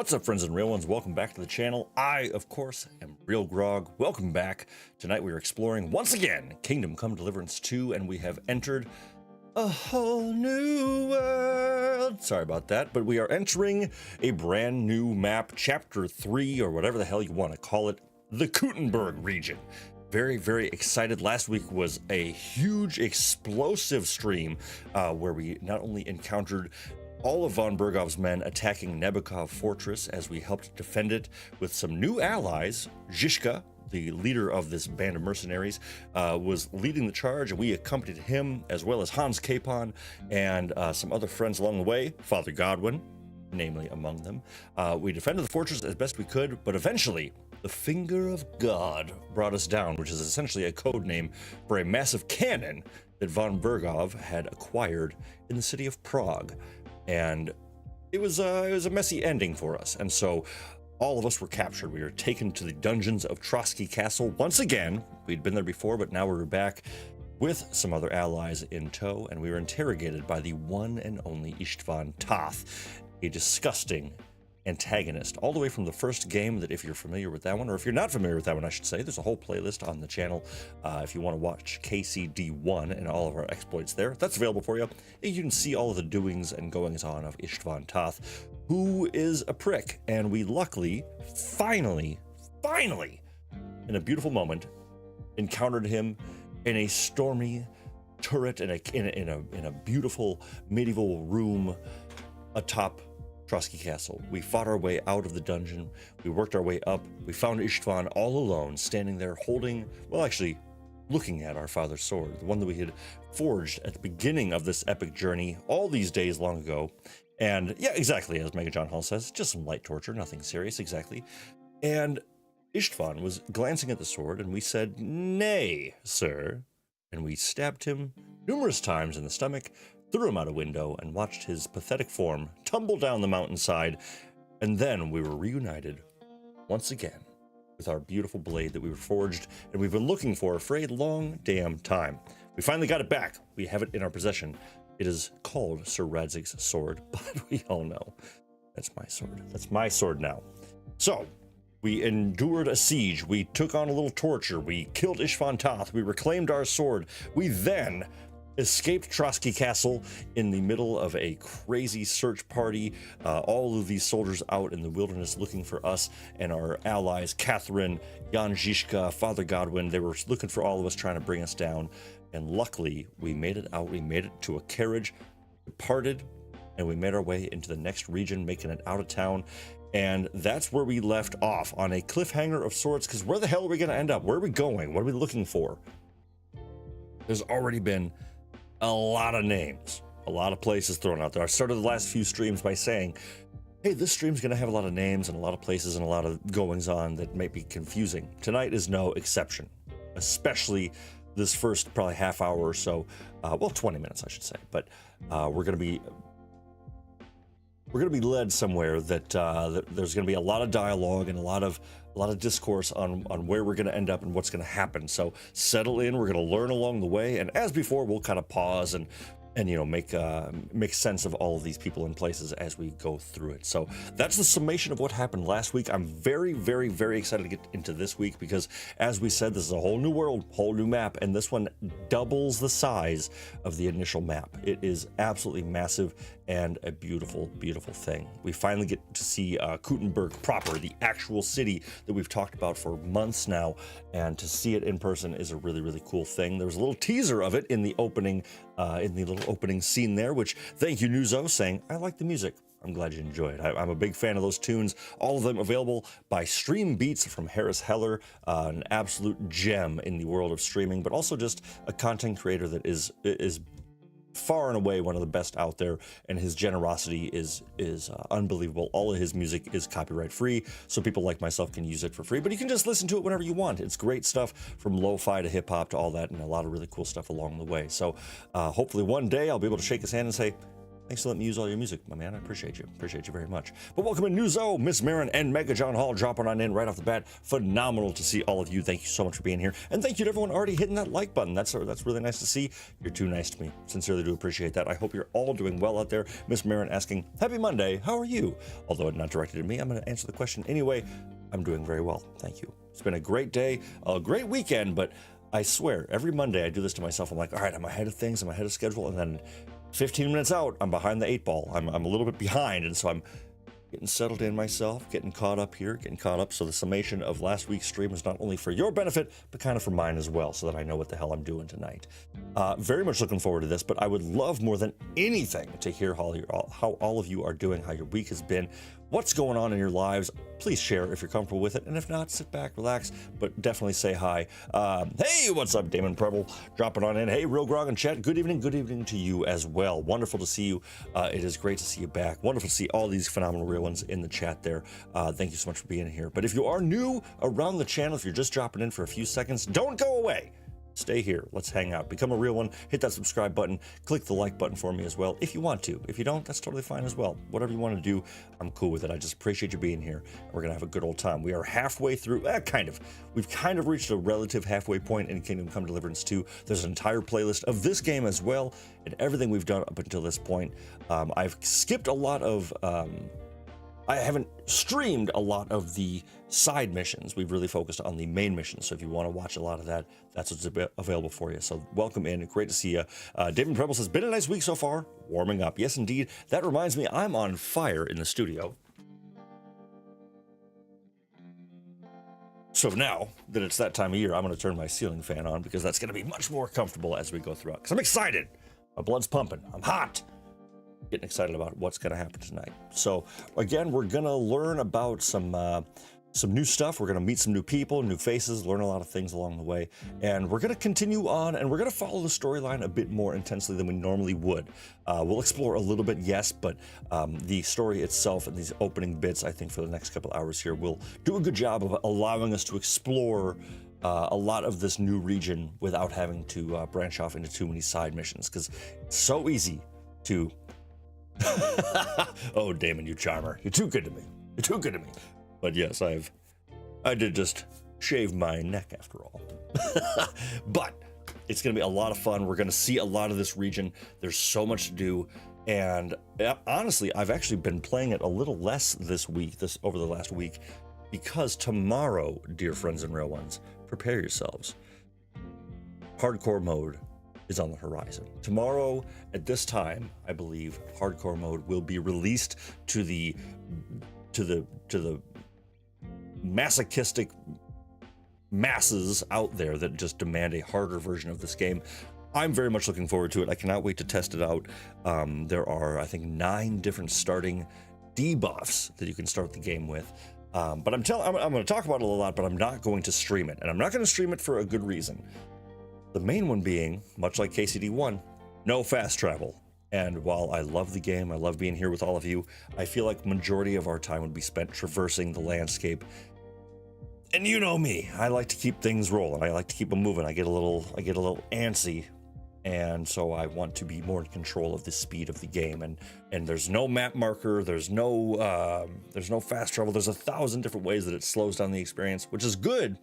What's up, friends and real ones? Welcome back to the channel. I, of course, am RealGrogg. Welcome back. Tonight we are exploring, once again, Kingdom Come Deliverance 2, and we have entered a whole new world. Sorry about that, but we are entering a brand new map, Chapter 3, or whatever the hell you want to call it, the KUTTENBURG region. Very, very excited. Last week was a huge, explosive stream where we not only encountered all of von Bergov's men attacking Nebakov fortress as we helped defend it with some new allies. Zizka, the leader of this band of mercenaries, was leading the charge, and we accompanied him, as well as Hans Capon and some other friends along the way, Father Godwin, namely among them. We defended the fortress as best we could, but eventually the Finger of God brought us down, which is essentially a code name for a massive cannon that von Bergov had acquired in the city of Prague. And it was a messy ending for us, and so all of us were captured. We were taken to the dungeons of Trosky Castle once again. We'd been there before, but now we're back with some other allies in tow, and we were interrogated by the one and only Istvan Toth, a disgusting antagonist, all the way from the first game. That if you're familiar with that one, or if you're not familiar with that one, I should say, there's a whole playlist on the channel if you want to watch KCD1 and all of our exploits there. That's available for you. You can see all of the doings and goings on of Istvan Toth, who is a prick, and we luckily, finally, in a beautiful moment, encountered him in a stormy turret in a beautiful medieval room atop Trosky Castle. We fought our way out of the dungeon. We worked our way up. We found Istvan all alone, standing there holding, well, actually looking at our father's sword, the one that we had forged at the beginning of this epic journey all these days long ago. And yeah, exactly as Mega John Hall says, just some light torture, nothing serious, exactly. And Istvan was glancing at the sword, and we said, "Nay, sir." And we stabbed him numerous times in the stomach, threw him out a window, and watched his pathetic form tumble down the mountainside. And then we were reunited once again with our beautiful blade that we were forged and we've been looking for a long damn time. We finally got it back. We have it in our possession. It is called Sir Radzig's sword, but we all know that's my sword. That's my sword now. So we endured a siege. We took on a little torture. We killed Istvan Toth. We reclaimed our sword. We then escaped Trosky Castle in the middle of a crazy search party. All of these soldiers out in the wilderness looking for us and our allies, Katherine, Jan Zizka, Father Godwin. They were looking for all of us, trying to bring us down. And luckily, we made it out. We made it to a carriage, departed, and we made our way into the next region, making it out of town. And that's where we left off, on a cliffhanger of sorts, because where the hell are we going to end up? Where are we going? What are we looking for? There's already been a lot of names, a lot of places thrown out there. I started the last few streams by saying, hey, this stream's going to have a lot of names and a lot of places and a lot of goings on that might be confusing. Tonight is no exception, especially this first probably half hour or so, well, 20 minutes, I should say. But we're going to be led somewhere that there's going to be a lot of dialogue and a lot of discourse on where we're going to end up and what's going to happen. So settle in. We're going to learn along the way, and as before, we'll kind of pause and you know, make sense of all of these people and places as we go through it. So that's the summation of what happened last week. I'm very, very, very excited to get into this week because, as we said, this is a whole new world, whole new map, and this one doubles the size of the initial map. It is absolutely massive and a beautiful, beautiful thing. We finally get to see KUTTENBURG proper, the actual city that we've talked about for months now, and to see it in person is a really, really cool thing. There was a little teaser of it in the opening, opening scene there, which, thank you, Nuzo, saying, I like the music. I'm glad you enjoy it. I'm a big fan of those tunes. All of them available by Stream Beats from Harris Heller, an absolute gem in the world of streaming, but also just a content creator that is far and away one of the best out there, and his generosity is unbelievable. All of his music is copyright free, so people like myself can use it for free, but you can just listen to it whenever you want. It's great stuff, from lo-fi to hip-hop to all that, and a lot of really cool stuff along the way. So hopefully one day I'll be able to shake his hand and say, Thanks for letting me use all your music, my man. I appreciate you. Appreciate you very much. But welcome in Nuzo, Miss Marin, and Mega John Hall dropping on in right off the bat. Phenomenal to see all of you. Thank you so much for being here. And thank you to everyone already hitting that like button. That's really nice to see. You're too nice to me. Sincerely do appreciate that. I hope you're all doing well out there. Miss Marin asking, happy Monday. How are you? Although not directed at me, I'm going to answer the question anyway. I'm doing very well. Thank you. It's been a great day, a great weekend, but I swear every Monday I do this to myself. I'm like, all right, I'm ahead of things. I'm ahead of schedule. And then 15 minutes out, I'm behind the 8 ball. I'm a little bit behind, and so I'm getting settled in myself, getting caught up here, getting caught up. So the summation of last week's stream is not only for your benefit, but kind of for mine as well, so that I know what the hell I'm doing tonight. Very much looking forward to this, but I would love more than anything to hear how all of you are doing, how your week has been, what's going on in your lives. Please share if you're comfortable with it, and if not, sit back, relax, but definitely say hi. Hey, what's up, Damon Preble? Dropping on in. Hey, RealGrogg in chat. Good evening to you as well. Wonderful to see you. It is great to see you back. Wonderful to see all these phenomenal real ones in the chat there. Thank you so much for being here. But if you are new around the channel, if you're just dropping in for a few seconds, don't go away. Stay here. Let's hang out. Become a real one. Hit that subscribe button. Click the like button for me as well if you want to. If you don't, that's totally fine as well. Whatever you want to do, I'm cool with it. I just appreciate you being here. We're going to have a good old time. We are halfway through, kind of. We've kind of reached a relative halfway point in Kingdom Come Deliverance 2. There's an entire playlist of this game as well and everything we've done up until this point. I've skipped a lot of... I haven't streamed a lot of the side missions. We've really focused on the main missions. So if you want to watch a lot of that, that's what's available for you. So welcome in. Great to see you. David Preble says, been a nice week so far. Warming up. Yes, indeed. That reminds me, I'm on fire in the studio. So now that it's that time of year, I'm going to turn my ceiling fan on because that's going to be much more comfortable as we go throughout. Because I'm excited. My blood's pumping. I'm hot. Getting excited about what's going to happen tonight. So again, we're going to learn about some new stuff. We're going to meet some new people, new faces, learn a lot of things along the way. And we're going to continue on, and we're going to follow the storyline a bit more intensely than we normally would. We'll explore a little bit, yes, but the story itself and these opening bits, I think for the next couple hours here, will do a good job of allowing us to explore a lot of this new region without having to branch off into too many side missions, because it's so easy to... Oh, Damon, you charmer. You're too good to me. You're too good to me. But yes, I did just shave my neck after all. But it's going to be a lot of fun. We're going to see a lot of this region. There's so much to do. And honestly, I've actually been playing it a little less this week, over the last week, because tomorrow, dear friends and real ones, prepare yourselves. Hardcore mode is on the horizon. Tomorrow at this time, I believe hardcore mode will be released to the masochistic masses out there that just demand a harder version of this game. I'm very much looking forward to it. I cannot wait to test it out. There are, I think, 9 different starting debuffs that you can start the game with. But I'm going to talk about it a lot, but I'm not going to stream it. And I'm not going to stream it for a good reason. The main one being, much like KCD1, no fast travel. And while I love the game, I love being here with all of you, I feel like majority of our time would be spent traversing the landscape. And you know me, I like to keep things rolling. I like to keep them moving. I get a little antsy. And so I want to be more in control of the speed of the game. And there's no map marker. There's no fast travel. There's 1,000 different ways that it slows down the experience, which is good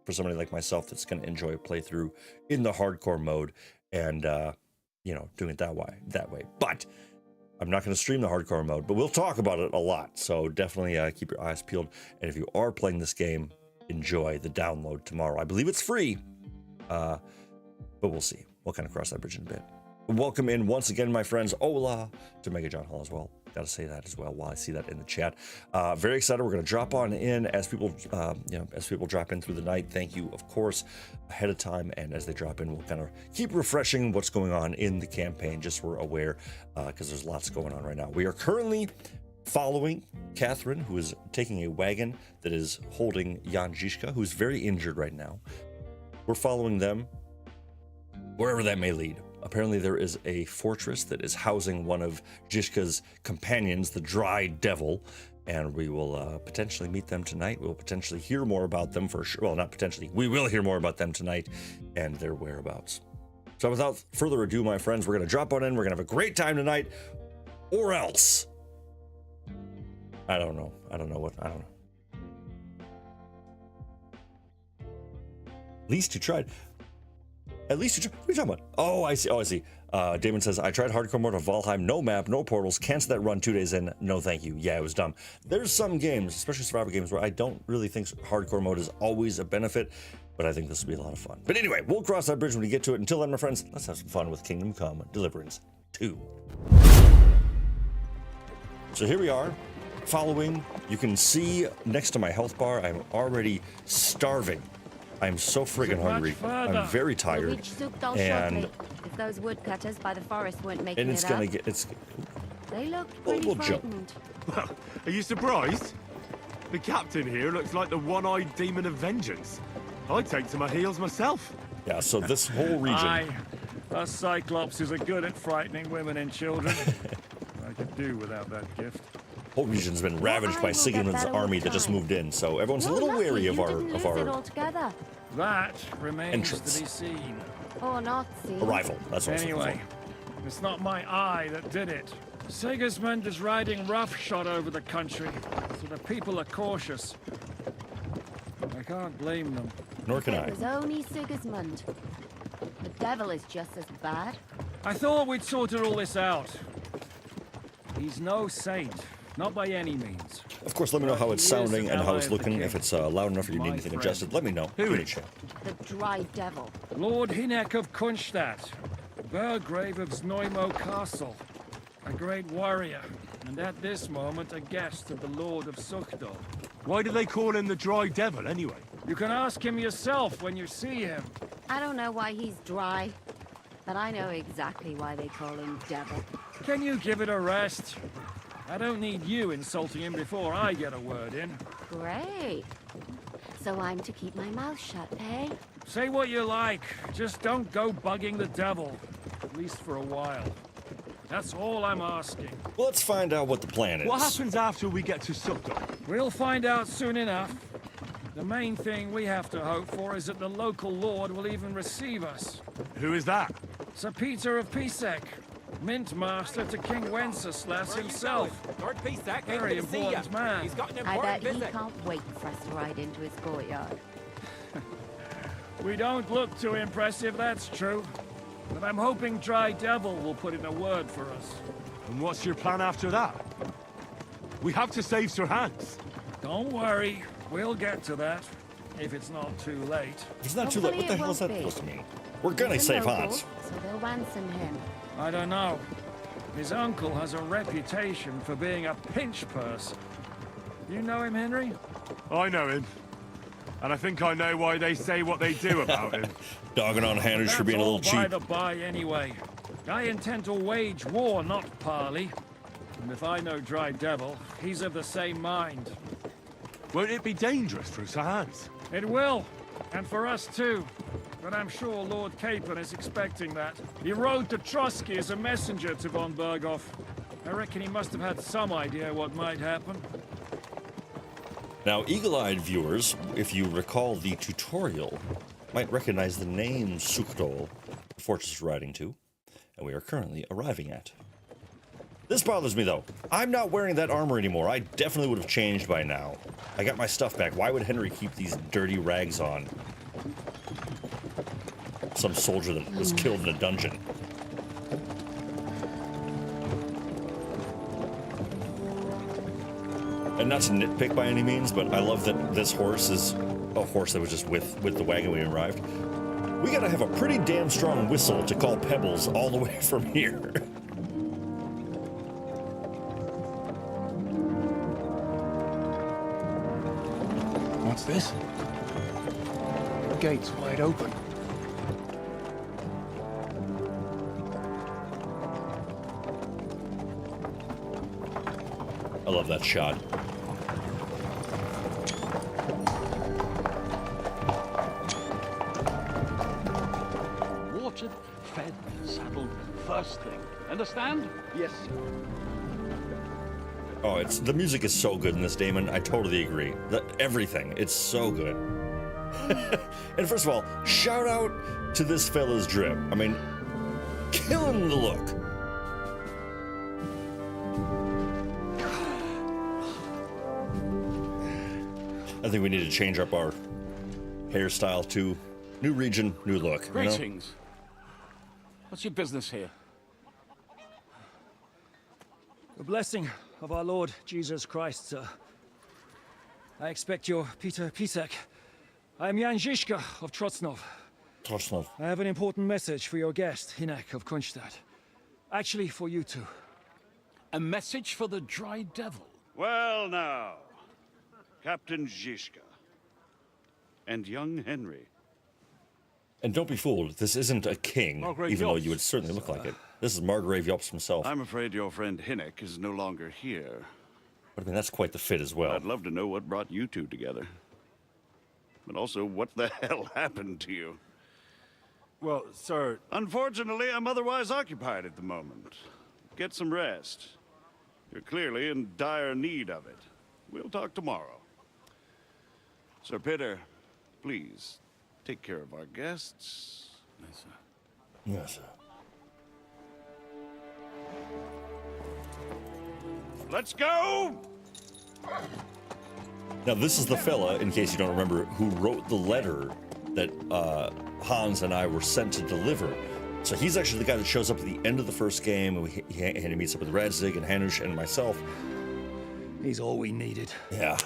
for somebody like myself that's going to enjoy a playthrough in the hardcore mode and, doing it that way. But I'm not going to stream the hardcore mode, but we'll talk about it a lot. So definitely keep your eyes peeled. And if you are playing this game, enjoy the download tomorrow. I believe it's free, but we'll see. We'll kind of cross that bridge in a bit. Welcome in once again, my friends. Hola to Mega John Hall as well. Got to say that as well while I see that in the chat. Very excited. We're going to drop on in as people, drop in through the night. Thank you, of course, ahead of time. And as they drop in, we'll kind of keep refreshing what's going on in the campaign, just so we're aware, because there's lots going on right now. We are currently following Katherine, who is taking a wagon that is holding Jan Zizka, who's very injured right now. We're following them wherever that may lead. Apparently there is a fortress that is housing one of Zizka's companions, the Dry Devil, and we will potentially meet them tonight. We'll potentially hear more about them for sure. Well, not potentially. We will hear more about them tonight and their whereabouts. So without further ado, my friends, we're going to drop on in. We're going to have a great time tonight. Or else. I don't know. I don't know. At least you tried. At least you tried. What are you talking about? Oh, I see. Oh, I see. Damon says, I tried hardcore mode of Valheim. No map, no portals. Cancel that run 2 days in. No, thank you. Yeah, it was dumb. There's some games, especially survival games, where I don't really think hardcore mode is always a benefit, but I think this will be a lot of fun. But anyway, we'll cross that bridge when we get to it. Until then, my friends, let's have some fun with Kingdom Come Deliverance 2. So here we are. Following, you can see next to my health bar, I'm already starving. I'm so friggin' hungry. I'm very tired. And if those woodcutters by the forest weren't making it's gonna get they look pretty frightened. Well, are you surprised? The captain here looks like the one-eyed demon of vengeance. I'd take to my heels myself. Yeah, so this whole region. Aye, us Cyclopses are good at frightening women and children. I could do without that gift. Whole region's been ravaged by Sigmund's army that just moved in, so everyone's a little wary of our That remains to be seen. Or not seen. Arrival. That's what Anyway, it's not my eye that did it. Sigismund is riding roughshod over the country, so the people are cautious. I can't blame them. Nor can I. It was only Sigismund. The devil is just as bad. I thought we'd sorted all this out. He's no saint. Not by any means. Of course, let me know how it's sounding and how it's looking. If it's loud enough or you need anything adjusted, let me know. Who is it? The dry devil. Lord Hynek of Kunstadt, Burgrave of Znojmo Castle, a great warrior, and at this moment a guest of the Lord of Suchdol. Why do they call him the Dry Devil, anyway? You can ask him yourself when you see him. I don't know why he's dry, but I know exactly why they call him devil. Can you give it a rest? I don't need you insulting him before I get a word in. Great. So I'm to keep my mouth shut, eh? Say what you like, just don't go bugging the devil. At least for a while. That's all I'm asking. Well, let's find out what the plan is. What happens after we get to Suchdol? We'll find out soon enough. The main thing we have to hope for is that the local lord will even receive us. Who is that? Sir Peter of Pisek, Mint Master to King Wenceslas himself. Lord Pisek, Very important man. He's got an I important bet he visit. can't wait for us to ride into his courtyard. We don't look too impressive, that's true. But I'm hoping Dry Devil will put in a word for us. And what's your plan after that? We have to save Sir Hans. Don't worry, we'll get to that. If it's not too late. It's not too late. What the hell is that supposed to mean? We're gonna save Hans. So they'll ransom him. I don't know. His uncle has a reputation for being a pinch purse. You know him, Henry? I know him. And I think I know why they say what they do about him. Dogging on Hanners for being a little That's all by cheap. the by anyway. I intend to wage war, not parley. And if I know Dry Devil, he's of the same mind. Won't it be dangerous for Sir Hans? It will, and for us too. But I'm sure Lord Capon is expecting that. He rode to Trosky as a messenger to von Berghoff. I reckon he must have had some idea what might happen. Now, eagle-eyed viewers, if you recall the tutorial, might recognize the name Suchdol, the fortress we're riding to, and we are currently arriving at. This bothers me, though. I'm not wearing that armor anymore. I definitely would have changed by now. I got my stuff back. Why would Henry keep these dirty rags on? Some soldier that was killed in a dungeon. And not to nitpick by any means, but I love that this horse is a horse that was just with the wagon when we arrived. We gotta have a pretty damn strong whistle to call Pebbles all the way from here. What's this? The gate's wide open. I love that shot. Watered, fed, saddled, first thing. Understand? Yes. Oh, the music is so good in this, Damon. I totally agree. Everything. It's so good. And first of all, shout out to this fella's drip. I mean, killing the look. I think we need to change up our hairstyle to new region, new look. You know? Greetings. What's your business here? The blessing of our Lord Jesus Christ, sir. I expect your Peter Pisek. I am Jan Zizka of Trosnov. Trosnov. I have an important message for your guest, Hinek of Kunstadt. Actually, for you two. A message for the Dry Devil? Well now, Captain Zizka and young Henry. And don't be fooled, this isn't a king, Margrave even though Yops. you would certainly look like it. This is Margrave Yops himself. I'm afraid your friend Hinek is no longer here. But I mean, that's quite the fit as well. I'd love to know what brought you two together. But also, what the hell happened to you? Well, sir, Unfortunately, I'm otherwise occupied at the moment. Get some rest. You're clearly in dire need of it. We'll talk tomorrow. Sir Peter, please, take care of our guests. Yes, sir. Yes, sir. Let's go! Now, this is the fella, in case you don't remember, who wrote the letter that Hans and I were sent to deliver. So he's actually the guy that shows up at the end of the first game, and he meets up with Radzig and Hanush and myself. He's all we needed. Yeah.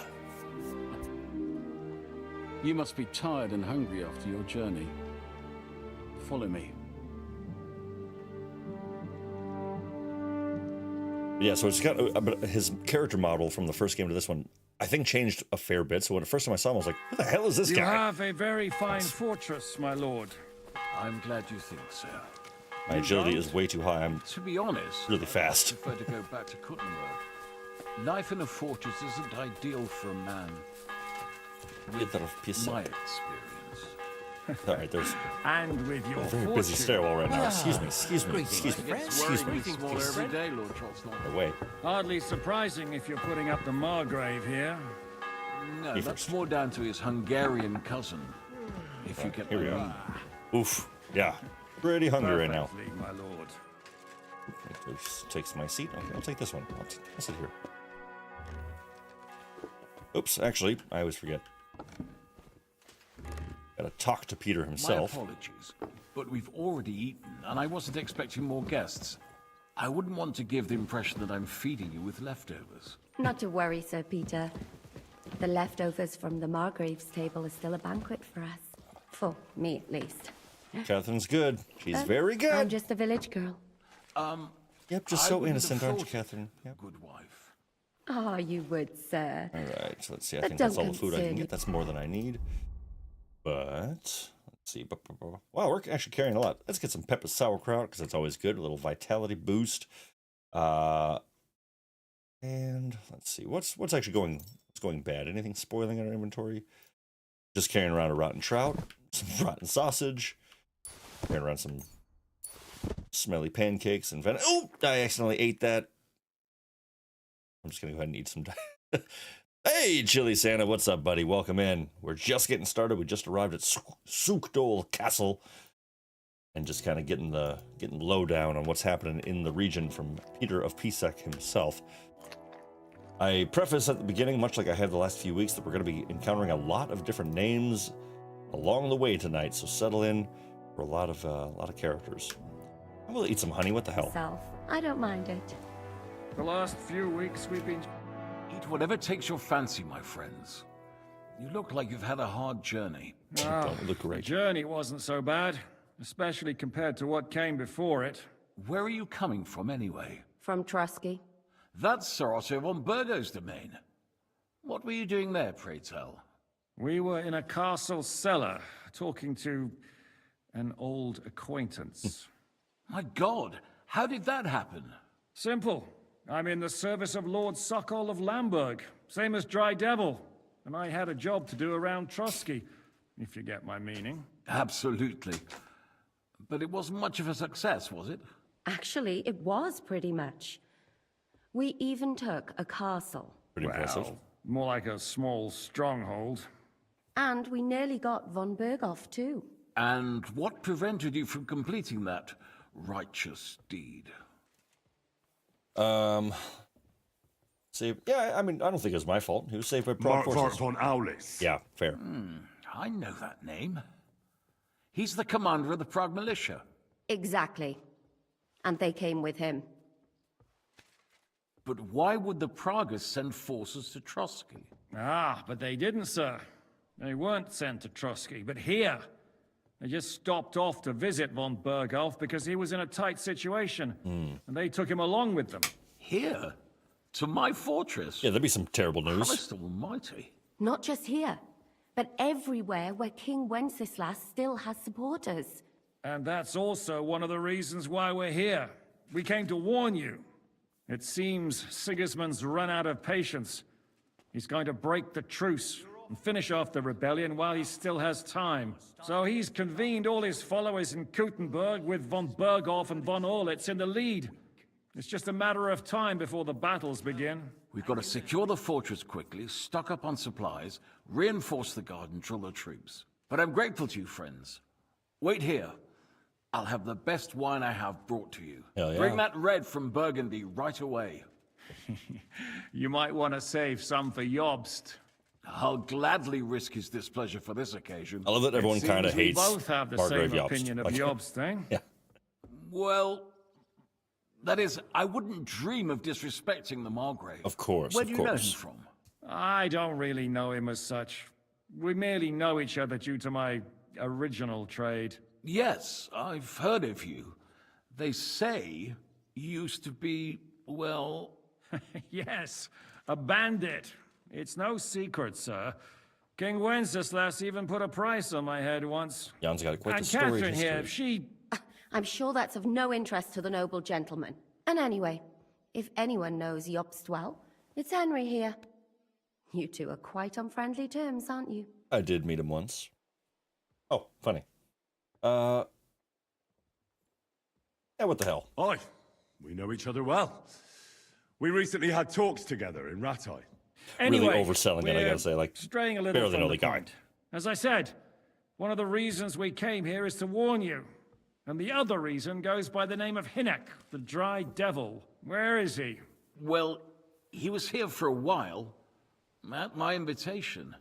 You must be tired and hungry after your journey. Follow me. Yeah, so it's got but his character model from the first game to this one, I think, changed a fair bit. So when the first time I saw him, I was like, "Who the hell is this You guy?" have a very fine fortress, my lord. I'm glad you think so. My agility is way too high. I'm To be honest, really fast. I prefer to go back to Kuttenburg. Life in a fortress isn't ideal for a man. Get that off piece. My All experience. right, there's And with your a very fortune. busy stairwell right now. Excuse me, excuse me, excuse me, excuse me. Getting smaller every day, Lord Trosnov. Wait, Hardly surprising if you're putting up the Margrave here. No, You that's first. more down to his Hungarian cousin. If you get here we my go. meaning. Oof, yeah, pretty hungry right now. Perfectly, my lord. It just takes my seat. Okay, I'll take this one. I'll sit here. Oops, actually, I always forget. Gotta talk to Peter My himself. apologies, but we've already eaten, and I wasn't expecting more guests. I wouldn't want to give the impression that I'm feeding you with leftovers. Not to worry, Sir Peter. The leftovers from the Margrave's table is still a banquet for us. For me, at least. Catherine's good. She's very good. I'm just a village girl. Yep, just I so wouldn't innocent, have aren't you, thought Catherine? Yep. Good wife. Oh, you would, sir. All right, so let's see. I But think that's all don't the food I can concern get. That's more than I need. But let's see. Wow, we're actually carrying a lot. Let's get some pepper sauerkraut because that's always good. A little vitality boost. And let's see. What's actually going bad? Anything spoiling in our inventory? Just carrying around a rotten trout, some rotten sausage, carrying around some smelly pancakes and oh, I accidentally ate that. I'm just gonna go ahead and eat some. Hey, Chili Santa, what's up, buddy? Welcome in. We're just getting started. We just arrived at Suchdol Castle, and just kind of getting low down on what's happening in the region from Peter of Pisek himself. I preface at the beginning, much like I have the last few weeks, that we're going to be encountering a lot of different names along the way tonight. So settle in for a lot of characters. I will eat some honey. What the hell? Self. I don't mind it. The last few weeks we've been... Eat whatever takes your fancy, my friends. You look like you've had a hard journey. Don't look The great. journey wasn't so bad, especially compared to what came before it. Where are you coming from, anyway? From Trosky. That's Sir Otto von Burgo's domain. What were you doing there, pray tell? We were in a castle cellar, talking to an old acquaintance. My God, how did that happen? Simple. I'm in the service of Lord Suchdol of Lamberg, same as Dry Devil, and I had a job to do around Trosky, if you get my meaning. Absolutely. But it wasn't much of a success, was it? Actually, it was pretty much. We even took a castle. Pretty impressive. Well, more like a small stronghold. And we nearly got von Berghoff, too. And what prevented you from completing that righteous deed? Saved. Yeah, I mean, I don't think it was my fault. He was saved by Prague forces. von Aulis. Yeah, fair. I know that name. He's the commander of the Prague militia. Exactly. And they came with him. But why would the Praguers send forces to Trosky? Ah, but they didn't, sir. They weren't sent to Trosky, but here. They just stopped off to visit von Berghoff because he was in a tight situation. And they took him along with them. Here? To my fortress? Yeah, there'd be some terrible news. Christ almighty. Not just here, but everywhere where King Wenceslas still has supporters. And that's also one of the reasons why we're here. We came to warn you. It seems Sigismund's run out of patience. He's going to break the truce and finish off the rebellion while he still has time. So he's convened all his followers in Kuttenburg with von Berghoff and von Orlitz in the lead. It's just a matter of time before the battles begin. We've got to secure the fortress quickly, stock up on supplies, reinforce the guard and drill the troops. But I'm grateful to you, friends. Wait here. I'll have the best wine I have brought to you. Hell yeah. Bring that red from Burgundy right away. You might want to save some for Jobst. I'll gladly risk his displeasure for this occasion. I love that everyone kind of hates We both have the Margrave same Jobst. opinion of Like- Jobst, eh? Yeah. Well, that is, I wouldn't dream of disrespecting the Margrave. Of course, Where of do you know him course. from? I don't really know him as such. We merely know each other due to my original trade. Yes, I've heard of you. They say you used to be, well... Yes, a bandit. It's no secret, sir. King Wenceslas even put a price on my head once. Jan's got quite the And story. Catherine here, she... I'm sure that's of no interest to the noble gentleman. And anyway, if anyone knows Jobst well, it's Henry here. You two are quite on friendly terms, aren't you? I did meet him once. Oh, funny. Yeah, what the hell? Aye, we know each other well. We recently had talks together in Rattay. Anyway, Really overselling it, I we're gotta say. Like, straying a little barely from know the the guy. point. As I said, one of the reasons we came here is to warn you. And the other reason goes by the name of Hinnek, the Dry Devil. Where is he? Well, he was here for a while, at my invitation.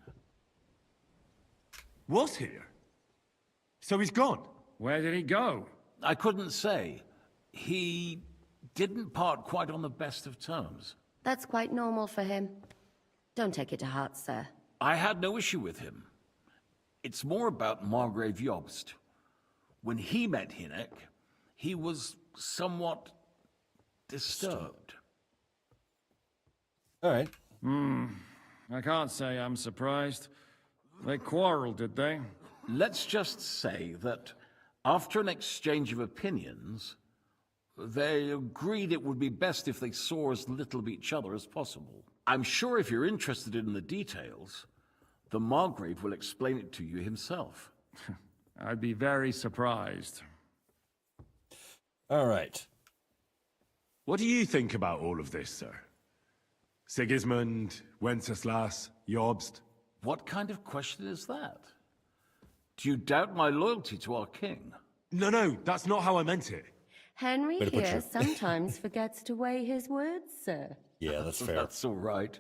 Was here? So he's gone? Where did he go? I couldn't say. He didn't part quite on the best of terms. That's quite normal for him. Don't take it to heart, sir. I had no issue with him. It's more about Margrave Jobst. When he met Hinnek, he was somewhat disturbed. All right. I can't say I'm surprised. They quarreled, did they? Let's just say that after an exchange of opinions, they agreed it would be best if they saw as little of each other as possible. I'm sure if you're interested in the details, the Margrave will explain it to you himself. I'd be very surprised. All right. What do you think about all of this, sir? Sigismund, Wenceslas, Jobst? What kind of question is that? Do you doubt my loyalty to our king? No, that's not how I meant it. Henry Way to put here your- sometimes forgets to weigh his words, sir. Yeah, that's fair. That's all right.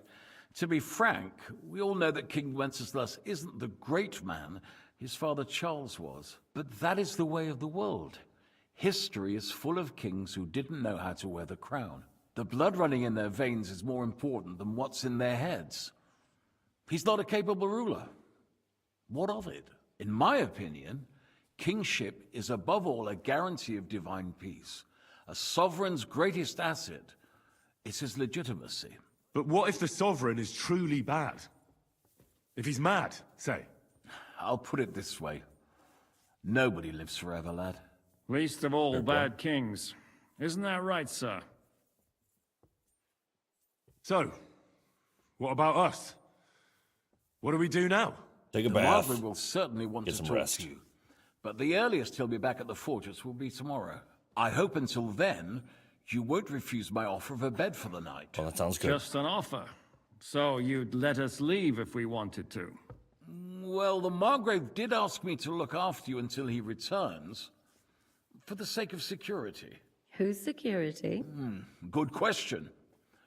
To be frank, we all know that King Wenceslas isn't the great man his father Charles was. But that is the way of the world. History is full of kings who didn't know how to wear the crown. The blood running in their veins is more important than what's in their heads. He's not a capable ruler. What of it? In my opinion, kingship is above all a guarantee of divine peace. A sovereign's greatest asset is his legitimacy. But what if the sovereign is truly bad? If he's mad, say. I'll put it this way. Nobody lives forever, lad. Least of all bad kings. Isn't that right, sir? So, what about us? What do we do now? Take a The bath. Margrave will certainly want Get to some talk rest. to you. But the earliest he'll be back at the fortress will be tomorrow. I hope until then, you won't refuse my offer of a bed for the night. Well, that sounds good. Just an offer. So you'd let us leave if we wanted to. Well, the Margrave did ask me to look after you until he returns, for the sake of security. Whose security? Good question.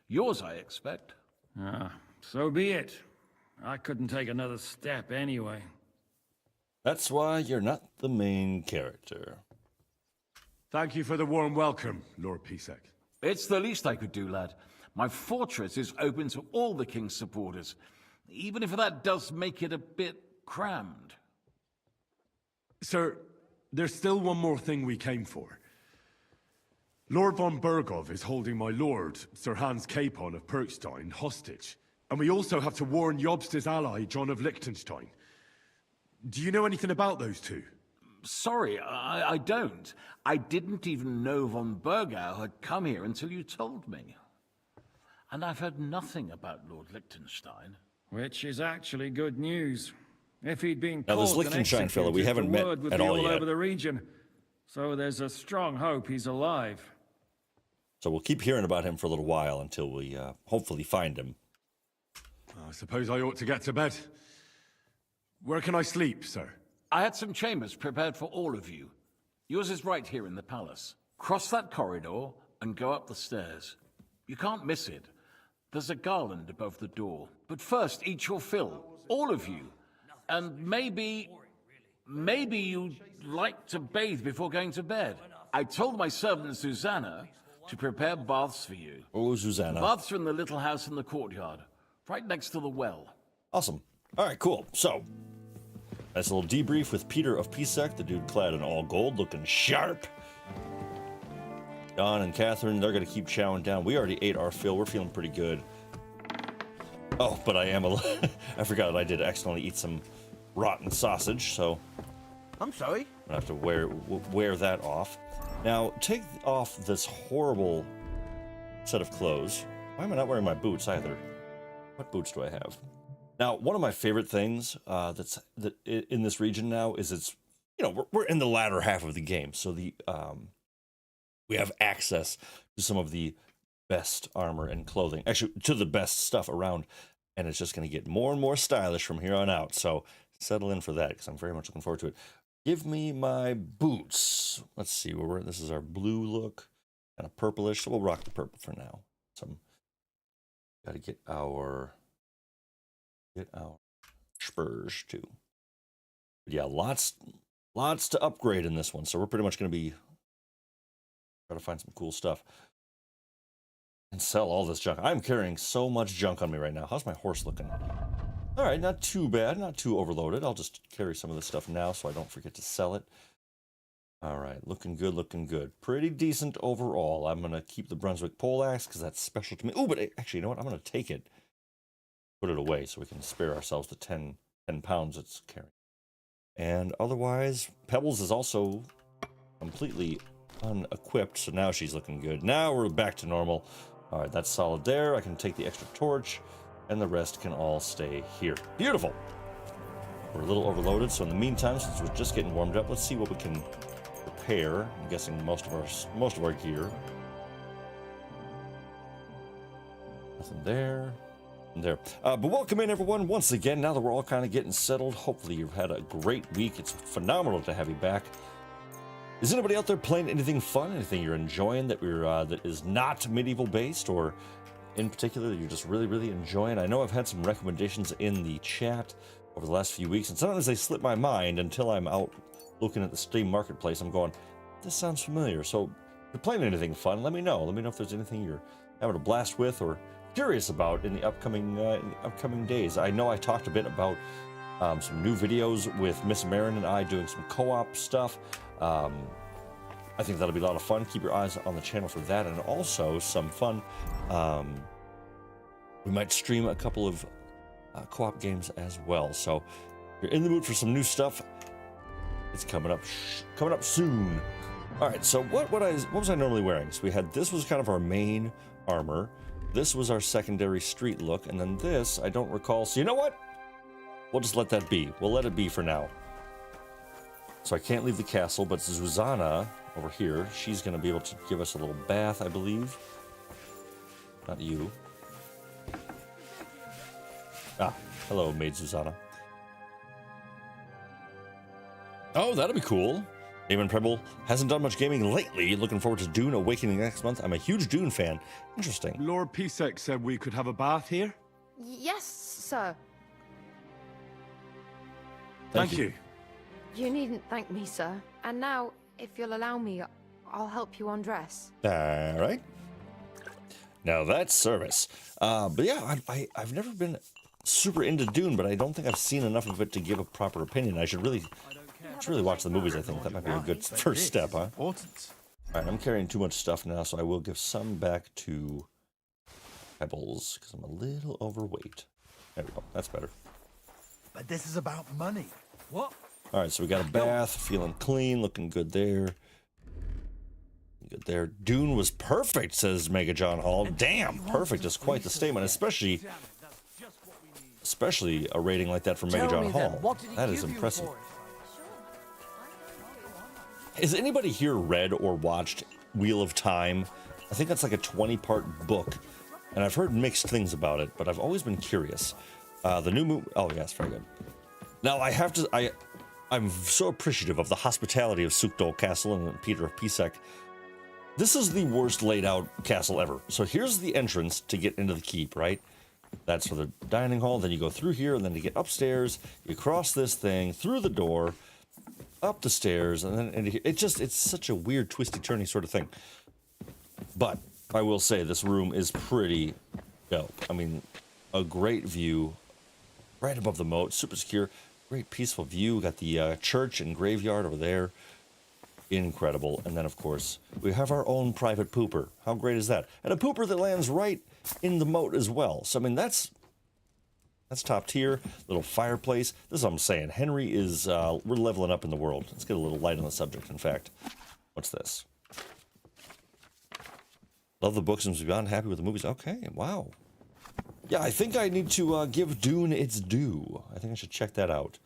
Yours, I expect. Ah, so be it. I couldn't take another step anyway. That's why you're not the main character. Thank you for the warm welcome, Lord Pisek. It's the least I could do, lad. My fortress is open to all the king's supporters, even if that does make it a bit crammed. Sir, there's still one more thing we came for. Lord von Bergov is holding my lord, Sir Hans Capon of Perkstein, hostage. And we also have to warn Jobst's ally, John of Liechtenstein. Do you know anything about those two? Sorry, I don't. I didn't even know von Bergau had come here until you told me. And I've heard nothing about Lord Liechtenstein. Which is actually good news. If he'd been Now, this caught and Liechtenstein fellow, we executed, haven't the met word would at be all all yet. over the region. So there's a strong hope he's alive. So we'll keep hearing about him for a little while until we hopefully find him. I suppose I ought to get to bed. Where can I sleep, sir? I had some chambers prepared for all of you. Yours is right here in the palace. Cross that corridor and go up the stairs. You can't miss it. There's a garland above the door. But first, eat your fill. All of you. And maybe you'd like to bathe before going to bed. I told my servant Susanna to prepare baths for you. Oh, Susanna. Baths are in the little house in the courtyard, right next to the well. Awesome. All right, cool. So, nice little debrief with Peter of Pisek, the dude clad in all gold, looking sharp. Jan and Katherine, they're going to keep chowing down. We already ate our fill. We're feeling pretty good. Oh, but I am I forgot that I did accidentally eat some rotten sausage, so I'm sorry? I have to wear that off. Now, take off this horrible set of clothes. Why am I not wearing my boots either? What boots do I have? Now, one of my favorite things that in this region now is it's, you know, we're in the latter half of the game, so we have access to some of the best armor and clothing, actually to the best stuff around, and it's just going to get more and more stylish from here on out. So settle in for that because I'm very much looking forward to it. Give me my boots. Let's see where we're. This is our blue look, kind of purplish. So we'll rock the purple for now. Got to get our spurs too. But yeah, lots to upgrade in this one. So we're pretty much going to be trying to find some cool stuff and sell all this junk. I'm carrying so much junk on me right now. How's my horse looking? All right, not too bad, not too overloaded. I'll just carry some of this stuff now so I don't forget to sell it. All right, looking good, looking good. Pretty decent overall. I'm going to keep the Brunswick poleaxe because that's special to me. Oh, but actually, you know what? I'm going to take it, put it away so we can spare ourselves the 10 pounds it's carrying. And otherwise, Pebbles is also completely unequipped, so now she's looking good. Now we're back to normal. All right, that's solid there. I can take the extra torch, and the rest can all stay here. Beautiful. We're a little overloaded, so in the meantime, since we're just getting warmed up, let's see what we can repair. I'm guessing most of our gear. Nothing there. There. But welcome in, everyone, once again. Now that we're all kind of getting settled, hopefully you've had a great week. It's phenomenal to have you back. Is anybody out there playing anything fun? Anything you're enjoying that that is not medieval based, or in particular that you're just really enjoying? I know I've had some recommendations in the chat over the last few weeks, and sometimes they slip my mind until I'm out looking at the Steam Marketplace. I'm going, this sounds familiar. So if you're playing anything fun, let me know. Let me know if there's anything you're having a blast with or curious about in the upcoming days. I know I talked a bit about some new videos with Miss Marin and I doing some co-op stuff. I think that'll be a lot of fun. Keep your eyes on the channel for that, and also some fun. We might stream a couple of co-op games as well. So if you're in the mood for some new stuff, it's coming up soon. All right, so what was I normally wearing? So we had, this was kind of our main armor. This was our secondary street look, and then this I don't recall. So you know what? We'll just let that be. We'll let it be for now. So I can't leave the castle, but Zuzana over here, she's going to be able to give us a little bath, I believe. Not you. Ah, hello, Maid Zuzana. Oh, that'll be cool. Damon Preble hasn't done much gaming lately. Looking forward to Dune Awakening next month. I'm a huge Dune fan. Interesting. Lord Pisek said we could have a bath here? Yes, sir. Thank you. You needn't thank me, sir. And now, if you'll allow me, I'll help you undress. All right. Now that's service. But yeah, I've never been super into Dune, but I don't think I've seen enough of it to give a proper opinion. I should really watch the movies, I think. That might be a good first step, huh? All right, I'm carrying too much stuff now, so I will give some back to Pebbles, because I'm a little overweight. There we go. That's better. But this is about money. What? All right, so we got a bath, feeling clean, looking good there. Good there. Dune was perfect, says Mega John Hall. Damn, perfect is quite the statement, especially a rating like that from Mega John Hall. That is impressive. Has anybody here read or watched Wheel of Time? I think that's like a 20-part book, and I've heard mixed things about it, but I've always been curious. The new movie. Oh yes, very good. Now I'm so appreciative of the hospitality of Suchdol Castle and Peter of Pisek. This is the worst laid out castle ever. So here's the entrance to get into the keep, right? That's for the dining hall. Then you go through here, and then to get upstairs, you cross this thing through the door, up the stairs, and then it's such a weird, twisty, turny sort of thing. But I will say this room is pretty dope. I mean, a great view right above the moat, super secure, great peaceful view. Got the church and graveyard over there. Incredible. And then, of course, we have our own private pooper. How great is that? And a pooper that lands right in the moat as well. So, I mean, that's top tier. Little fireplace. This is what I'm saying. Henry is, we're leveling up in the world. Let's get a little light on the subject, in fact. What's this? Love the books and was beyond happy with the movies. Okay, wow. Yeah, I think I need to give Dune its due. I think I should check that out.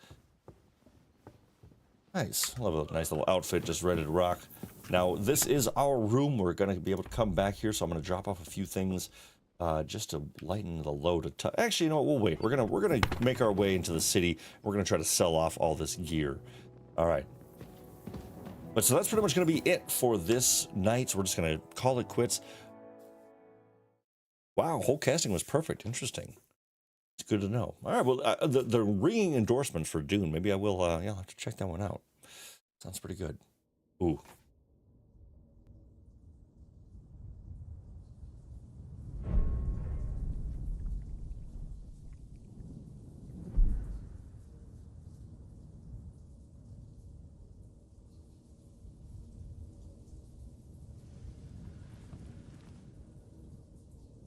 Nice. Love a nice little outfit, just ready to rock. Now, this is our room. We're going to be able to come back here, so I'm going to drop off a few things just to lighten the load. Actually, you know what? We'll wait. We're gonna make our way into the city. We're going to try to sell off all this gear. All right. But so that's pretty much going to be it for this night. So we're just going to call it quits. Wow, whole casting was perfect. Interesting. It's good to know. All right, well, the ringing endorsement for Dune. Maybe I will, yeah, I'll have to check that one out. Sounds pretty good. Ooh.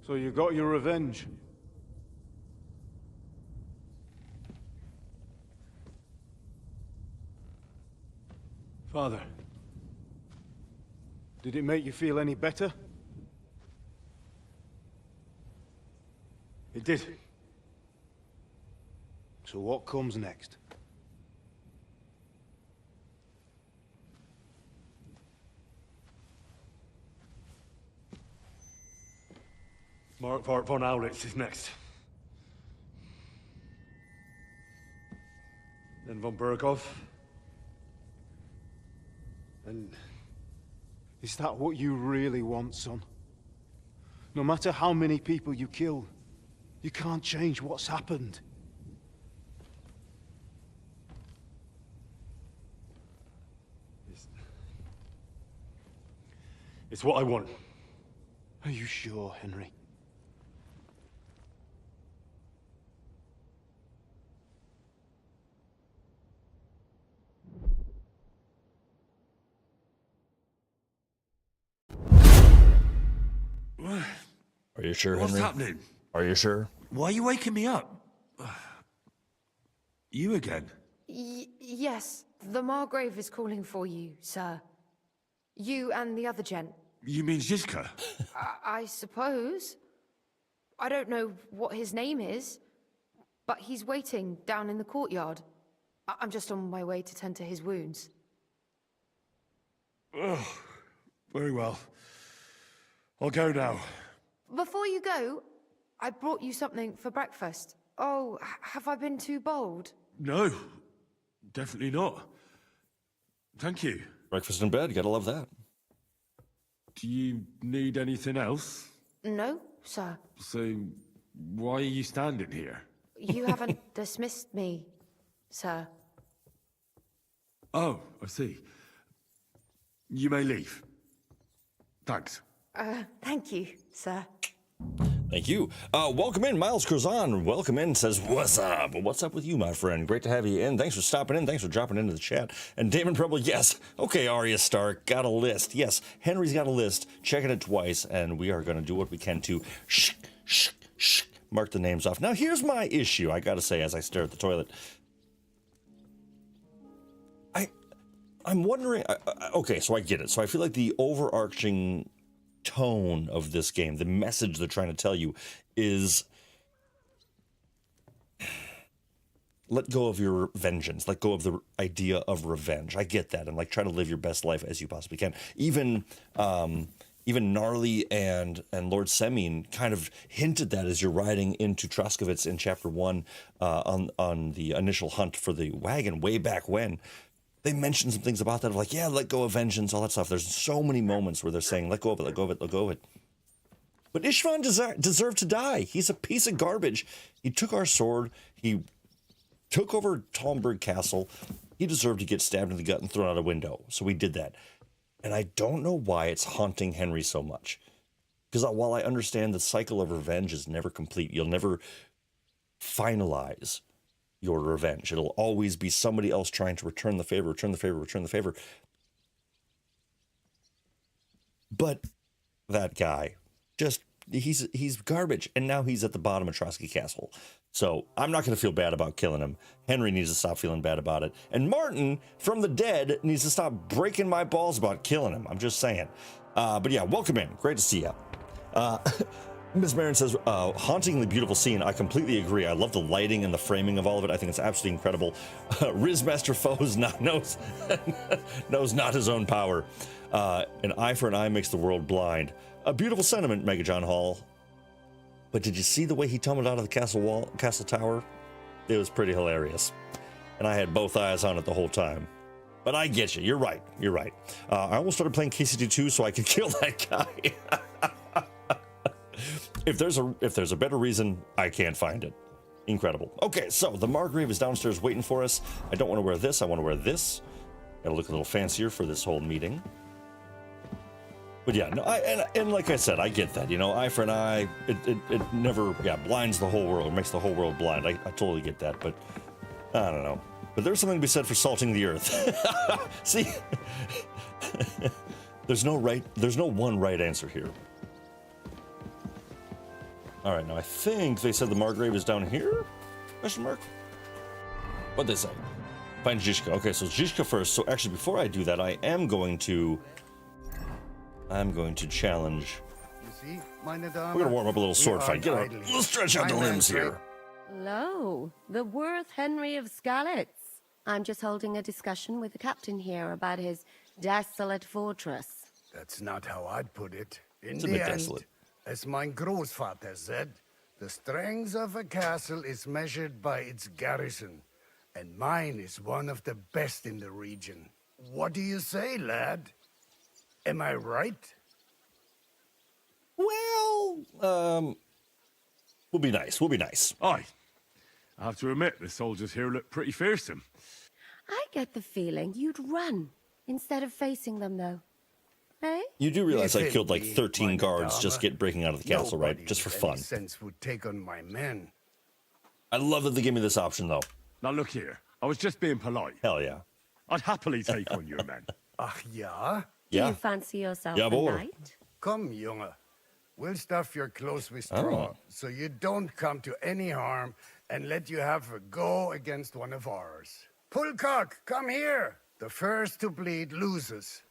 So you got your revenge? Father, did it make you feel any better? It did. So what comes next? Mark von Aulitz is next. Then von Berghoff. And is that what you really want, son? No matter how many people you kill, you can't change what's happened. It's what I want. Are you sure, Henry? Are you sure, What's Henry? happening? Are you sure? Why are you waking me up? You again? Yes, the Margrave is calling for you, sir. You and the other gent. You mean Zizka? I suppose. I don't know what his name is, but he's waiting down in the courtyard. I'm just on my way to tend to his wounds. Oh, very well. I'll go now. Before you go, I brought you something for breakfast. Oh, have I been too bold? No, definitely not. Thank you. Breakfast in bed, gotta love that. Do you need anything else? No, sir. So, why are you standing here? You haven't dismissed me, sir. Oh, I see. You may leave. Thanks. Thank you, sir. Thank you. Welcome in, Miles Curzon. Welcome in, says, what's up? What's up with you, my friend? Great to have you in. Thanks for stopping in. Thanks for dropping into the chat. And Damon Preble, yes. Okay, Arya Stark, got a list. Yes, Henry's got a list. Checking it twice, and we are going to do what we can to mark the names off. Now, here's my issue, I got to say, as I stare at the toilet. I'm wondering, okay, so I get it. So I feel like the overarching tone of this game, the message they're trying to tell you is let go of your vengeance, let go of the idea of revenge. I get that, and like try to live your best life as you possibly can. Even Gnarly and Lord Semine kind of hinted that as you're riding into Troskovitz in chapter 1 on the initial hunt for the wagon way back when. They mentioned some things about that of like, yeah, let go of vengeance, all that stuff. There's so many moments where they're saying, let go of it, let go of it, let go of it. But Istvan deserved to die. He's a piece of garbage. He took our sword. He took over Talmberg Castle. He deserved to get stabbed in the gut and thrown out a window. So we did that. And I don't know why it's haunting Henry so much. Because while I understand the cycle of revenge is never complete, you'll never finalize your revenge. It'll always be somebody else trying to return the favor, return the favor, return the favor. But that guy, just, he's garbage. And now he's at the bottom of Trosky Castle. So I'm not going to feel bad about killing him. Henry needs to stop feeling bad about it. And Martin from the dead needs to stop breaking my balls about killing him. I'm just saying. But yeah, welcome in. Great to see you. Ms. Marin says, hauntingly beautiful scene. I completely agree. I love the lighting and the framing of all of it. I think it's absolutely incredible. Rizmaster Foes knows not his own power. An eye for an eye makes the world blind. A beautiful sentiment, Mega John Hall. But did you see the way he tumbled out of the castle tower? It was pretty hilarious. And I had both eyes on it the whole time. But I get you. You're right. You're right. I almost started playing KCD2 so I could kill that guy. If there's a better reason, I can't find it. Incredible. Okay, so the Margrave is downstairs waiting for us. I don't want to wear this. I want to wear this. Gotta look a little fancier for this whole meeting. But yeah, no, and like I said, I get that. You know, eye for an eye, it never blinds the whole world, makes the whole world blind. I totally get that, but I don't know. But there's something to be said for salting the earth. See, there's no one right answer here. All right, now I think they said the Margrave is down here? Question mark? What'd they say? Find Zizka. Okay, so Zizka first. So actually, before I do that, I am going to challenge. We're gonna warm up a little sword fight. Get out. Let's stretch out the limbs here. Hello, the worth Henry of Skalitz. I'm just holding a discussion with the captain here about his desolate fortress. That's not how I'd put it. It's a bit desolate. As mein Großvater said, the strength of a castle is measured by its garrison, and mine is one of the best in the region. What do you say, lad? Am I right? Well, we'll be nice. We'll be nice. Aye. I have to admit, the soldiers here look pretty fearsome. I get the feeling you'd run instead of facing them, though. Hey? You do realize I killed like 13 guards just breaking out of the castle, right? Just for fun. Sense would take on my men. I love that they gave me this option, though. Now look here. I was just being polite. Hell yeah. I'd happily take on your men. Ach ja? Do you fancy yourself a knight? Come, Junge. We'll stuff your clothes with straw, so you don't come to any harm, and let you have a go against one of ours. Pulcock, come here. The first to bleed loses.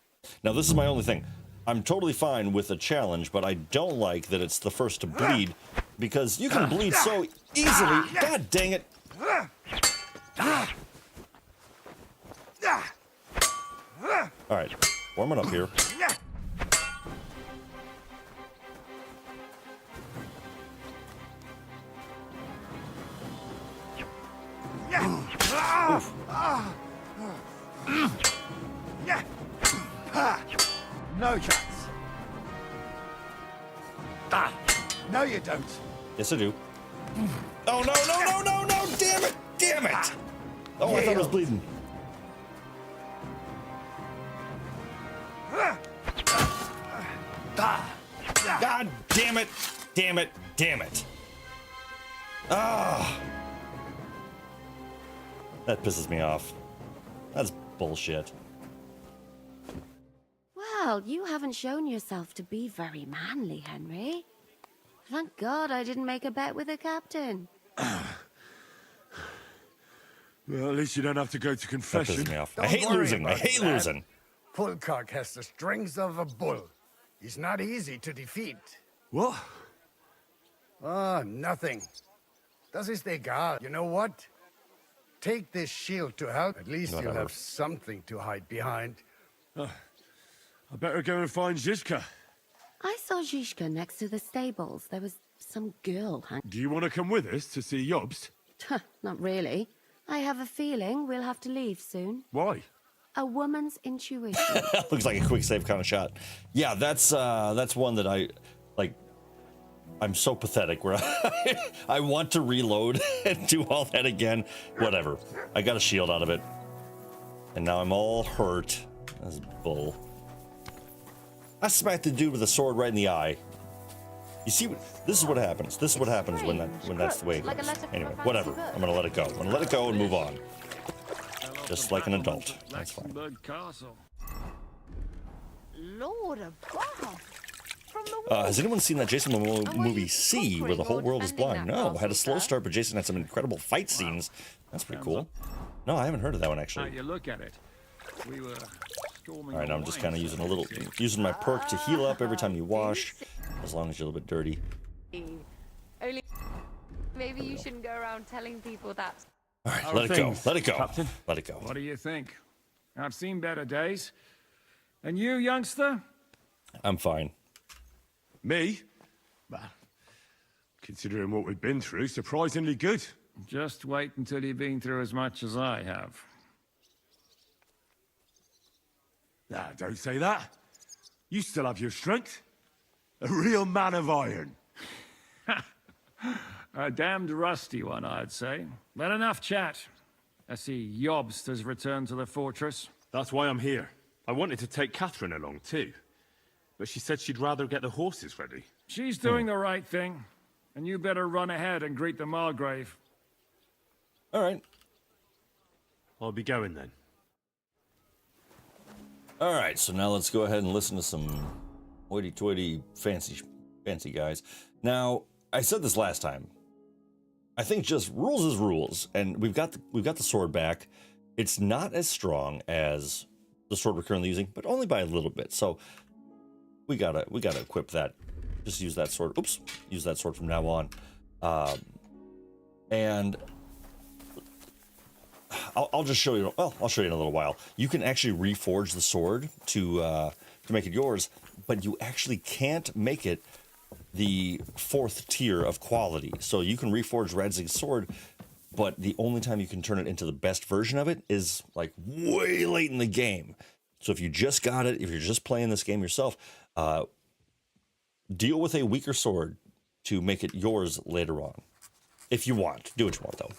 Now, this is my only thing. I'm totally fine with a challenge, but I don't like that it's the first to bleed, because you can bleed so easily. God dang it. All right, warming up here. No chance. Ah, no you don't. Yes, I do. Oh, no, no, no, no, no! Damn it! Damn it! Oh, I thought it was bleeding. God damn it! Damn it! Damn it! Ah! That pisses me off. That's bullshit. Well, you haven't shown yourself to be very manly, Henry. Thank God I didn't make a bet with the captain. Well, at least you don't have to go to That confession. pisses me off. I Don't hate worry losing. I about it, hate lad. losing. Fulcock has the strength of a bull. He's not easy to defeat. What? Ah, nothing. Das ist egal. You know what? Take this shield to help. At least you'll Whatever. have something to hide behind. I better go and find Zizka. I saw Zizka next to the stables. There was some girl hanging. Do you want to come with us to see Jobst? Not really. I have a feeling we'll have to leave soon. Why? A woman's intuition. Looks like a quick save kind of shot. Yeah, that's one that I like. I'm so pathetic where I want to reload and do all that again. Whatever. I got a shield out of it, and now I'm all hurt. That's bull. I smacked the dude with a sword right in the eye. You see, this is what happens. This is what happens when that's the way it Like a goes. letter from a Anyway, fancy whatever. book. I'm gonna let it go. I'm gonna let it go and move on. Just like an adult. That's fine. Luxembourg Castle. Lord above. From the Has anyone seen that Jason Momoa were movie you C, where the conquering whole or world is defending blind? that No, had a castle, slow sir? start, but Jason had some incredible fight scenes. That's pretty cool. No, I haven't heard of that one Now actually. you look at it. We were storming. All right, the I'm just wine kind of using a cellar, little, you see. using my perk to heal up every time you wash, as long as you're a little bit dirty. Only maybe you shouldn't go around telling people that. All right, How let are it go. things, Let it go. Captain? Let it go. What do you think? I've seen better days. And you, youngster? I'm fine. Me? Well, considering what we've been through, surprisingly good. Just wait until you've been through as much as I have. Nah, don't say that. You still have your strength. A real man of iron. A damned rusty one, I'd say. But enough chat. I see Jobst has returned to the fortress. That's why I'm here. I wanted to take Katherine along too, but she said she'd rather get the horses ready. She's doing the right thing. And you better run ahead and greet the Margrave. All right. I'll be going then. All right, so now let's go ahead and listen to some hoity-toity fancy guys. Now, I said this last time. I think just rules is rules, and we've got the sword back. It's not as strong as the sword we're currently using, but only by a little bit. So we gotta equip that. Just use that sword. Oops, use that sword from now on. And I'll just show you. Well, I'll show you in a little while. You can actually reforge the sword to make it yours, but you actually can't make it the 4th tier of quality. So you can reforge Radzig's sword, but the only time you can turn it into the best version of it is like way late in the game. So if you just got it, if you're just playing this game yourself, deal with a weaker sword to make it yours later on. If you want. Do what you want, though.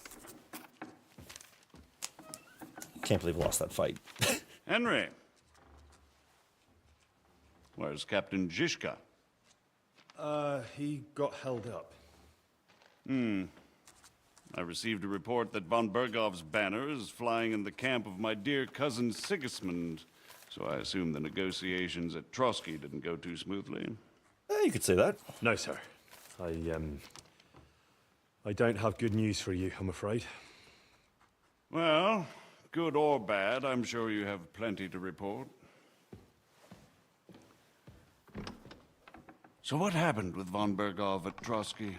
Can't believe I lost that fight. Henry. Where's Captain Zizka? He got held up. I received a report that von Bergov's banner is flying in the camp of my dear cousin Sigismund, so I assume the negotiations at Trosky didn't go too smoothly. You could say that. No, sir. I don't have good news for you, I'm afraid. Well, good or bad, I'm sure you have plenty to report. So what happened with von Bergov at Trosky?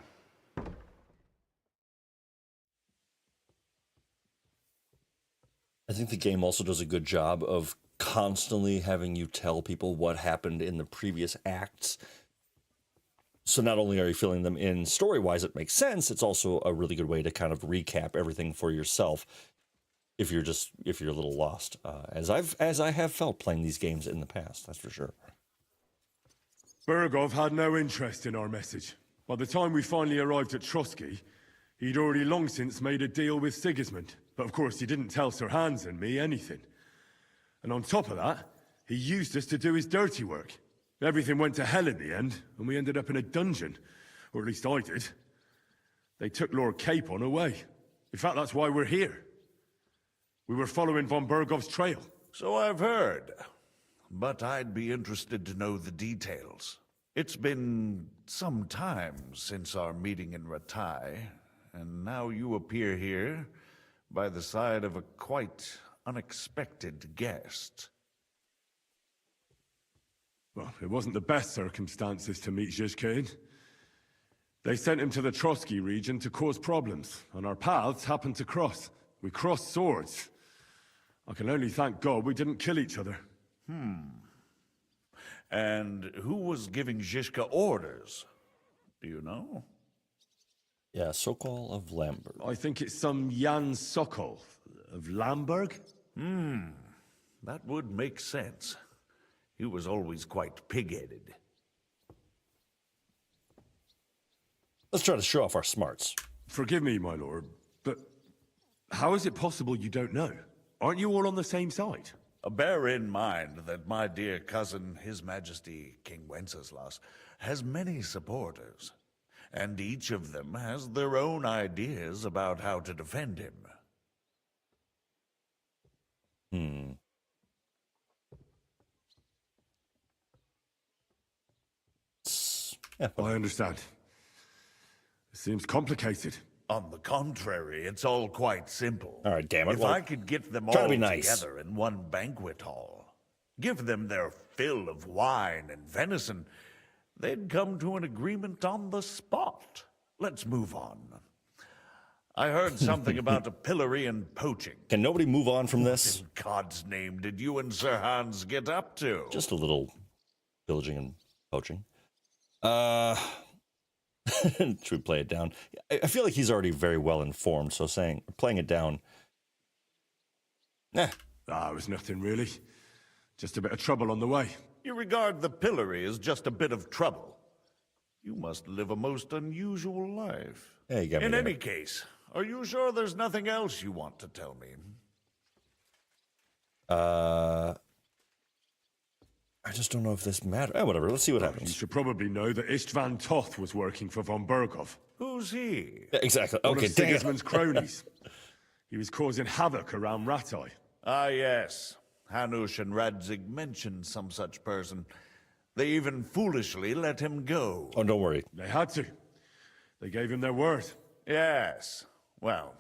I think the game also does a good job of constantly having you tell people what happened in the previous acts. So not only are you filling them in story-wise, it makes sense, it's also a really good way to kind of recap everything for yourself if you're a little lost, as I have felt playing these games in the past, that's for sure. Bergov had no interest in our message. By the time we finally arrived at Trosky, he'd already long since made a deal with Sigismund. But of course he didn't tell Sir Hans and me anything. And on top of that, he used us to do his dirty work. Everything went to hell in the end, and we ended up in a dungeon. Or at least I did. They took Lord Capon away. In fact, that's why we're here. We were following von Bergov's trail. So I've heard. But I'd be interested to know the details. It's been some time since our meeting in Ratai, and now you appear here by the side of a quite unexpected guest. Well, it wasn't the best circumstances to meet Zizka in. They sent him to the Trosky region to cause problems, and our paths happened to cross. We crossed swords. I can only thank God we didn't kill each other. And who was giving Zizka orders? Do you know? Yeah, Sokol of Lamberg. I think it's some Jan Sokol of Lamberg? That would make sense. He was always quite pig-headed. Let's try to show off our smarts. Forgive me, my lord, but how is it possible you don't know? Aren't you all on the same side? Bear in mind that my dear cousin, His Majesty King Wenceslas, has many supporters, and each of them has their own ideas about how to defend him. Yeah, I understand. It seems complicated. On the contrary, it's all quite simple. All right, damn it. If Well, I could get them try all to be nice. together in one banquet hall, give them their fill of wine and venison, they'd come to an agreement on the spot. Let's move on. I heard something about a pillory and poaching. Can nobody move on from this? In God's name did you and Sir Hans get up to? Just a little pillaging and poaching. Should we play it down? I feel like he's already very well informed, so playing it down. It was nothing really. Just a bit of trouble on the way. You regard the pillory as just a bit of trouble. You must live a most unusual life. Yeah, you got me In there. any case, are you sure there's nothing else you want to tell me? I just don't know if this matters. Whatever. Let's see what You happens. should probably know that Istvan Toth was working for von Bergov. Who's he? Yeah, exactly. One Okay, of dang it. Sigismund's cronies. He was causing havoc around Ratai. Ah, yes. Hanush and Radzig mentioned some such person. They even foolishly let him go. Oh, don't worry. They had to. They gave him their word. Yes. Well,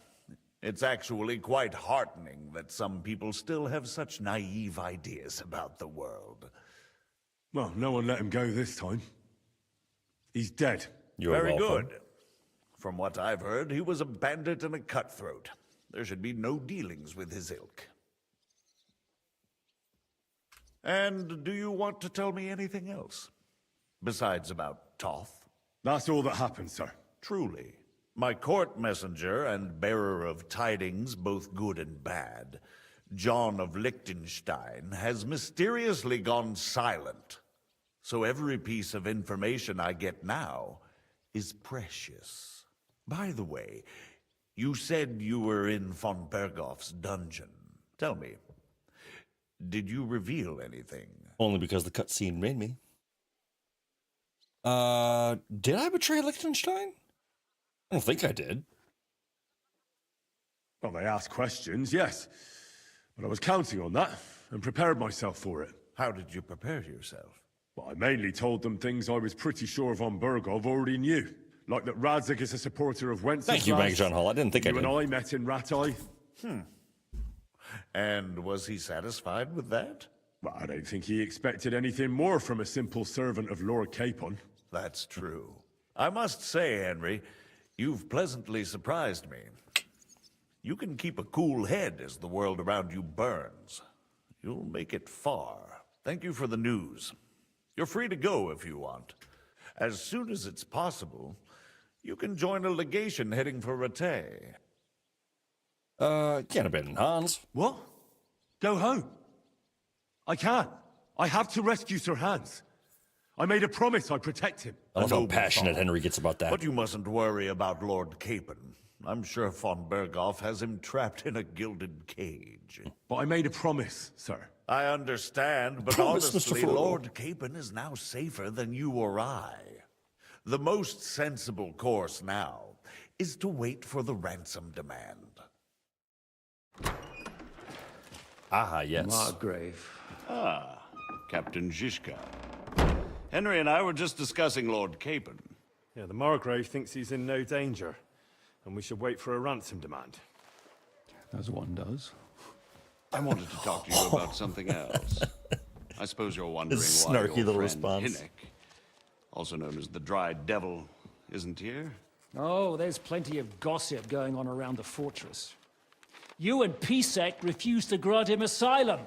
it's actually quite heartening that some people still have such naive ideas about the world. Well, no one let him go this time. He's dead. You're Very welcome. good. From what I've heard, he was a bandit and a cutthroat. There should be no dealings with his ilk. And do you want to tell me anything else? Besides about Toth? That's all that happened, sir. Truly. My court messenger and bearer of tidings, both good and bad, John of Liechtenstein, has mysteriously gone silent. So every piece of information I get now is precious. By the way, you said you were in von Bergov's dungeon. Tell me, did you reveal anything? Only because the cutscene made me. Did I betray Liechtenstein? I don't think I did. Well, they asked questions, yes. But I was counting on that and prepared myself for it. How did you prepare yourself? Well, I mainly told them things I was pretty sure von Bergov already knew. Like that Radzig is a supporter of Wenceslas. Thank you, Bank John Hall. I didn't think I You did. and I met in Ratai. And was he satisfied with that? Well, I don't think he expected anything more from a simple servant of Lord Capon. That's true. I must say, Henry, you've pleasantly surprised me. You can keep a cool head as the world around you burns. You'll make it far. Thank you for the news. You're free to go if you want. As soon as it's possible, you can join a legation heading for Ratai. Can't abandon Hans. What? Go home? I can't. I have to rescue Sir Hans. I made a promise I'd protect him. I love how noble passionate thought. Henry gets about that. But you mustn't worry about Lord Capon. I'm sure von Berghoff has him trapped in a gilded cage. But I made a promise, sir. I understand, but Promise, Mr. honestly, Furrow. Lord Capon is now safer than you or I. The most sensible course now is to wait for the ransom demand. Ah, yes. Margrave. Ah, Captain Zizka. Henry and I were just discussing Lord Capon. Yeah, the Margrave thinks he's in no danger, and we should wait for a ransom demand. As one does. I wanted to talk to you about something else. I suppose you're wondering His why snarky your little friend response. Hinnick, also known as the Dry Devil, isn't here. Oh, there's plenty of gossip going on around the fortress. You and Pisek refused to grant him asylum.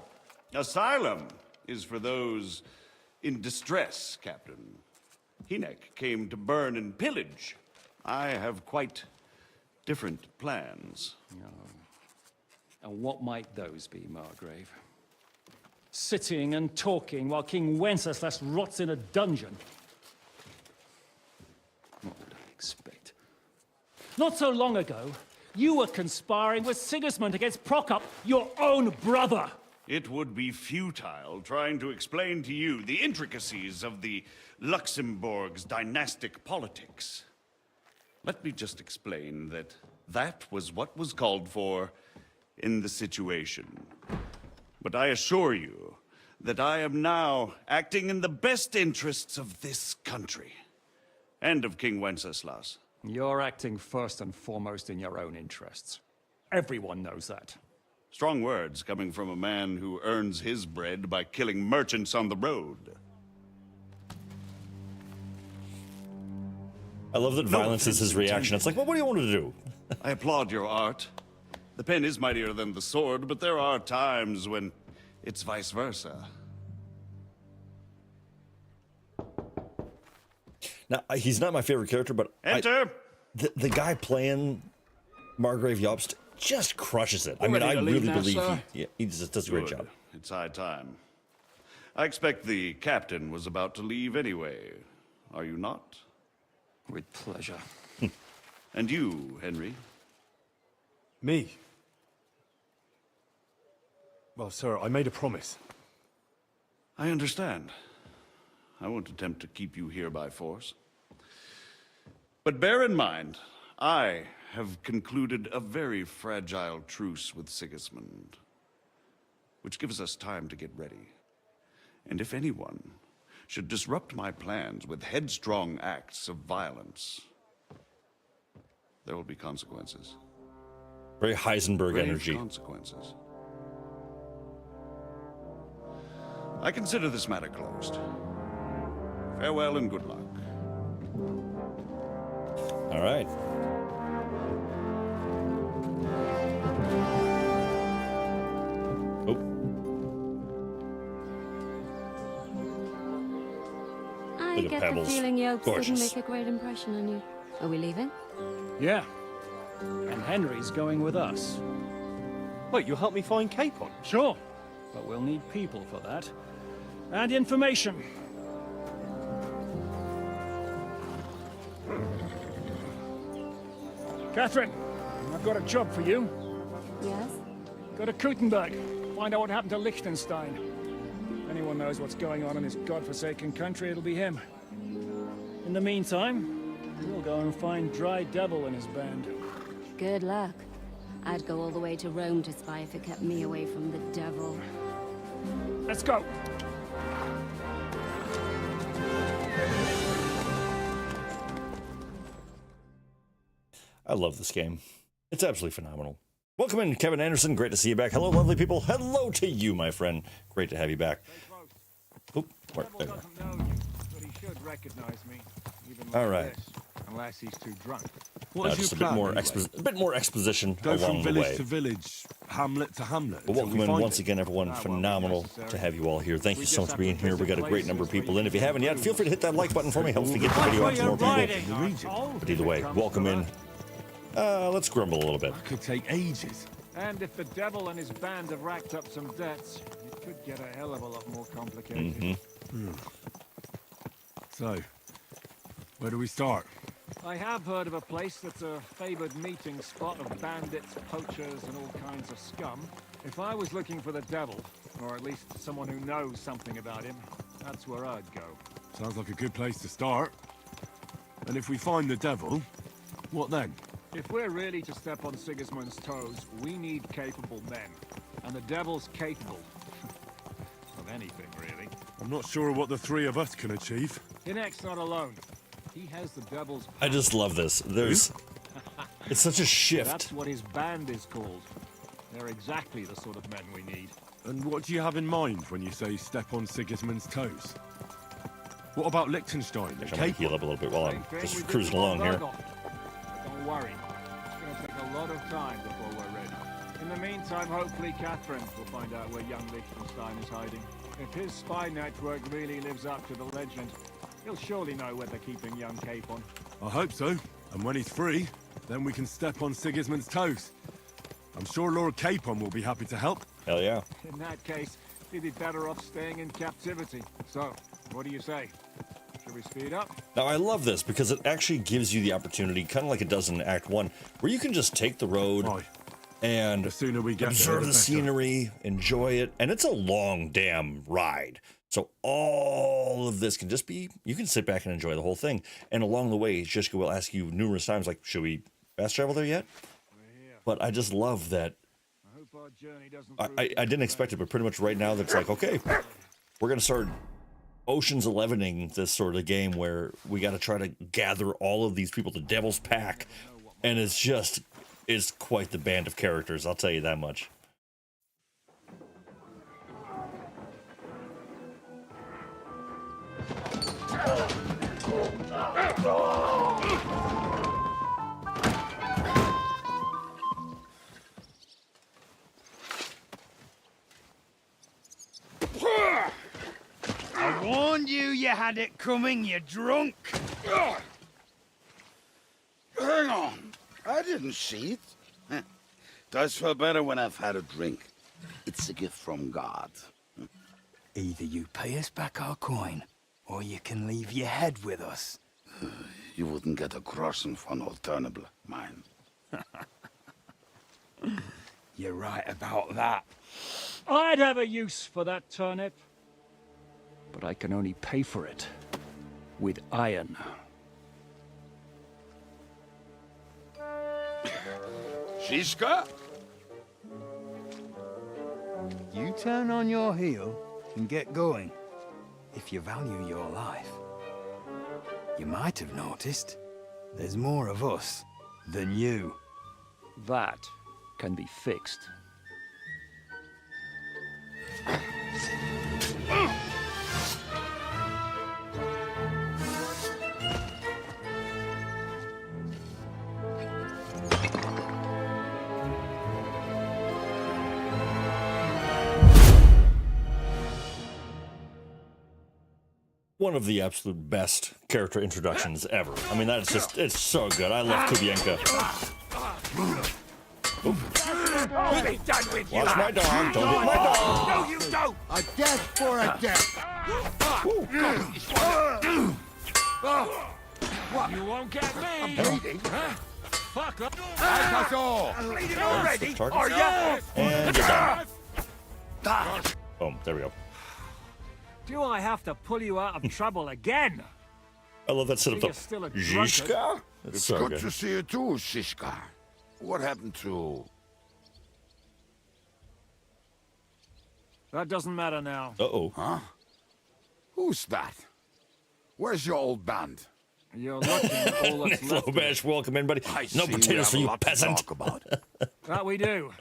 Asylum is for those in distress, Captain. Hinnick came to burn and pillage. I have quite different plans. And what might those be, Margrave? Sitting and talking while King Wenceslas rots in a dungeon. What would I expect? Not so long ago, you were conspiring with Sigismund against Prokop, your own brother. It would be futile trying to explain to you the intricacies of the Luxembourg's dynastic politics. Let me just explain that that was what was called for in the situation. But I assure you that I am now acting in the best interests of this country and of King Wenceslas. You're acting first and foremost in your own interests. Everyone knows that. Strong words coming from a man who earns his bread by killing merchants on the road. I love that violence is his reaction. It's like, well, what do you want to do? I applaud your art. The pen is mightier than the sword, but there are times when it's vice versa. Now, he's not my favorite character, but Enter! the guy playing Margrave Jobst just crushes it. I mean, I really believe he just does a great Good. job. It's high time. I expect the captain was about to leave anyway. Are you not? With pleasure. And you, Henry? Me? Well, sir, I made a promise. I understand. I won't attempt to keep you here by force. But bear in mind, I have concluded a very fragile truce with Sigismund, which gives us time to get ready. And if anyone should disrupt my plans with headstrong acts of violence, there will be consequences. Very Heisenberg Grave energy. consequences. I consider this matter closed. Farewell and good luck. All right. Oh, I Look at get Pebbles. the feeling Yokes didn't Gorgeous. make a great impression on you. Are we leaving? Yeah. And Henry's going with us. Wait, you'll help me find Capon? Sure. But we'll need people for that. And information. Catherine, I've got a job for you. Yes? Go to KUTTENBURG. Find out what happened to Liechtenstein. If anyone knows what's going on in this godforsaken country, it'll be him. In the meantime, we'll go and find Dry Devil and his band. Good luck. I'd go all the way to Rome to spy if it kept me away from the devil. Let's go. I love this game. It's absolutely phenomenal. Welcome in, Kevin Anderson. Great to see you back. Hello, lovely people. Hello to you, my friend. Great to have you back. Oop, where, there you Doesn't know you, but he should recognize me. Even like All right. this, unless he's too drunk. What go. is your Just a plan, bit more, anyway? a bit more exposition Go from along the village way. to village, hamlet to hamlet. But until welcome we in find once it. again, everyone. That won't be Phenomenal necessary. to have you all here. Thank We you so just much for have being to here. We got a visit great number of places people where in. you If you can haven't yet, do feel free to hit that like button for me. Helps me get the video out to more people. But either way, welcome in. Let's grumble a little bit. That could take ages. And if the devil and his band have racked up some debts, it could get a hell of a lot more complicated. So, where do we start? I have heard of a place that's a favored meeting spot of bandits, poachers, and all kinds of scum. If I was looking for the devil, or at least someone who knows something about him, that's where I'd go. Sounds like a good place to start. And if we find the devil, what then? If we're really to step on Sigismund's toes, we need capable men. And the devil's capable. of anything, really. I'm not sure what the three of us can achieve. Hinek's not alone. He has the devil's power. I just love this. There's... It's such a shift. That's what his band is called. They're exactly the sort of men we need. And what do you have in mind when you say step on Sigismund's toes? What about Liechtenstein? I'm gonna heal up a little bit while I'm just cruising along here. Don't worry. It's gonna take a lot of time before we're ready. In the meantime, hopefully Katherine will find out where young Liechtenstein is hiding. If his spy network really lives up to the legend, he'll surely know where they're keeping young Capon. I hope so. And when he's free, then we can step on Sigismund's toes. I'm sure Lord Capon will be happy to help. Hell yeah. In that case, he'd be better off staying in captivity. So, what do you say? Should we speed up? Now, I love this because it actually gives you the opportunity, kind of like it does in Act 1, where you can just take the road and the sooner we get observe there, the better. scenery, enjoy it, and it's a long damn ride. So all of this can just be, you can sit back and enjoy the whole thing. And along the way, Zizka will ask you numerous times, like, should we fast travel there yet? But I just love that. I didn't expect it, but pretty much right now, that's like, okay, we're going to start Ocean's 11ing this sort of game where we got to try to gather all of these people, the Devil's Pack. And it's quite the band of characters, I'll tell you that much. I warned you had it coming, you drunk. Hang on. I didn't see it. Does feel better when I've had a drink. It's a gift from God. Either you pay us back our coin, or you can leave your head with us. You wouldn't get a groschen for an alternative, mine. You're right about that. I'd have a use for that turnip. But I can only pay for it with iron. Zizka? You turn on your heel and get going. If you value your life. You might have noticed there's more of us than you. That can be fixed. One of the absolute best character introductions ever. I mean, that's just, it's so good. I love Kubienka. Be done with you. Watch my dog. Don't hit my dog. No, you don't. A death for a death. You won't get me. Bleeding? Fuck up. Like us all. Bleeding already? Are you? And you're done. Boom. There we go. Do I have to pull you out of trouble again? I love that setup. You're still a drunkard. Zizka? It's It's so good good. to see you too, Zizka. What happened to... That doesn't matter now. Uh-oh. Huh? Who's that? Where's your old band? You're looking at all that's left. Lobash, welcome in, buddy. I No see we potatoes have for a you, lot to peasant. talk about. That we do.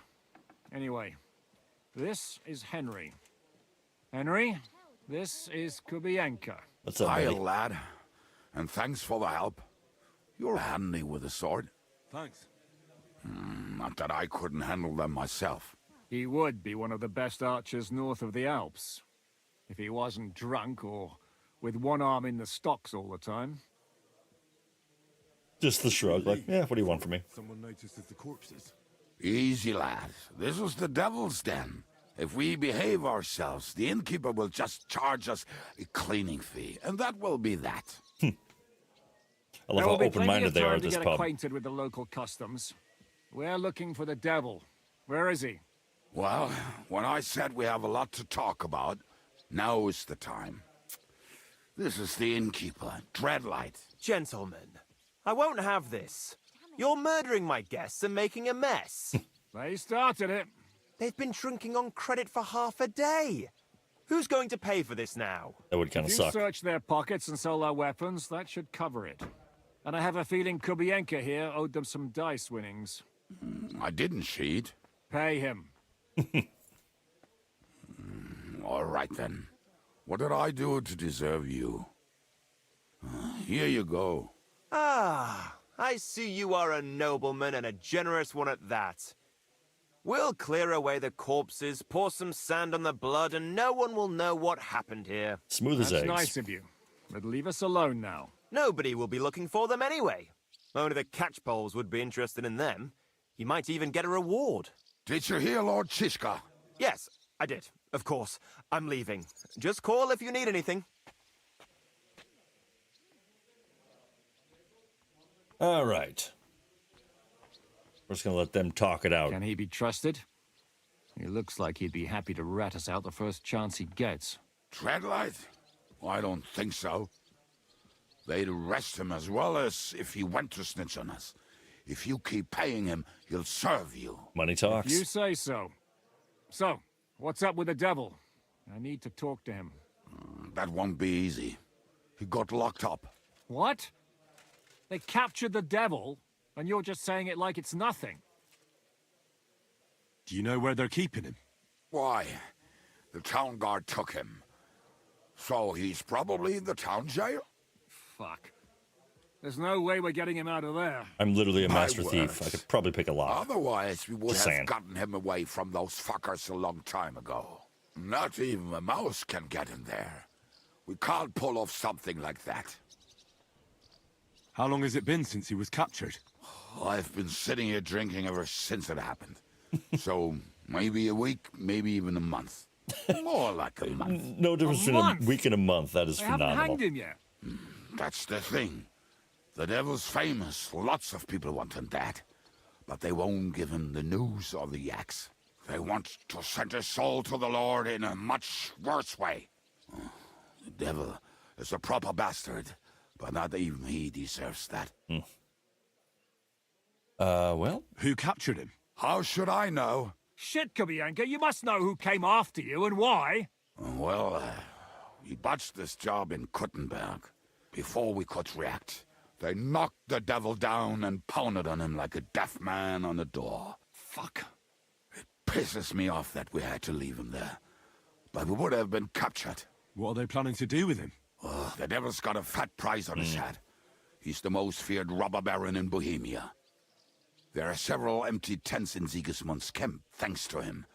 Anyway, this is Henry. Henry, this is Kubienka. What's up, Hiya, buddy? lad. And thanks for the help. You're handy with a sword. Thanks. Not that I couldn't handle them myself. He would be one of the best archers north of the Alps. If he wasn't drunk or with one arm in the stocks all the time. Just the shrug, like, yeah, what do you want from me? Someone notices the corpses. Easy, lad. This was the devil's den. If we behave ourselves, the innkeeper will just charge us a cleaning fee, and that will be that. I love how open-minded they are at this to get pub. acquainted with the local customs. We're looking for the devil. Where is he? Well, when I said we have a lot to talk about, now is the time. This is the innkeeper, Dreadlight. Gentlemen, I won't have this. You're murdering my guests and making a mess. They started it. They've been drinking on credit for half a day. Who's going to pay for this now? That would kind of If you suck. search their pockets and sell their weapons, that should cover it. And I have a feeling Kubienka here owed them some dice winnings. I didn't cheat. Pay him. All right, then. What did I do to deserve you? Here you go. Ah, I see you are a nobleman and a generous one at that. We'll clear away the corpses, pour some sand on the blood, and no one will know what happened here. Smooth as eggs. That's nice of you. But leave us alone now. Nobody will be looking for them anyway. Only the catchpoles would be interested in them. You might even get a reward. Did you hear Lord Zizka? Yes, I did. Of course. I'm leaving. Just call if you need anything. All right. We're just going to let them talk it out. Can he be trusted? He looks like he'd be happy to rat us out the first chance he gets. Dreadlight? I don't think so. They'd arrest him as well as if he went to snitch on us. If you keep paying him, he'll serve you. Money talks. You say so. So, what's up with the devil? I need to talk to him. That won't be easy. He got locked up. What? They captured the devil, and you're just saying it like it's nothing. Do you know where they're keeping him? Why? The town guard took him. So he's probably in the town jail? Fuck. There's no way we're getting him out of there. I'm literally a master My thief. word. I could probably pick a lock. Otherwise, we would Just have saying. gotten him away from those fuckers a long time ago. Not even a mouse can get in there. We can't pull off something like that. How long has it been since he was captured? I've been sitting here drinking ever since it happened. So, maybe a week, maybe even a month. More like a month. No difference between a week and a month. That is They haven't phenomenal. hanged him yet. That's the thing. The devil's famous. Lots of people want him dead. But they won't give him the news or the yaks. They want to send his soul to the Lord in a much worse way. The devil is a proper bastard, but not even he deserves that. Well? Who captured him? How should I know? Shit, Kubienka, you must know who came after you and why. Well, we botched this job in KUTTENBURG. Before we could react, they knocked the devil down and pounded on him like a deaf man on a door. Fuck. It pisses me off that we had to leave him there. But we would have been captured. What are they planning to do with him? Oh, the devil's got a fat price on his head. He's the most feared robber baron in Bohemia. There are several empty tents in Sigismund's camp, thanks to him.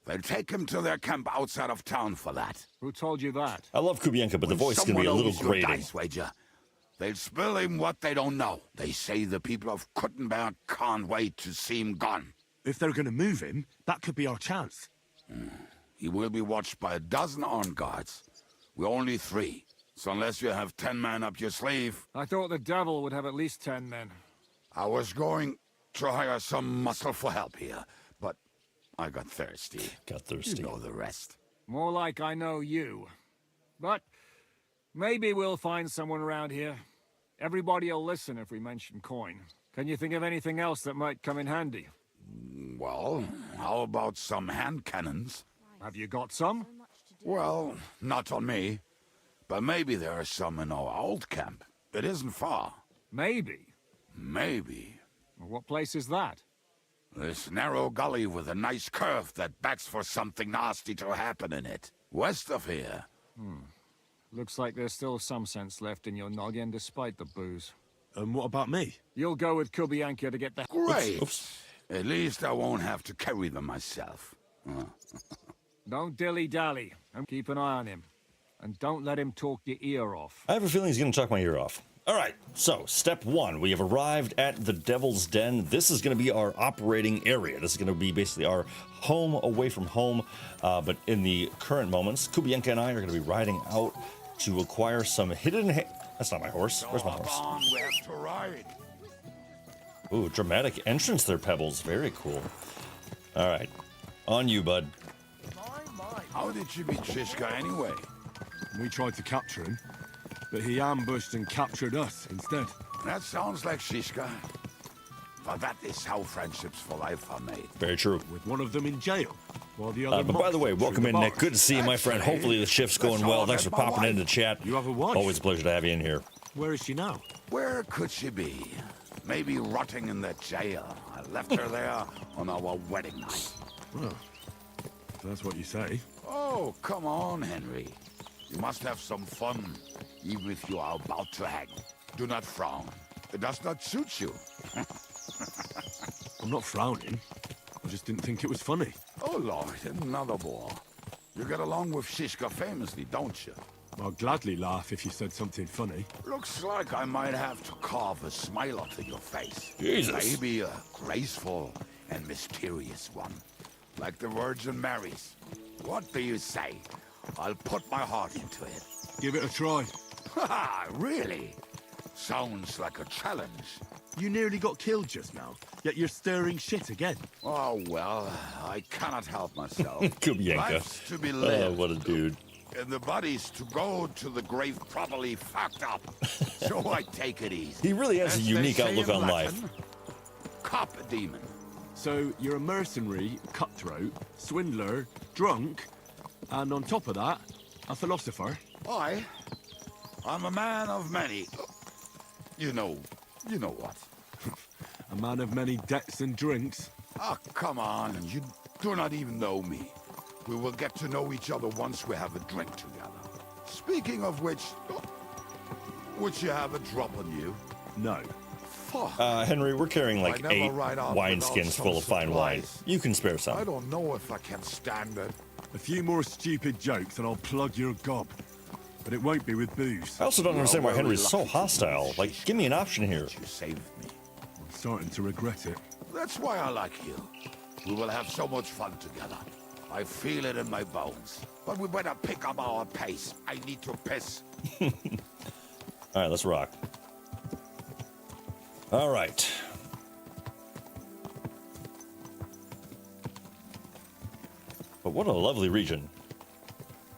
They'll take him to their camp outside of town for that. Who told you that? I love Kubienka, but the voice is going to be a little Someone owes you grating. dice wager. They'll spill him what they don't know. They say the people of KUTTENBURG can't wait to see him gone. If they're going to move him, that could be our chance. He will be watched by a dozen armed guards. We're only 3. So unless you have 10 men up your sleeve... I thought the devil would have at least 10 men. I was going to hire some muscle for help here, but I got thirsty. Got thirsty. You know the rest. More like I know you. But maybe we'll find someone around here. Everybody'll listen if we mention coin. Can you think of anything else that might come in handy? Well, how about some hand cannons? Have you got some? Well, not on me. But maybe there are some in our old camp. It isn't far. Maybe. Maybe. What place is that? This narrow gully with a nice curve that begs for something nasty to happen in it. West of here. Looks like there's still some sense left in your noggin despite the booze. And what about me? You'll go with Kubienka to get the... Great. At least I won't have to carry them myself. Don't dilly-dally, and keep an eye on him. And don't let him talk your ear off. I have a feeling he's going to talk my ear off. All right, so step one, we have arrived at the Devil's Den. This is going to be our operating area. This is going to be basically our home away from home. But in the current moments, Kubienka and I are going to be riding out to acquire some hidden... That's not my horse. Where's my horse? We have to ride. Ooh, dramatic entrance there, Pebbles. Very cool. All right, on you, bud. How did you meet Zizka anyway? We tried to capture him, but he ambushed and captured us instead. That sounds like Zizka. But that is how friendships for life are made. Very true. With one of them in jail, while the other... But by the way, monks welcome through in, the Nick. bars. Good to see you, my friend. Hopefully the shift's going well. Thanks for popping into chat. You have a wife? Always a pleasure to have you in here. Where is she now? Where could she be? Maybe rotting in the jail. I left her there on our wedding night. Well, if that's what you say. Oh, come on, Henry. You must have some fun, even if you are about to hang. Do not frown. It does not suit you. I'm not frowning. I just didn't think it was funny. Oh, Lord, another bore. You get along with Zizka famously, don't you? I'd gladly laugh if you said something funny. Looks like I might have to carve a smile onto your face. Jesus. Maybe a graceful and mysterious one. Like the Virgin Mary's. What do you say? I'll put my heart into it. Give it a try. Haha, really? Sounds like a challenge. You nearly got killed just now, yet you're stirring shit again. Oh, well, I cannot help myself. Kubienka. Life's to be lived. Oh, what a dude. And the body's to go to the grave properly fucked up. So I take it easy. He really has a As unique they say outlook in on Latin, life. Cop a demon. So you're a mercenary, cutthroat, swindler, drunk, and on top of that, a philosopher. I'm a man of many... You know what. A man of many debts and drinks. Ah, come on, you do not even know me. We will get to know each other once we have a drink together. Speaking of which, would you have a drop on you? No. Fuck. Henry, we're carrying like I never 8 ride off wineskins without full of some fine wine. supplies. You can spare some. I don't know if I can stand it. A few more stupid jokes and I'll plug your gob. But it won't be with booze. I also don't understand why very Henry's so lucky hostile. Like, give me an option here. You saved me. I'm starting to regret it. That's why I like you. We will have so much fun together. I feel it in my bones. But we better pick up our pace. I need to piss. All right, let's rock. All right. But what a lovely region.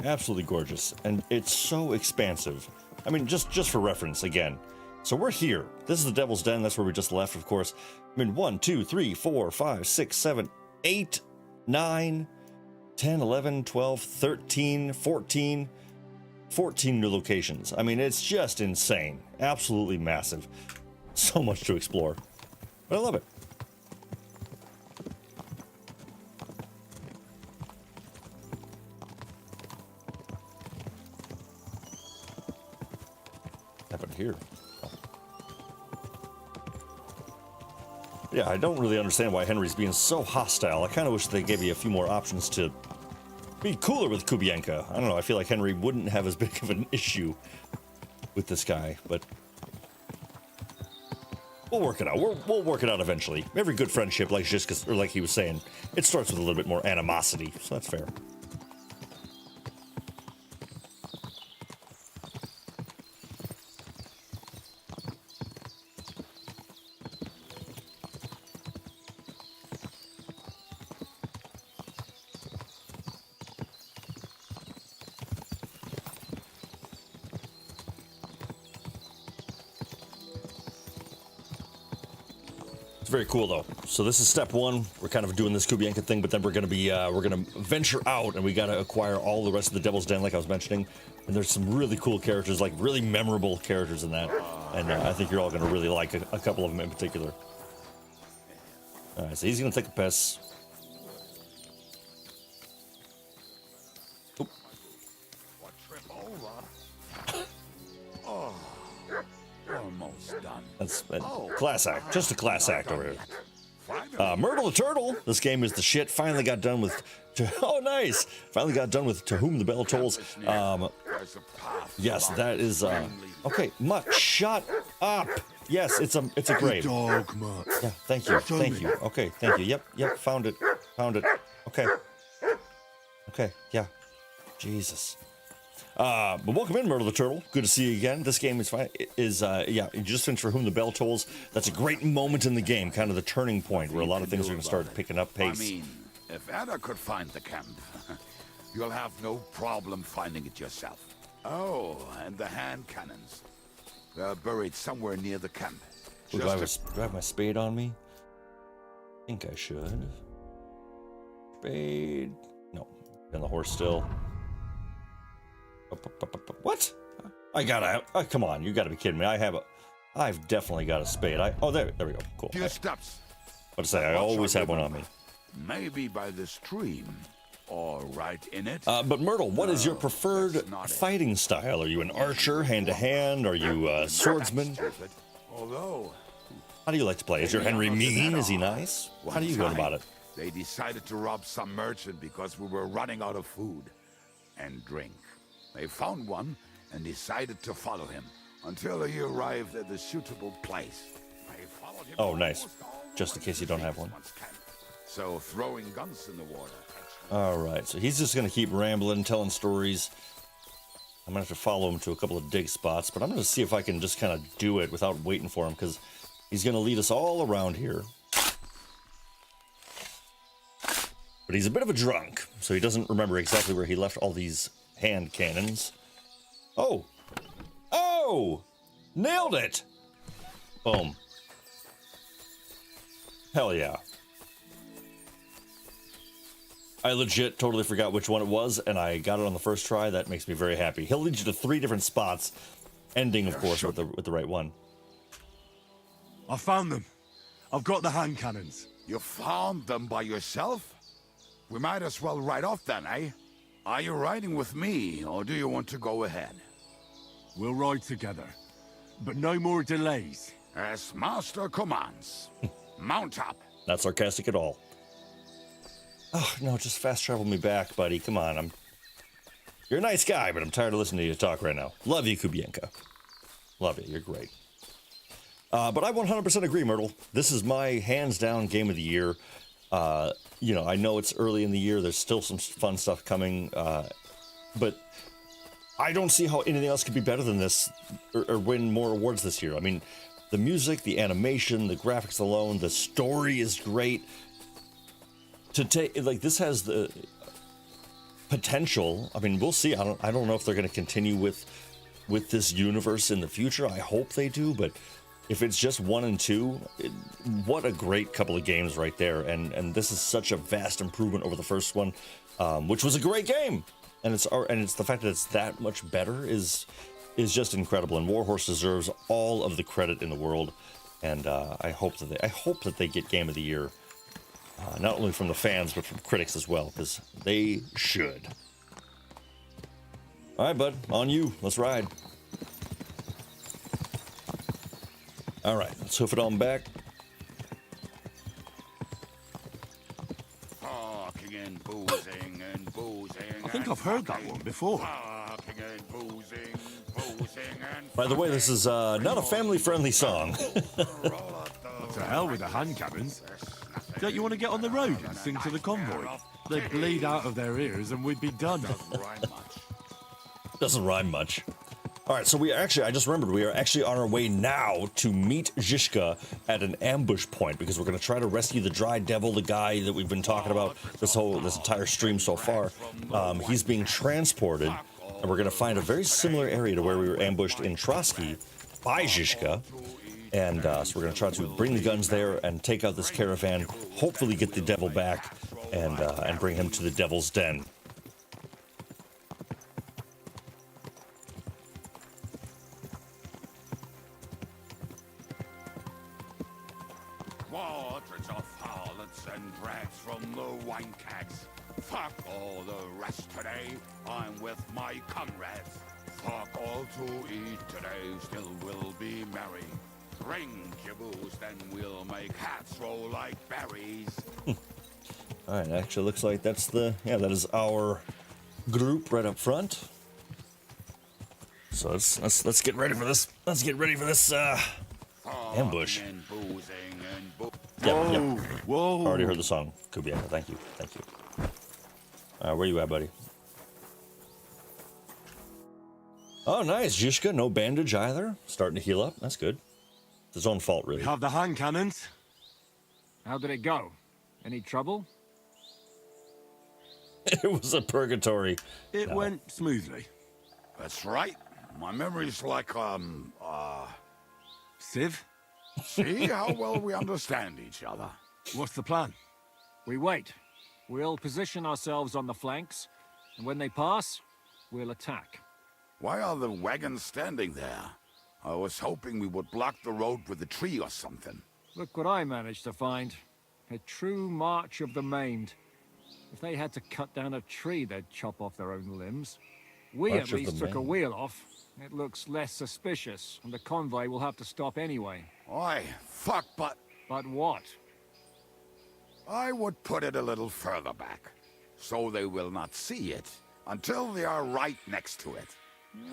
Absolutely gorgeous. And it's so expansive. I mean, just for reference again. So we're here. This is the Devil's Den. That's where we just left, of course. I mean, 1, 2, 3, 4, 5, 6, 7, 8, 9, 10, 11, 12, 13, 14 new locations. I mean, it's just insane. Absolutely massive. So much to explore. But I love it. What happened here? Oh. Yeah, I don't really understand why Henry's being so hostile. I kind of wish they gave you a few more options to be cooler with Kubienka. I don't know, I feel like Henry wouldn't have as big of an issue with this guy, but we'll work it out. We'll work it out eventually. Every good friendship, like Zizka, or like he was saying, it starts with a little bit more animosity, so that's fair. It's very cool though. So this is step one. We're kind of doing this Kubienka thing, but then we're gonna venture out and we gotta acquire all the rest of the Devil's Den, like I was mentioning. And there's some really cool characters, like really memorable characters in that. And I think you're all gonna really like a couple of them in particular. All right, so he's gonna take a piss. Oop. What trip over? Oh, almost done. That's a class act, just a class act over here. Myrtle the Turtle. This game is the shit. Finally got done with. Oh, nice! Finally got done with To Whom the Bell Tolls. There's a path. Yes, that is okay. Mutt, shut up. Yes, it's a grave. Dog, Mutt. Yeah, thank you. Thank you. Okay, thank you. Yep, found it. Okay. Okay, yeah. Jesus. But welcome in, Myrtle the Turtle. Good to see you again. This game is fine. Yeah, you just finished For Whom the Bell Tolls. That's a great moment in the game, kind of the turning point where a lot of things are going to start picking up pace. I mean, if Ada could find the camp, you'll have no problem finding it yourself. Oh, and the hand cannons. They're buried somewhere near the camp. Do I have my spade on me? I think I should. Spade. No. And the horse still. What? I gotta. Oh, come on, you gotta be kidding me. I've definitely got a spade. Oh, there we go. Cool. Few steps. What to say? I always have one on me. Maybe by the stream, or right in it. But Myrtle, what is your preferred fighting style? Are you an archer, hand to hand? Are you a swordsman? Although, how do you like to play? Is your Henry mean? Is he nice? How do you go about it? They decided to rob some merchant because we were running out of food and drink. They found one and decided to follow him until he arrived at the suitable place. They followed him. Oh, nice. Just in case you don't have one. So throwing guns in the water. All right, so he's just going to keep rambling, telling stories. I'm going to have to follow him to a couple of dig spots, but I'm going to see if I can just kind of do it without waiting for him, because he's going to lead us all around here. But he's a bit of a drunk, so he doesn't remember exactly where he left all these hand cannons. Oh! Oh! Nailed it! Boom. Hell yeah. I legit totally forgot which one it was, and I got it on the first try. That makes me very happy. He'll lead you to 3 different spots, ending, of course, with the right one. I found them. I've got the hand cannons. You found them by yourself? We might as well ride off then, eh? Are you riding with me, or do you want to go ahead? We'll ride together, but no more delays. As Master commands. Mount up. Not sarcastic at all. Oh, no, just fast travel me back, buddy. Come on, you're a nice guy, but I'm tired of listening to you talk right now. Love you, Kubienka. Love you, you're great. But I 100% agree, Myrtle. This is my hands-down game of the year. You know, I know it's early in the year. There's still some fun stuff coming. But I don't see how anything else could be better than this or win more awards this year. I mean, the music, the animation, the graphics alone, the story is great. To take, like, this has the potential. I mean, we'll see. I don't know if they're going to continue with this universe in the future. I hope they do, but if it's just 1 and 2, what a great couple of games right there. And this is such a vast improvement over the first one, which was a great game. And it's the fact that it's that much better is just incredible. And Warhorse deserves all of the credit in the world. And I hope that they get Game of the Year, not only from the fans but from critics as well, because they should. All right, bud, on you. Let's ride. All right, let's hoof it on back. Talking and boozing and boozing. I think I've heard that one before. Talking and boozing, boozing and. By the way, this is not a family-friendly song. What the hell with the hand cannons? Don't you want to get on the road and sing to the convoy? They'd bleed out of their ears and we'd be done. Doesn't rhyme much. All right, so I just remembered we are actually on our way now to meet Zizka at an ambush point, because we're going to try to rescue the Dry Devil, the guy that we've been talking about this entire stream so far. He's being transported, and we're going to find a very similar area to where we were ambushed in Trosky by Zizka. And so we're going to try to bring the guns there and take out this caravan, hopefully get the devil back, and bring him to the Devil's Den. Waters of harlots and drags from the wine kegs. Fuck all the rest today. I'm with my comrades. Fuck all to eat today. Still we'll be merry. Drink your booze, then we'll make hats roll like berries. All right, actually looks like that is our group right up front. So let's get ready for this. Let's get ready for this ambush. Yep. Whoa. Already heard the song. Kubiaka. Thank you. Thank you. Where you at, buddy? Oh, nice. Zizka, no bandage either. Starting to heal up. That's good. It's his own fault, really. We have the hand cannons. How did it go? Any trouble? It was a purgatory. It went smoothly. That's right. My memory's like, Civ? See how well we understand each other. What's the plan? We wait. We'll position ourselves on the flanks, and when they pass, we'll attack. Why are the wagons standing there? I was hoping we would block the road with a tree or something. Look what I managed to find. A true march of the maimed. If they had to cut down a tree, they'd chop off their own limbs. We March at of the least took a maimed. wheel off. It looks less suspicious, and the convoy will have to stop anyway. Oi, fuck, but But what? I would put it a little further back, so they will not see it until they are right next to it.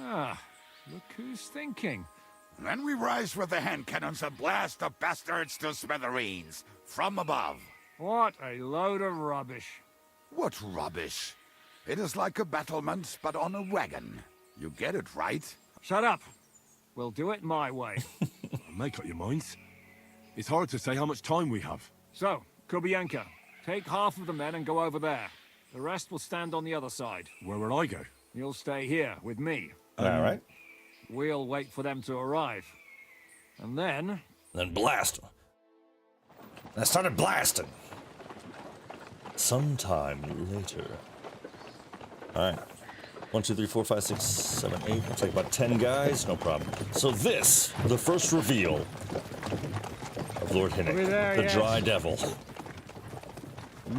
Ah, look who's thinking. Then we rise with the hand cannons and blast the bastards to smithereens from above. What a load of rubbish. What rubbish! It is like a battlement, but on a wagon. You get it, right? Shut up. We'll do it my way. Make up your minds. It's hard to say how much time we have. So, Kubienka, take half of the men and go over there. The rest will stand on the other side. Where will I go? You'll stay here with me. All right. We'll wait for them to arrive. And then... Then blast. I started blasting. Sometime later. All right. 1, 2, 3, 4, 5, 6, 7, 8. Looks like about 10 guys. No problem. So this, the first reveal of Lord Hinnick, Over there, the yes. Dry Devil.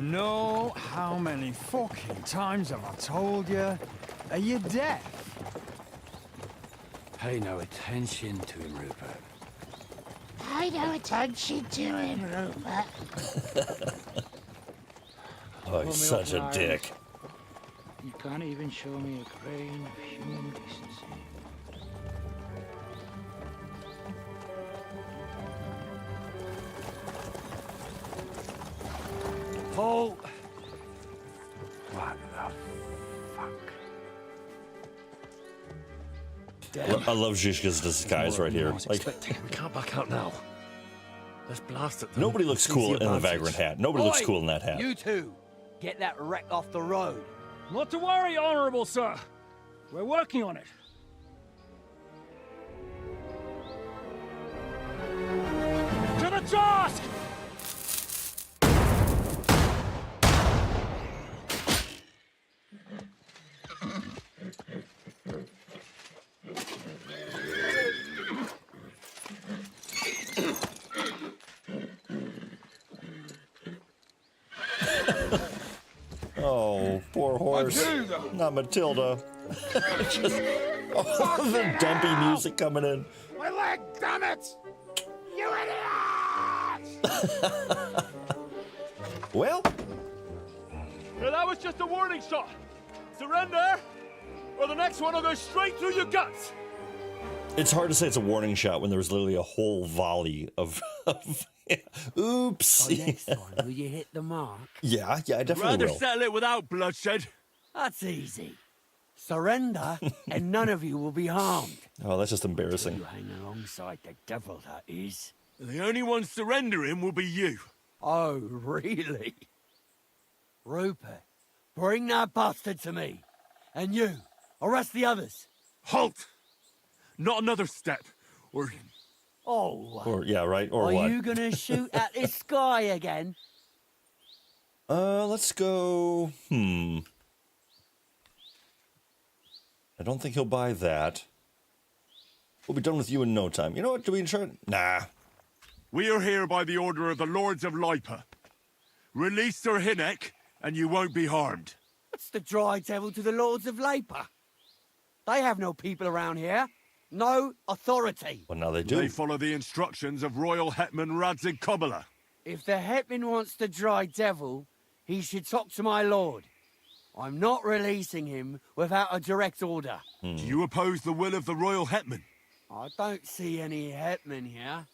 No, how many fucking times have I told you? Are you deaf? Pay no attention to him, Rupert. Pay no attention to him, Rupert. Oh, he's such a dick. You can't even show me a grain of human decency. Paul! What the fuck? I love Zizka's disguise right here. Like, We can't back out now. Let's blast at them. nobody looks Seize cool the in a advantage. vagrant hat. Nobody looks Oi, cool in that hat. You two, get that wreck off the road. Not to worry, Honorable Sir. We're working on it. To the task! Oh, poor horse. Not Matilda. Just the dumpy music coming in. My leg, damn it! You idiot! Well, Yeah, that was just a warning shot. Surrender, or the next one will go straight through your guts. it's hard to say it's a warning shot when there was literally a whole volley of oops. By next time, will you hit the mark? Yeah, I definitely Rather will. settle it without bloodshed. That's easy. Surrender, and none of you will be harmed. Oh, that's just embarrassing. You hang alongside the devil, that is. The only one surrendering will be you. Oh, really? Rupert, bring that bastard to me. And you, arrest the others. Halt! Not another step, or Oh, Or yeah, right. Or are what? you gonna shoot at this guy again? Let's go. I don't think he'll buy that. We'll be done with you in no time. You know what? Do we try? Nah. we are here by the order of the Lords of Lipa. Release Sir Hinnick, and you won't be harmed. What's the dry devil to the Lords of Labour? They have no people around here. No authority. Well, now they do. They follow the instructions of Royal Hetman Radzig Kobyla. If the hetman wants the dry devil, he should talk to my lord. I'm not releasing him without a direct order. Do you oppose the will of the royal hetman? I don't see any hetman here.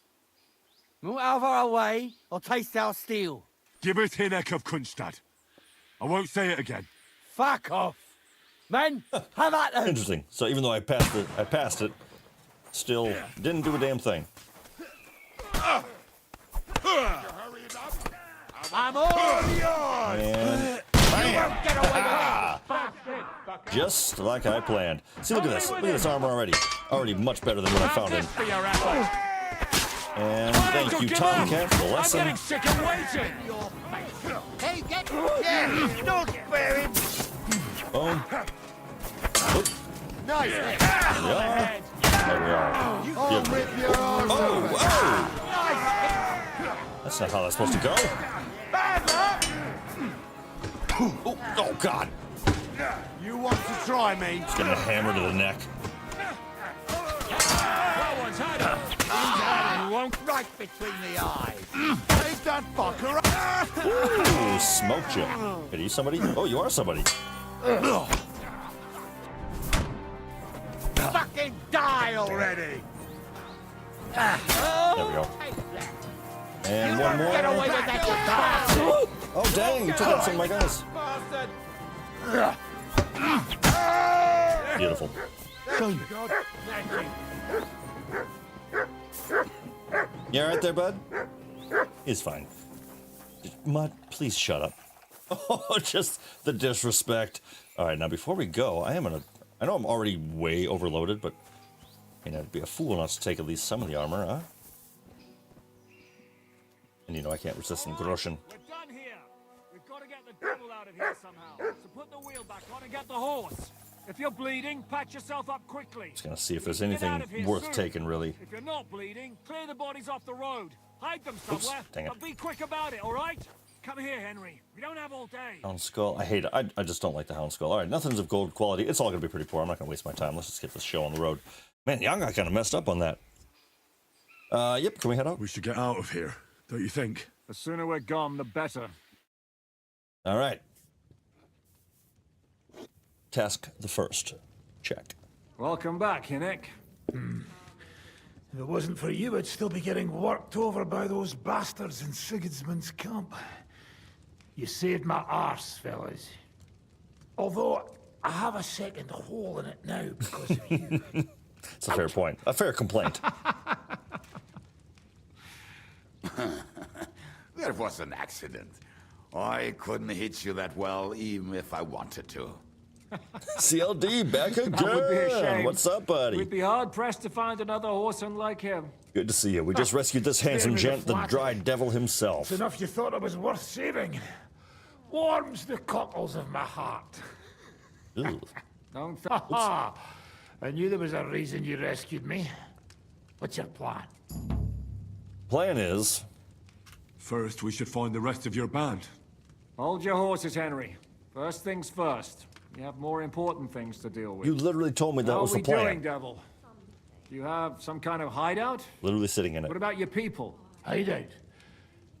Move out of our way, or taste our steel. Give us Hinek of Kunstad. I won't say it again. Fuck off! Men, have at them! Interesting. So even though I passed it, still didn't do a damn thing. I'm all yours! And Bam! Get away with just like I planned. See, look at this. Look at this armor already. Already much better than when I found it. And thank you, Tomcat, for the lesson. I'm getting sick of waiting. Hey, get yeah, don't bear him. Boom. Nice. There we are. There we are. I'll rip your arms Oh, whoa! That's not how that's supposed to go. Oh, God. You want to try me? Just getting a hammer to the neck. That one's had it. You won't right between the eyes. Take that fucker. Ooh, smoked you. Are you somebody? Oh, you are somebody. Fucking die already. There we go. And one more. Get away with that. Oh, dang, you took out some of my guys. Beautiful. You alright there, bud? He's fine. Mutt, please shut up. Oh, just the disrespect. Alright, now before we go, I know I'm already way overloaded, but I'd be a fool not to take at least some of the armor, huh? And I can't resist some Groschen. We're done here. We've got to get the devil out of here somehow. So put the wheel back on and get the horse. If you're bleeding, patch yourself up quickly. Just gonna see if there's anything worth taking, really. If you're not bleeding, clear the bodies off the road. Hide them somewhere. Oops, dang it. But be quick about it, all right? Come here, Henry. We don't have all day. Hound skull. I hate it. I just don't like the hound skull. All right, nothing's of gold quality. It's all gonna be pretty poor. I'm not gonna waste my time. Let's just get this show on the road. Man, Jan got kind of messed up on that. Yep. Can we head out? We should get out of here, don't you think? The sooner we're gone, the better. All right. Task the first. Check. Welcome back, Hinek. If it wasn't for you, I'd still be getting worked over by those bastards in Sigismund's camp. You saved my arse, fellas. Although, I have a second hole in it now because of you. It's a fair point. A fair complaint. That was an accident. I couldn't hit you that well, even if I wanted to. CLD, back again. That would be a shame. What's up, buddy? We'd be hard-pressed to find another horseman like him. Good to see you. We just rescued this handsome gent, the dry devil himself. It's enough you thought it was worth saving. Warms the cockles of my heart. Don't I knew there was a reason you rescued me. What's your plan? Plan is... First, we should find the rest of your band. Hold your horses, Henry. First things first. You have more important things to deal with. You literally told me that was the plan. What are we doing, Devil? Do you have some kind of hideout? Literally sitting in it. What about your people? Hideout?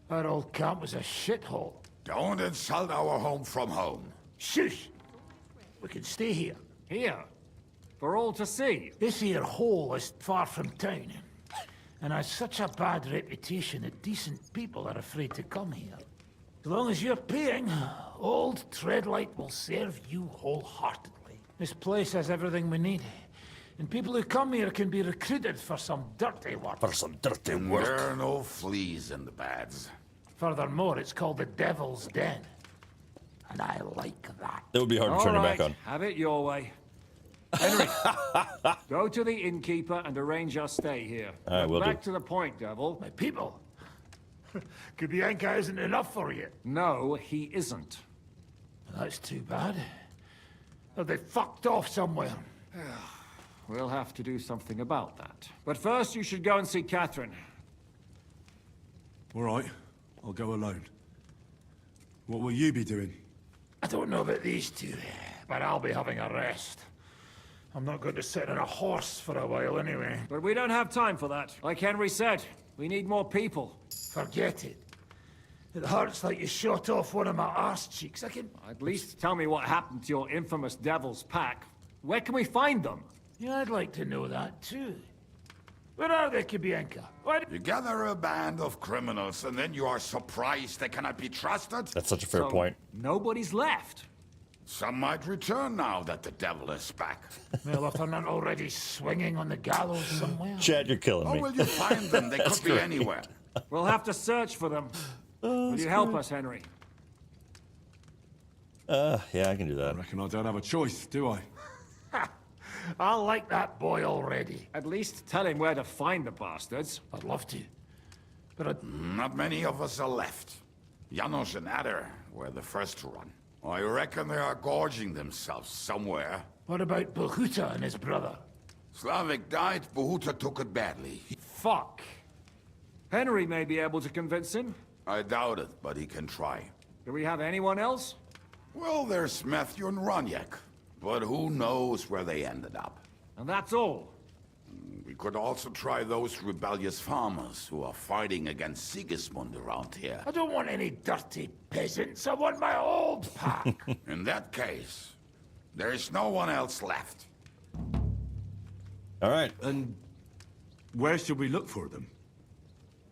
Our old camp was a shithole. Don't insult our home from home. Shush! We can stay here. Here? For all to see? This here hole is far from town. And has such a bad reputation that decent people are afraid to come here. As long as you're paying, old Treadlight will serve you wholeheartedly. This place has everything we need. And people who come here can be recruited for some dirty work. For some dirty work. There are no fleas in the beds. Furthermore, it's called the Devil's Den. And I like that. It would be hard to turn it back on. Have it your way. Henry, go to the innkeeper and arrange our stay here. All right, we'll back to the point, Devil. My people? Kubianka isn't enough for you. No, he isn't. That's too bad. Have they fucked off somewhere? We'll have to do something about that. But first, you should go and see Katherine. All right, I'll go alone. What will you be doing? I don't know about these two, but I'll be having a rest. I'm not going to sit on a horse for a while anyway. But we don't have time for that. Like Henry said, we need more people. Forget it. It hurts like you shot off one of my arse cheeks. I can... At least tell me what happened to your infamous Devil's Pack. Where can we find them? Yeah, I'd like to know that too. Where are they, Kibienka? You gather a band of criminals and then you are surprised they cannot be trusted? That's such a fair point. Nobody's left. Some might return now that the devil is back. Well, if they're not already swinging on the gallows somewhere. Chad, you're killing me. How will you find them? They could be great. anywhere. We'll have to search for them. Will you help us, Henry? Yeah, I can do that. I reckon I don't have a choice, do I? I like that boy already. At least tell him where to find the bastards. I'd love to. But Not many of us are left. Janos and Adder were the first to run. I reckon they are gorging themselves somewhere. what about Behuta and his brother? Slavik died, Behuta took it badly. Fuck. Henry may be able to convince him. I doubt it, but he can try. Do we have anyone else? Well, there's Matthew and Roniak, but who knows where they ended up. And that's all. We could also try those rebellious farmers who are fighting against Sigismund around here. I don't want any dirty peasants. I want my old pack. In that case, there is no one else left. All right. And where should we look for them?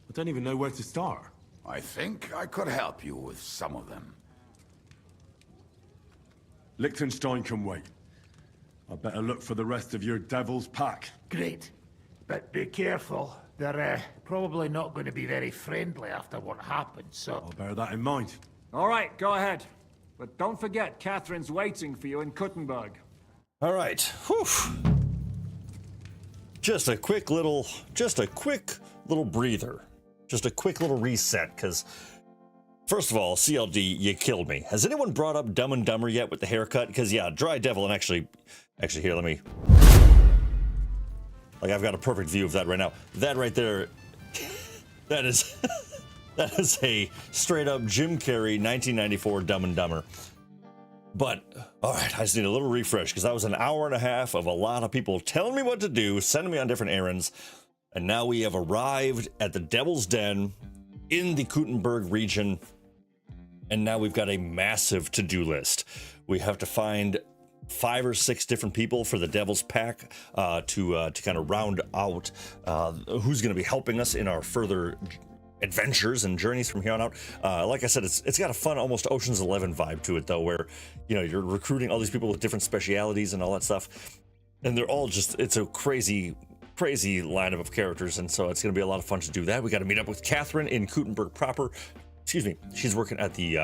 I don't even know where to start. I think I could help you with some of them. Liechtenstein can wait. I better look for the rest of your devil's pack. Great. But be careful. They're probably not going to be very friendly after what happened, so... I'll bear that in mind. All right, go ahead. But don't forget, Catherine's waiting for you in KUTTENBURG. All right. Whew. Just a quick little breather. Just a quick little reset, because first of all, CLD, you killed me. Has anyone brought up Dumb and Dumber yet with the haircut? Because yeah, Dry Devil, and actually here, let me, like, I've got a perfect view of that right now. That right there, that is that is a straight up Jim Carrey 1994 Dumb and Dumber. But all right, I just need a little refresh, because that was an hour and a half of a lot of people telling me what to do, sending me on different errands. And now we have arrived at the Devil's Den in the KUTTENBURG region. And now we've got a massive to-do list. We have to find 5 or 6 different people for the Devil's Pack to kind of round out who's going to be helping us in our further adventures and journeys from here on out. Like I said, it's got a fun, almost Ocean's 11 vibe to it, though, where, you know, you're recruiting all these people with different specialities and all that stuff. And they're all just, it's a crazy lineup of characters, and so it's going to be a lot of fun to do that. We got to meet up with Katherine in KUTTENBURG proper. Excuse me. She's working at the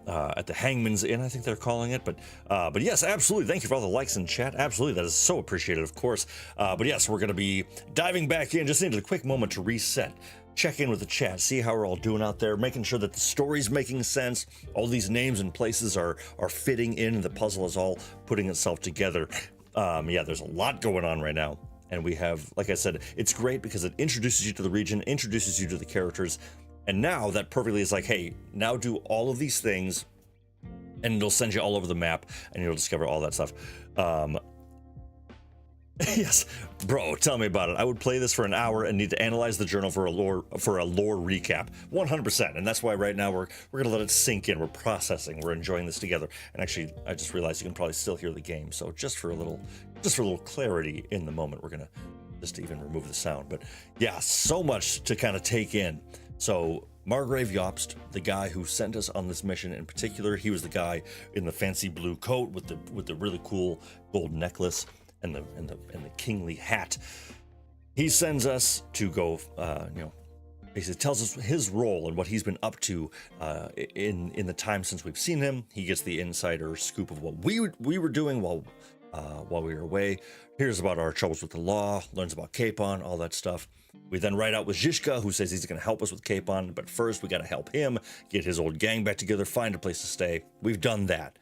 at the Hangman's Inn, I think they're calling it. But yes, absolutely. Thank you for all the likes in chat. Absolutely, that is so appreciated, of course. But yes, we're going to be diving back in. Just needed a quick moment to reset. Check in with the chat, see how we're all doing out there, making sure that the story's making sense. All these names and places are fitting in. The puzzle is all putting itself together. Yeah, there's a lot going on right now. And we have, like I said, it's great because it introduces you to the region, introduces you to the characters. And now that perfectly is like, hey, now do all of these things and it'll send you all over the map and you'll discover all that stuff. Yes, bro, tell me about it. I would play this for an hour and need to analyze the journal for a lore recap, 100%. And that's why right now we're gonna let it sink in. We're processing. We're enjoying this together. And actually, I just realized you can probably still hear the game. So just for a little clarity in the moment, we're gonna just even remove the sound. But yeah, so much to kind of take in. So Margrave Jobst, the guy who sent us on this mission in particular, he was the guy in the fancy blue coat with the really cool gold necklace and the kingly hat. He sends us to go, basically tells us his role and what he's been up to in the time since we've seen him. He gets the insider scoop of what we were doing while we were away. Hears about our troubles with the law, learns about Capon, all that stuff. We then ride out with Zizka, who says he's going to help us with Capon, but first we got to help him get his old gang back together, find a place to stay. We've done that.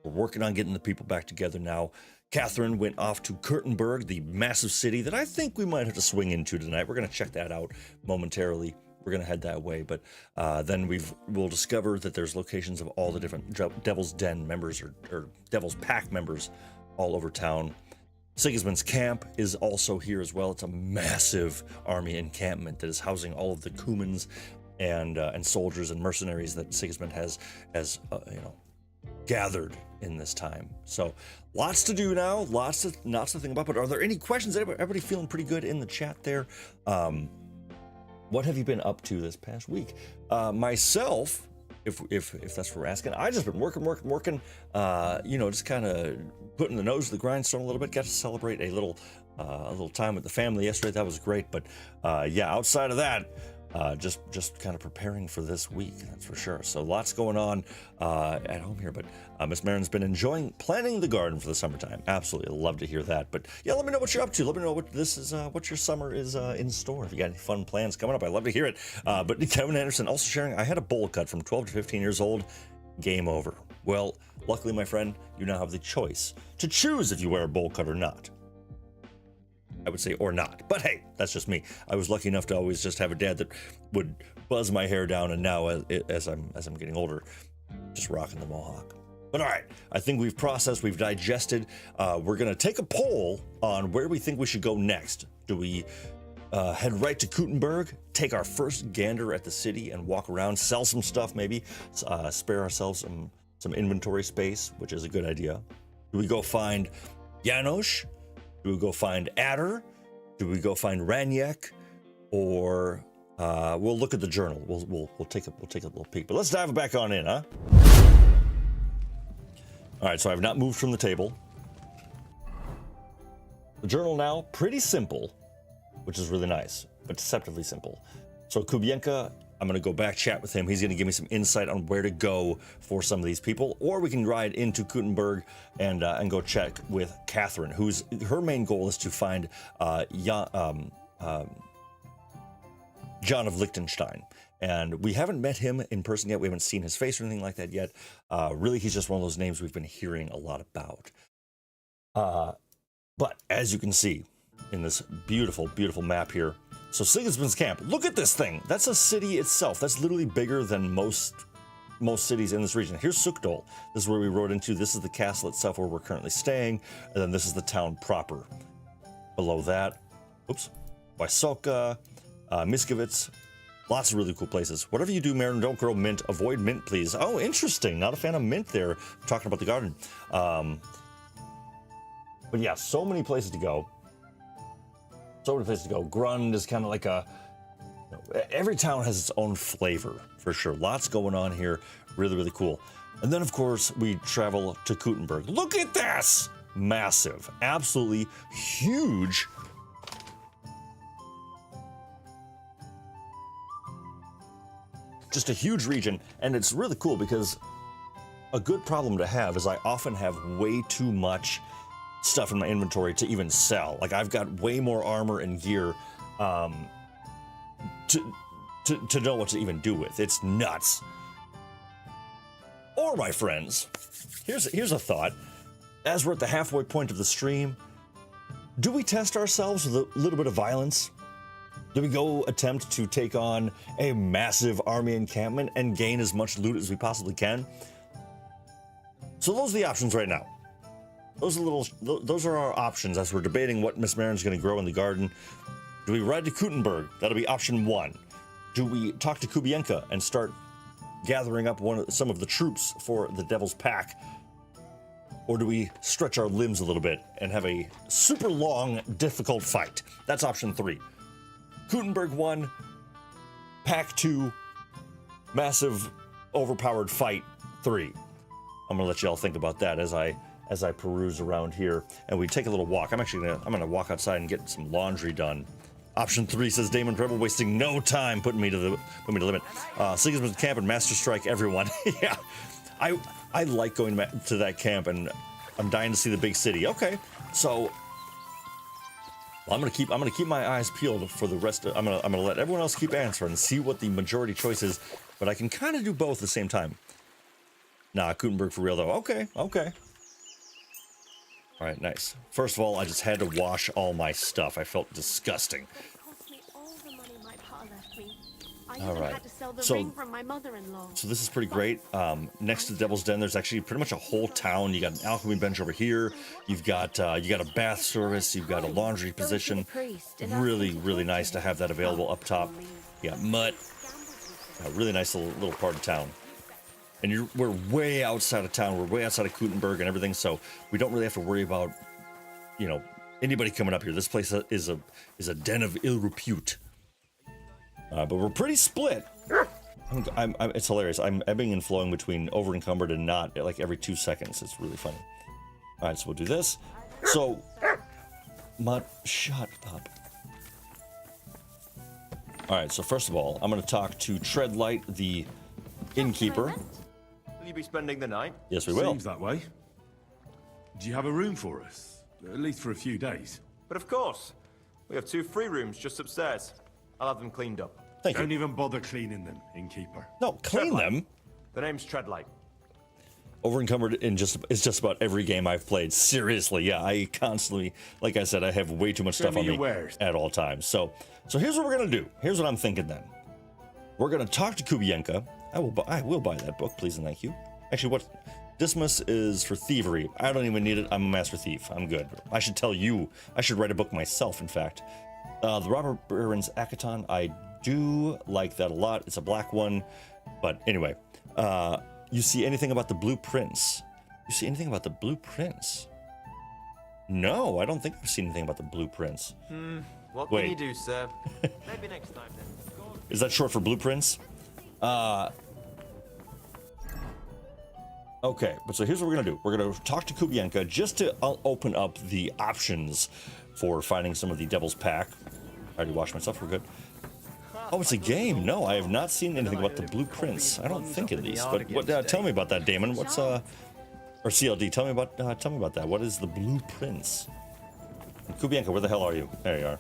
We're working on getting the people back together now. Catherine went off to KUTTENBURG, the massive city that I think we might have to swing into tonight. We're going to check that out momentarily. We're going to head that way, but then we'll discover that there's locations of all the different Devil's Den members or Devil's Pack members all over town. Sigismund's camp is also here as well. It's a massive army encampment that is housing all of the Cumans and soldiers and mercenaries that Sigismund has gathered in this time. So lots to do now, lots to think about. But are there any questions? Everybody feeling pretty good in the chat there? What have you been up to this past week? Myself, if that's what we're asking, I just been working. Just kind of putting the nose to the grindstone a little bit. Got to celebrate a little time with the family yesterday. That was great. But outside of that, just kind of preparing for this week, that's for sure. So lots going on at home here. But Miss Marin's been enjoying planting the garden for the summertime. Absolutely love to hear that. But yeah, let me know what you're up to. Let me know what what your summer is in store. If you got any fun plans coming up, I'd love to hear it. But Kevin Anderson also sharing, I had a bowl cut from 12 to 15 years old. Game over. Well, luckily, my friend, you now have the choice to choose if you wear a bowl cut or not. I would say or not, but hey, that's just me. I was lucky enough to always just have a dad that would buzz my hair down, and now as I'm getting older, just rocking the mohawk. But all right, I think we've processed, we've digested. We're gonna take a poll on where we think we should go next. Do we head right to KUTTENBURG, take our first gander at the city and walk around, sell some stuff maybe, spare ourselves some inventory space, which is a good idea? Do we go find Janosch? Do we go find Adder? Do we go find Raniek? Or we'll look at the journal. We'll take a little peek. But let's dive back on in, huh? All right, so I've not moved from the table. The journal now, pretty simple, which is really nice, but deceptively simple. So Kubienka, I'm going to go back chat with him. He's going to give me some insight on where to go for some of these people, or we can ride into KUTTENBURG and go check with Katherine, who's her main goal is to find Jan of Liechtenstein. And we haven't met him in person yet. We haven't seen his face or anything like that yet. Really, he's just one of those names we've been hearing a lot about. But as you can see in this beautiful, beautiful map here, so Sigismund's camp, look at this thing. That's a city itself. That's literally bigger than most cities in this region. Here's Suchdol. This is where we rode into. This is the castle itself where we're currently staying. And then this is the town proper. Below that, Wysoka, Miskowitz. Lots of really cool places. Whatever you do, Marin, don't grow mint. Avoid mint, please. Oh, interesting. Not a fan of mint there. Talking about the garden. But yeah, so many places to go. So many places to go. Grund is kind of like every town has its own flavor, for sure. Lots going on here. Really, really cool. And then, of course, we travel to KUTTENBURG. Look at this! Massive. Absolutely huge. Just a huge region. And it's really cool because a good problem to have is I often have way too much stuff in my inventory to even sell. Like I've got way more armor and gear to know what to even do with. It's nuts. Or my friends, here's a thought. As we're at the halfway point of the stream, do we test ourselves with a little bit of violence? Do we go attempt to take on a massive army encampment and gain as much loot as we possibly can? So those are the options right now. Those are our options as we're debating what Miss Marin's going to grow in the garden. Do we ride to KUTTENBURG? That'll be option one. Do we talk to Kubienka and start gathering up some of the troops for the Devil's Pack? Or do we stretch our limbs a little bit and have a super long, difficult fight? That's option 3. KUTTENBURG 1, Pack 2, massive, overpowered fight 3. I'm gonna let y'all think about that as I peruse around here and we take a little walk. I'm gonna walk outside and get some laundry done. Option 3 says Damon Preble, wasting no time putting me to the limit. Sigismund's camp and Master Strike everyone. Yeah, I like going back to that camp and I'm dying to see the big city. Okay, so I'm gonna keep my eyes peeled for the rest of. I'm gonna let everyone else keep answering and see what the majority choice is, but I can kind of do both at the same time. Nah, KUTTENBURG for real though. Okay. All right, nice. First of all, I just had to wash all my stuff. I felt disgusting. It cost me all the money my pa left me. All right. So this is pretty great. Next to the Devil's Den, there's actually pretty much a whole town. You got an alchemy bench over here. You've got a bath service. You've got a laundry position. Really, really nice to have that available up top. You got mutt. A really nice little part of town. And we're way outside of town. We're way outside of KUTTENBURG and everything, so we don't really have to worry about, you know, anybody coming up here. This place is a den of ill repute. But we're pretty split. It's hilarious. I'm ebbing and flowing between over encumbered and not, like every 2 seconds. It's really funny. All right, so we'll do this. So, Mutt, shut up. All right, so first of all, I'm going to talk to Treadlight, the innkeeper. Will you be spending the night? Yes, we will. Seems that way. Do you have a room for us? At least for a few days. But of course. We have 2 free rooms just upstairs. I'll have them cleaned up. Thank you. Don't even bother cleaning them, innkeeper. No, clean them. The name's Treadlight. Over encumbered in it's just about every game I've played. Seriously, yeah, I constantly, like I said, I have way too much stuff on me at all times. So here's what we're gonna do. Here's what I'm thinking then. We're gonna talk to Kubienka. I will buy that book, please and thank you. Actually, what Dismas is for thievery. I don't even need it. I'm a master thief. I'm good. I should tell you. I should write a book myself, in fact. The Robber Baron's Akaton. I do like that a lot. It's a black one. But anyway, you see anything about the Blue Prince? You see anything about the Blue Prince? No, I don't think I've seen anything about the Blue Prince. What can you do, sir? Maybe next time then. Is that short for blueprints? Okay, but so here's what we're gonna do. We're gonna talk to Kubienka just to open up the options for finding some of the Devil's Pack. I already washed myself, we're good. Oh, it's a game. No, I have not seen anything about the Blue Prince. I don't think at least. But what? Tell me about that, Damon. What's or CLD? Tell me about that. What is the Blue Prince? And Kubienka, where the hell are you? There you are.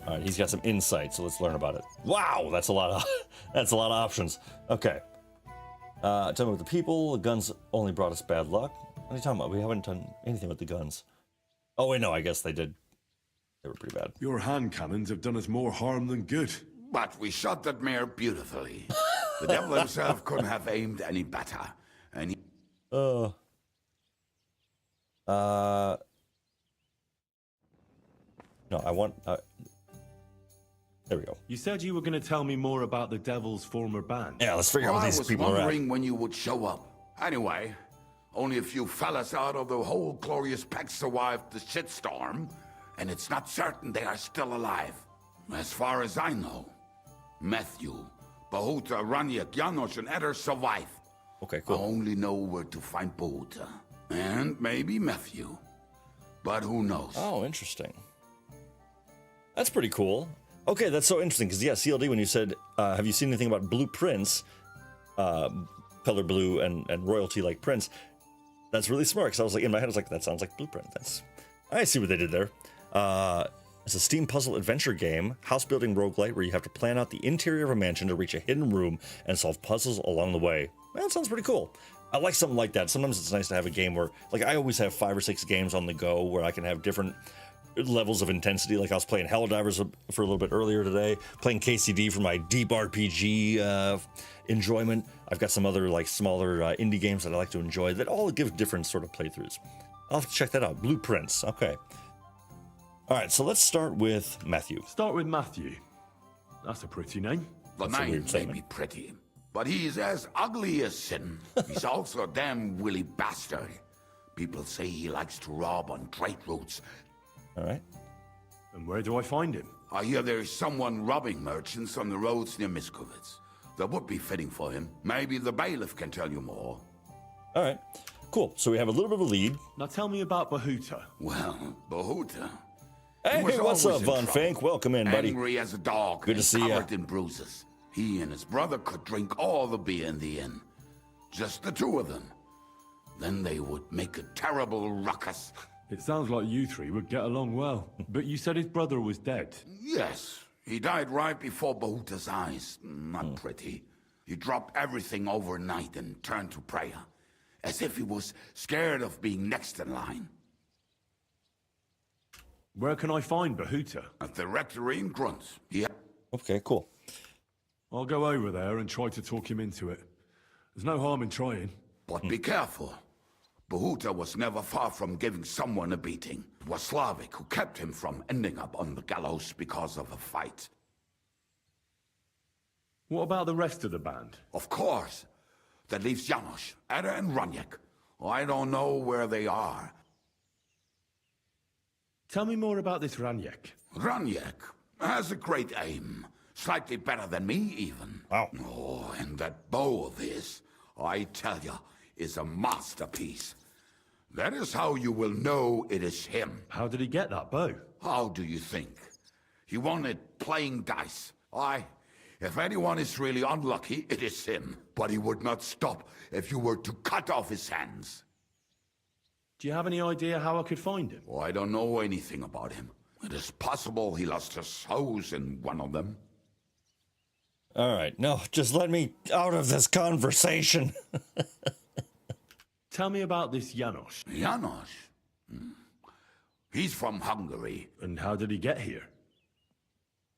All right, he's got some insight, so let's learn about it. Wow, that's a lot of options. Okay. Tell me about the people. The guns only brought us bad luck. What are you talking about? We haven't done anything with the guns. Oh wait, no, I guess they did. They were pretty bad. Your hand cannons have done us more harm than good. But we shot that mare beautifully. The devil himself couldn't have aimed any better. And he... No, I want... there we go. You said you were going to tell me more about the devil's former band. Yeah, let's figure out what these people are at. I was wondering when you would show up. Anyway, only a few fellas out of the whole glorious pack survived the shitstorm, and it's not certain they are still alive. As far as I know, Matthew, Bahuta, Raniak, Janosch, and Eder survive. Okay, cool. I only know where to find Bahuta. And maybe Matthew. But who knows? Oh, interesting. That's pretty cool. Okay, that's so interesting, because, yeah, CLD, when you said, have you seen anything about Blue Prince, color blue and royalty like Prince, that's really smart, because I was like, in my head, I was like, that sounds like Blueprint. I see what they did there. It's a Steam puzzle adventure game, house-building roguelite, where you have to plan out the interior of a mansion to reach a hidden room and solve puzzles along the way. Well, that sounds pretty cool. I like something like that. Sometimes it's nice to have a game where, like, I always have 5 or 6 games on the go where I can have different levels of intensity. Like I was playing Helldivers for a little bit earlier today, playing KCD for my deep RPG enjoyment. I've got some other like smaller indie games that I like to enjoy that all give different sort of playthroughs. I'll have to check that out. Blueprints. Okay. All right, so let's start with Matthew. Start with Matthew. That's a pretty name. The name may be pretty, but he's as ugly as sin. He's also a damn willy bastard. People say he likes to rob on trade routes. All right. And where do I find him? I hear there's someone robbing merchants on the roads near Miskovitz. That would be fitting for him. Maybe the bailiff can tell you more. All right. Cool. So we have a little bit of a lead. Now tell me about Bahuta. Well, Bahuta... Hey, what's up, Von Fank? Welcome in, buddy. Angry as a dog. Good to see you. Covered in bruises. He and his brother could drink all the beer in the inn. Just the 2 of them. Then they would make a terrible ruckus. It sounds like you 3 would get along well. But you said his brother was dead. Yes. He died right before Bahuta's eyes. Not pretty. He dropped everything overnight and turned to prayer. As if he was scared of being next in line. Where can I find Bahuta? At the rectory in Grunt. Okay, cool. I'll go over there and try to talk him into it. There's no harm in trying. But be careful. Bahuta was never far from giving someone a beating. It was Slavic who kept him from ending up on the gallows because of a fight. What about the rest of the band? Of course. That leaves Janos, Ada and Raniek. I don't know where they are. Tell me more about this Raniek. Raniek has a great aim. Slightly better than me, even. Wow. Oh, and that bow of his, I tell ya, is a masterpiece. That is how you will know it is him. How did he get that bow? How do you think? He won it playing dice. If anyone is really unlucky, it is him. But he would not stop if you were to cut off his hands. Do you have any idea how I could find him? Oh, I don't know anything about him. It is possible he lost his hose in one of them. All right, no, just let me out of this conversation. Tell me about this Janos. Janos? He's from Hungary. And how did he get here?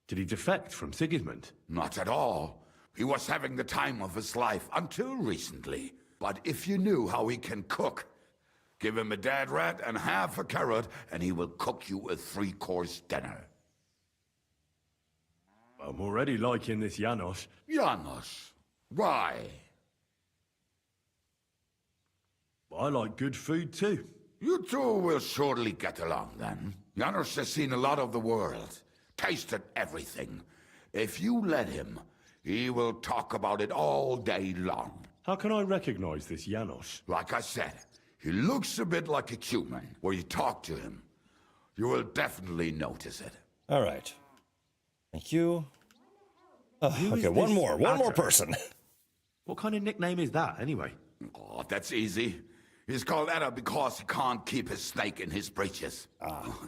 Did he defect from Sigismund? Not at all. He was having the time of his life until recently. But if you knew how he can cook, give him a dead rat and half a carrot, and he will cook you a 3-course dinner. I'm already liking this Janos. Janos? Why? I like good food too. You two will surely get along then. Janos has seen a lot of the world, tasted everything. If you let him, he will talk about it all day long. How can I recognize this Janos? Like I said, he looks a bit like a human. Where you talk to him, you will definitely notice it. All right. Thank you. Okay, one more person. What kind of nickname is that, anyway? Oh, that's easy. He's called Ada because he can't keep his snake in his breeches.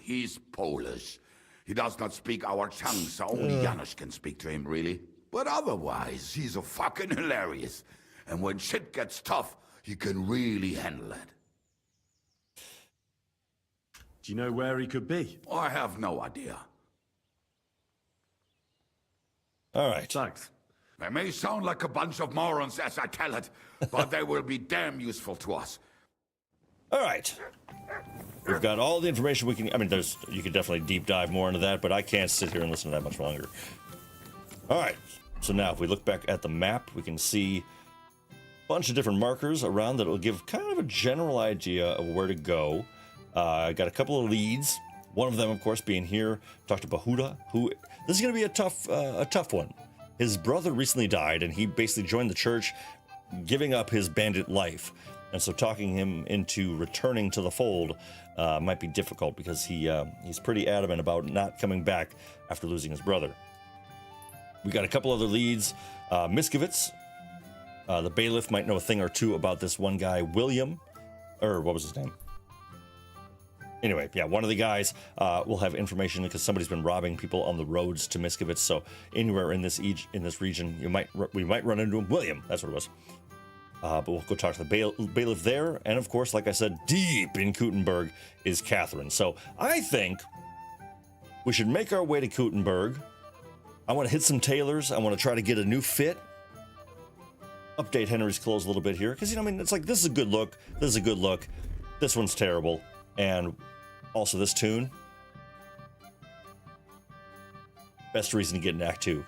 He's Polish. He does not speak our tongue, so only Janos can speak to him, really. But otherwise, he's a fucking hilarious. And when shit gets tough, he can really handle it. Do you know where he could be? I have no idea. All right. Thanks. They may sound like a bunch of morons as I tell it, but they will be damn useful to us. All right. We've got all the information we can. I mean, you could definitely deep dive more into that, but I can't sit here and listen to that much longer. All right. So now if we look back at the map, we can see a bunch of different markers around that will give kind of a general idea of where to go. I got a couple of leads. One of them, of course, being here. Talk to Bahuta, who this is going to be a tough one. His brother recently died, and he basically joined the church, giving up his bandit life. And so talking him into returning to the fold might be difficult because he's pretty adamant about not coming back after losing his brother. We got a couple other leads. Miskovitz, the bailiff, might know a thing or two about this one guy, William, or what was his name? Anyway, yeah, one of the guys will have information because somebody's been robbing people on the roads to Miskovitz. So anywhere in this region, we might run into him. William, that's what it was. But we'll go talk to the bailiff there. And of course, like I said, deep in KUTTENBURG is Katherine. So I think we should make our way to KUTTENBURG. I want to hit some tailors. I want to try to get a new fit. Update Henry's clothes a little bit here. Because, I mean, it's like, this is a good look. This is a good look. This one's terrible. And also this tune. Best reason to get an Act 2.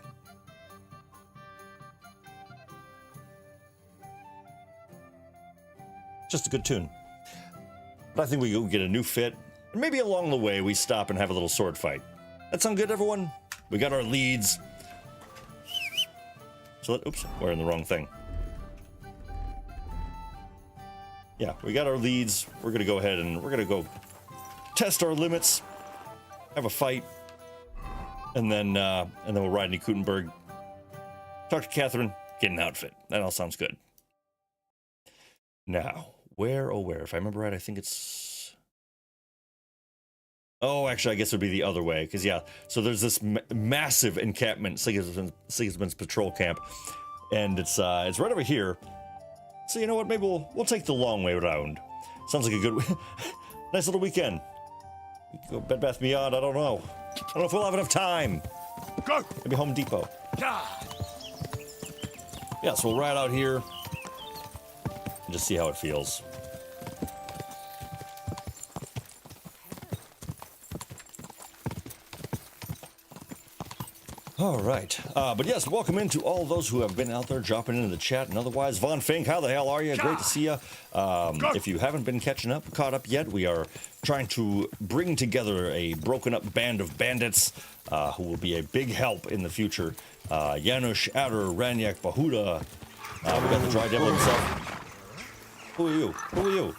Just a good tune. But I think we go get a new fit. And maybe along the way we stop and have a little sword fight. That sound good, everyone? We got our leads. So oops, we're in the wrong thing. Yeah, we got our leads. We're gonna go ahead and we're gonna go test our limits, have a fight, and then we'll ride into KUTTENBURG, talk to Katherine, get an outfit. That all sounds good. Now, where? If I remember right, I think it's. Oh, actually, I guess it would be the other way, because yeah. So there's this massive encampment, Sigismund's patrol camp, and it's right over here. So you know what? Maybe we'll take the long way around. Sounds like a good, nice little weekend. Go Bed Bath Beyond, I don't know. I don't know if we'll have enough time. Go! Maybe Home Depot. Yeah, so we'll ride out here and just see how it feels. All right. But yes, welcome into all those who have been out there dropping into the chat and otherwise. Von Fink, how the hell are you? Great to see you. If you haven't been caught up yet, we are trying to bring together a broken up band of bandits who will be a big help in the future. Janusz, Adder, Ranyak, Bahuda. We got the Dry Devil himself. Who are you? Who are you?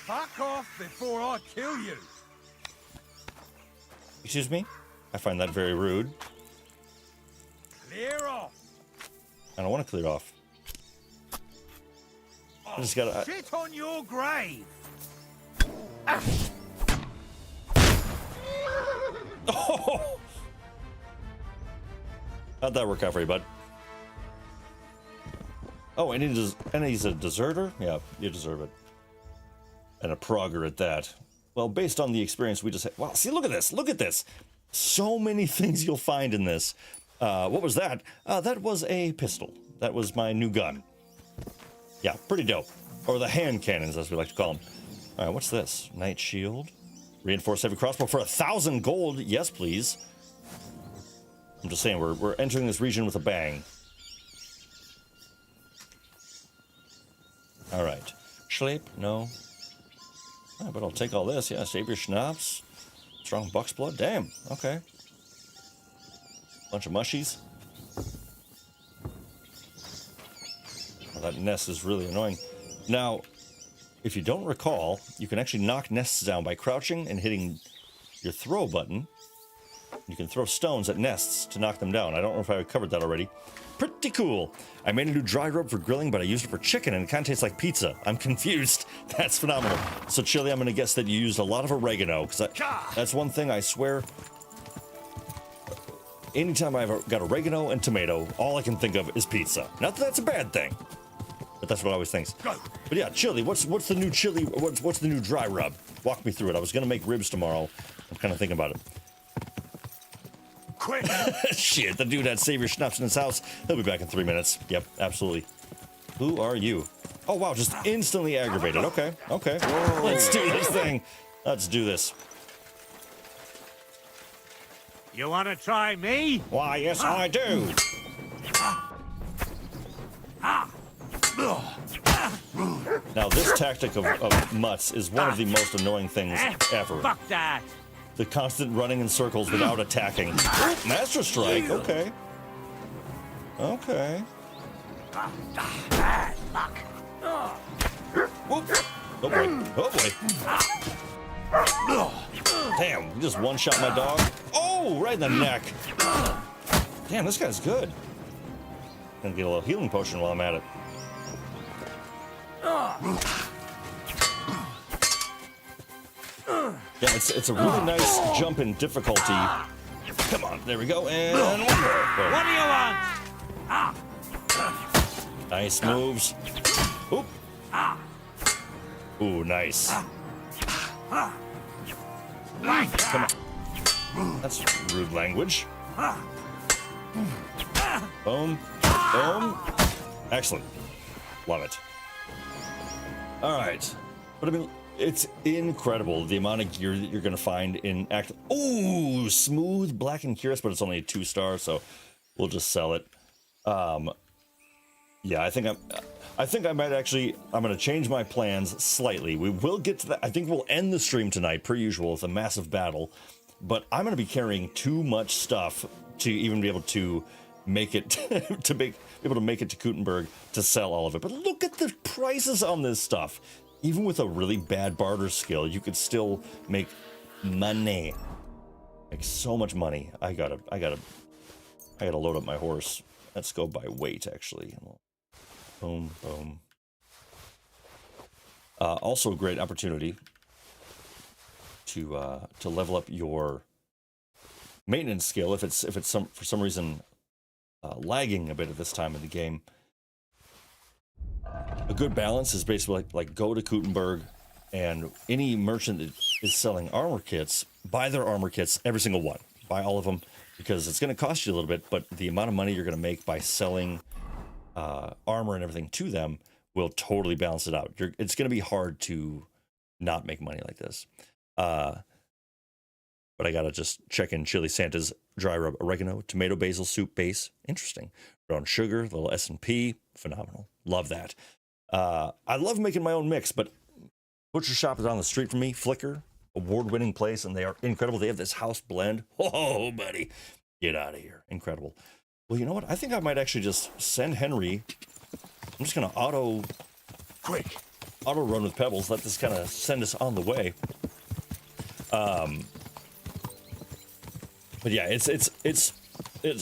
Fuck off before I kill you. Excuse me? I find that very rude. Clear off. I don't want to clear off. I just gotta... Shit on your grave. Oh! How'd that work out for you, bud? Oh, and he's a deserter? Yeah, you deserve it. And a progger at that. Well, based on the experience we just had... Wow, see, look at this. Look at this. So many things you'll find in this. What was that? That was a pistol. That was my new gun. Yeah, pretty dope. Or the hand cannons, as we like to call them. All right, what's this? Knight shield. Reinforced heavy crossbow for 1,000 gold. Yes, please. I'm just saying, we're entering this region with a bang. All right. Schleip? No. Oh, but I'll take all this. Yeah, save your schnapps. Strong buck's blood. Damn. Okay. Bunch of mushies. Well, that nest is really annoying. Now, if you don't recall, you can actually knock nests down by crouching and hitting your throw button. You can throw stones at nests to knock them down. I don't know if I covered that already. Pretty cool. I made a new dry rub for grilling, but I used it for chicken, and it kind of tastes like pizza. I'm confused. That's phenomenal. So, Chili, I'm going to guess that you used a lot of oregano, because that's one thing I swear. Anytime I've got oregano and tomato, all I can think of is pizza. Not that that's a bad thing, but that's what I always think. But yeah, Chili, what's the new chili? What's the new dry rub? Walk me through it. I was going to make ribs tomorrow. I'm kind of thinking about it. Quick! Shit, the dude had Savior Schnapps in his house. He'll be back in 3 minutes. Yep, absolutely. Who are you? Oh, wow, just instantly aggravated. Okay, okay. Whoa. Let's do this thing. Let's do this. You want to try me? Why, yes, I do. Now, this tactic of mutts is one of the most annoying things ever. Fuck that. The constant running in circles without attacking. Ooh, Master Strike, okay. Okay. Whoop. Oh boy, oh boy. Damn, you just one-shot my dog. Oh, right in the neck. Damn, this guy's good. Gonna get a little healing potion while I'm at it. Yeah, it's a really nice jump in difficulty. Come on, there we go, and one more. What do you want? Nice moves. Oop. Ooh, nice. Come on. That's rude language. Boom. Boom. Excellent. Love it. All right. But I mean, it's incredible the amount of gear that you're going to find in act. Ooh, smooth, black and curious, but it's only a 2-star, so we'll just sell it. Yeah, I think I might actually. I'm going to change my plans slightly. We will get to that. I think we'll end the stream tonight, per usual, with a massive battle. But I'm going to be carrying too much stuff to even be able to make it be able to make it to KUTTENBURG to sell all of it. But look at the prices on this stuff. Even with a really bad barter skill, you could still make money. Like so much money. I gotta load up my horse. Let's go by weight, actually. Boom, boom. Also a great opportunity to level up your maintenance skill if it's for some reason lagging a bit at this time of the game. A good balance is basically like go to KUTTENBURG, And any merchant that is selling armor kits, buy their armor kits, every single one. Buy all of them, because it's going to cost you a little bit, but the amount of money you're going to make by selling armor and everything to them will totally balance it out. It's going to be hard to not make money like this. But I got to just check in Chili Santa's dry rub oregano, tomato basil soup base. Interesting. Brown sugar, little S&P. Phenomenal. Love that. I love making my own mix, but Butcher Shop is on the street from me. Flicker, award-winning place, and they are incredible. They have this house blend. Oh, buddy. Get out of here. Incredible. Well, you know what? I think I might actually just send Henry. I'm just going to auto run with pebbles. Let this kind of send us on the way. But yeah, it's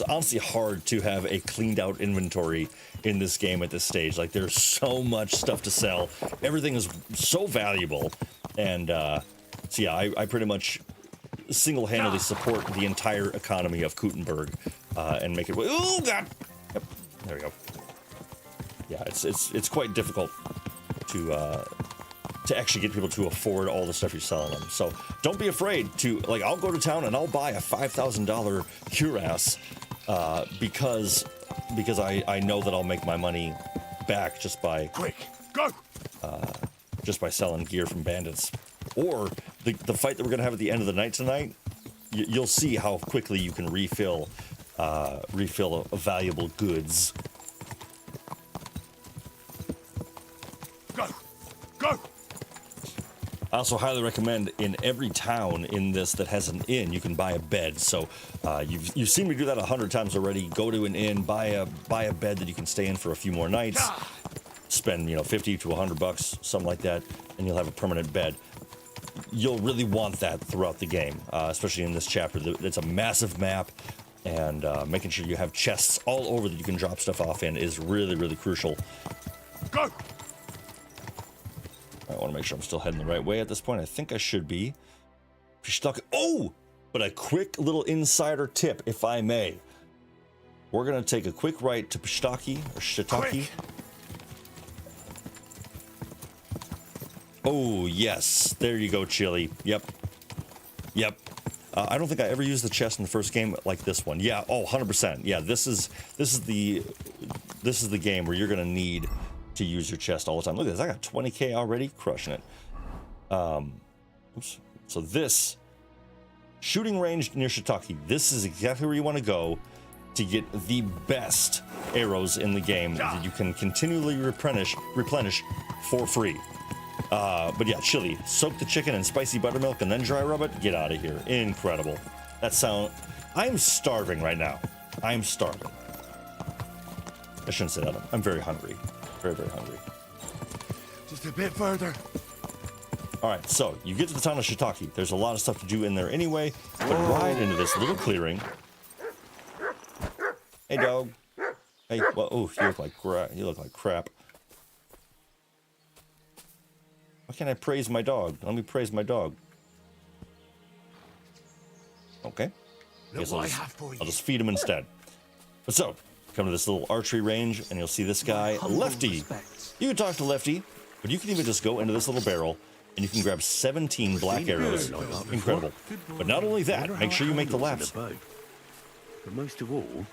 honestly hard to have a cleaned out inventory in this game at this stage. Like, there's so much stuff to sell. Everything is so valuable. And so yeah, I pretty much single-handedly support the entire economy of KUTTENBURG and make it. Oh God! Yep, there we go. Yeah, it's quite difficult to actually get people to afford all the stuff you're selling them. So don't be afraid to, like, I'll go to town and I'll buy a $5,000 cuirass because I know that I'll make my money back just by just by selling gear from bandits. Or the fight that we're gonna have at the end of the night tonight, you'll see how quickly you can refill valuable goods. I also highly recommend, in every town in this that has an inn, you can buy a bed. So you've seen me do that 100 times already. Go to an inn, buy a bed that you can stay in for a few more nights. Spend, $50 to $100, something like that, and you'll have a permanent bed. You'll really want that throughout the game, especially in this chapter. It's a massive map, and making sure you have chests all over that you can drop stuff off in is really, really crucial. Go! I want to make sure I'm still heading the right way at this point. I think I should be. Oh! But a quick little insider tip, if I may. We're going to take a quick right to Pistaki, or Shiitake. Oh, yes. There you go, Chili. Yep. I don't think I ever used the chest in the first game like this one. Yeah, 100%. Yeah, this is the game where you're going to need to use your chest all the time. Look at this. I got 20k already, crushing it. Oops. So this shooting range near Shiitake, this is exactly where you want to go to get the best arrows in the game that you can continually replenish for free. But yeah, Chili, soak the chicken in spicy buttermilk and then dry rub it. Get out of here. Incredible. I'm starving right now. I'm starving. I shouldn't say that. I'm very hungry. Very, very hungry. Just a bit further. All right, so you get to the town of Shiitake. There's a lot of stuff to do in there anyway, but ride into this little clearing. Hey, dog. Hey, well, oh, you look like crap. Why can't I praise my dog? Let me praise my dog. Okay. Guess I'll just feed him instead. But so, come to this little archery range, and you'll see this guy, Lefty. You can talk to Lefty, but you can even just go into this little barrel, and you can grab 17 black arrows. Incredible. But not only that, make sure you make the laps. But most of all,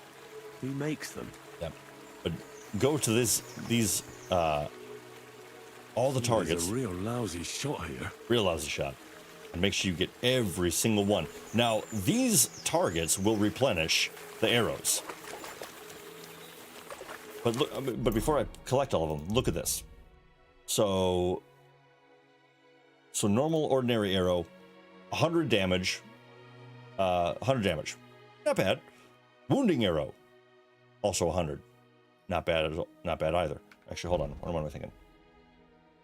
who makes them? Yep. But go to these all the targets. There's a real lousy shot here. Real lousy shot. And make sure you get every single one. Now, these targets will replenish the arrows. But look, but before I collect all of them, look at this. So normal ordinary arrow, 100 damage. 100 damage. Not bad. Wounding arrow, also 100. Not bad at all. Not bad either. Actually, hold on. What am I thinking?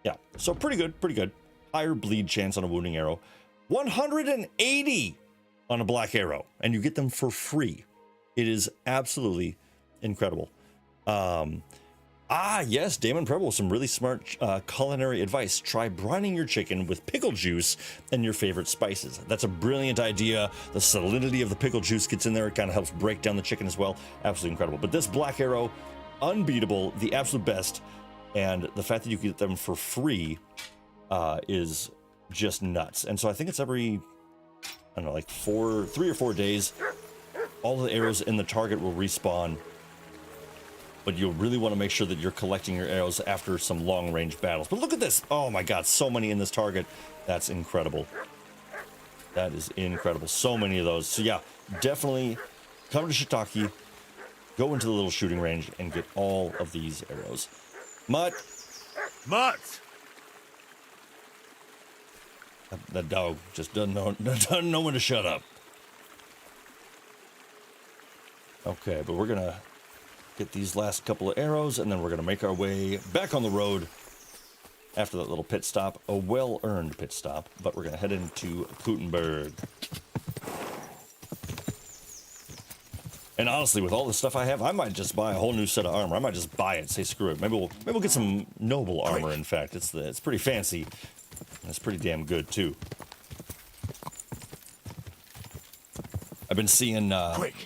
Yeah, so pretty good, pretty good. Higher bleed chance on a wounding arrow. 180 on a black arrow, and you get them for free. It is absolutely incredible. Yes, Damon Preble with some really smart culinary advice. Try brining your chicken with pickle juice and your favorite spices. That's a brilliant idea. The salinity of the pickle juice gets in there. It kind of helps break down the chicken as well. Absolutely incredible. But this black arrow, unbeatable, the absolute best. And the fact that you get them for free is just nuts. And so I think it's every, I don't know, like 3 or 4 days, all the arrows in the target will respawn. But you'll really want to make sure that you're collecting your arrows after some long-range battles. But look at this. Oh my god, so many in this target. That's incredible. That is incredible. So many of those. So yeah, definitely come to Shiitake, go into the little shooting range, and get all of these arrows. Mutt! Mutt! That dog just doesn't know when to shut up. Okay, but we're gonna get these last couple of arrows, and then we're gonna make our way back on the road after that little pit stop, a well-earned pit stop, but we're gonna head into KUTTENBURG. And honestly, with all the stuff I have, I might just buy a whole new set of armor. I might just buy it, say screw it. Maybe we'll get some noble armor. In fact, it's pretty fancy. It's pretty damn good too. I've been seeing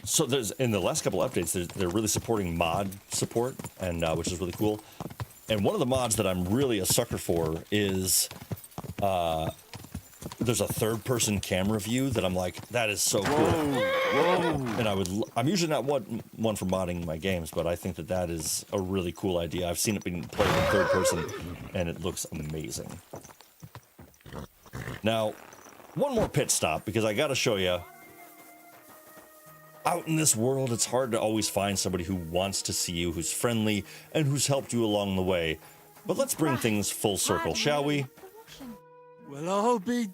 so there's in the last couple updates they're really supporting mod support, and which is really cool. And one of the mods that I'm really a sucker for is there's a third-person camera view that I'm like, that is so cool. Whoa. And I'm usually not one for modding my games, but I think that is a really cool idea. I've seen it being played in third person, and it looks amazing. Now, one more pit stop, because I got to show you. Out in this world, it's hard to always find somebody who wants to see you, who's friendly, and who's helped you along the way. But let's bring things full circle, shall we? Well, I'll be...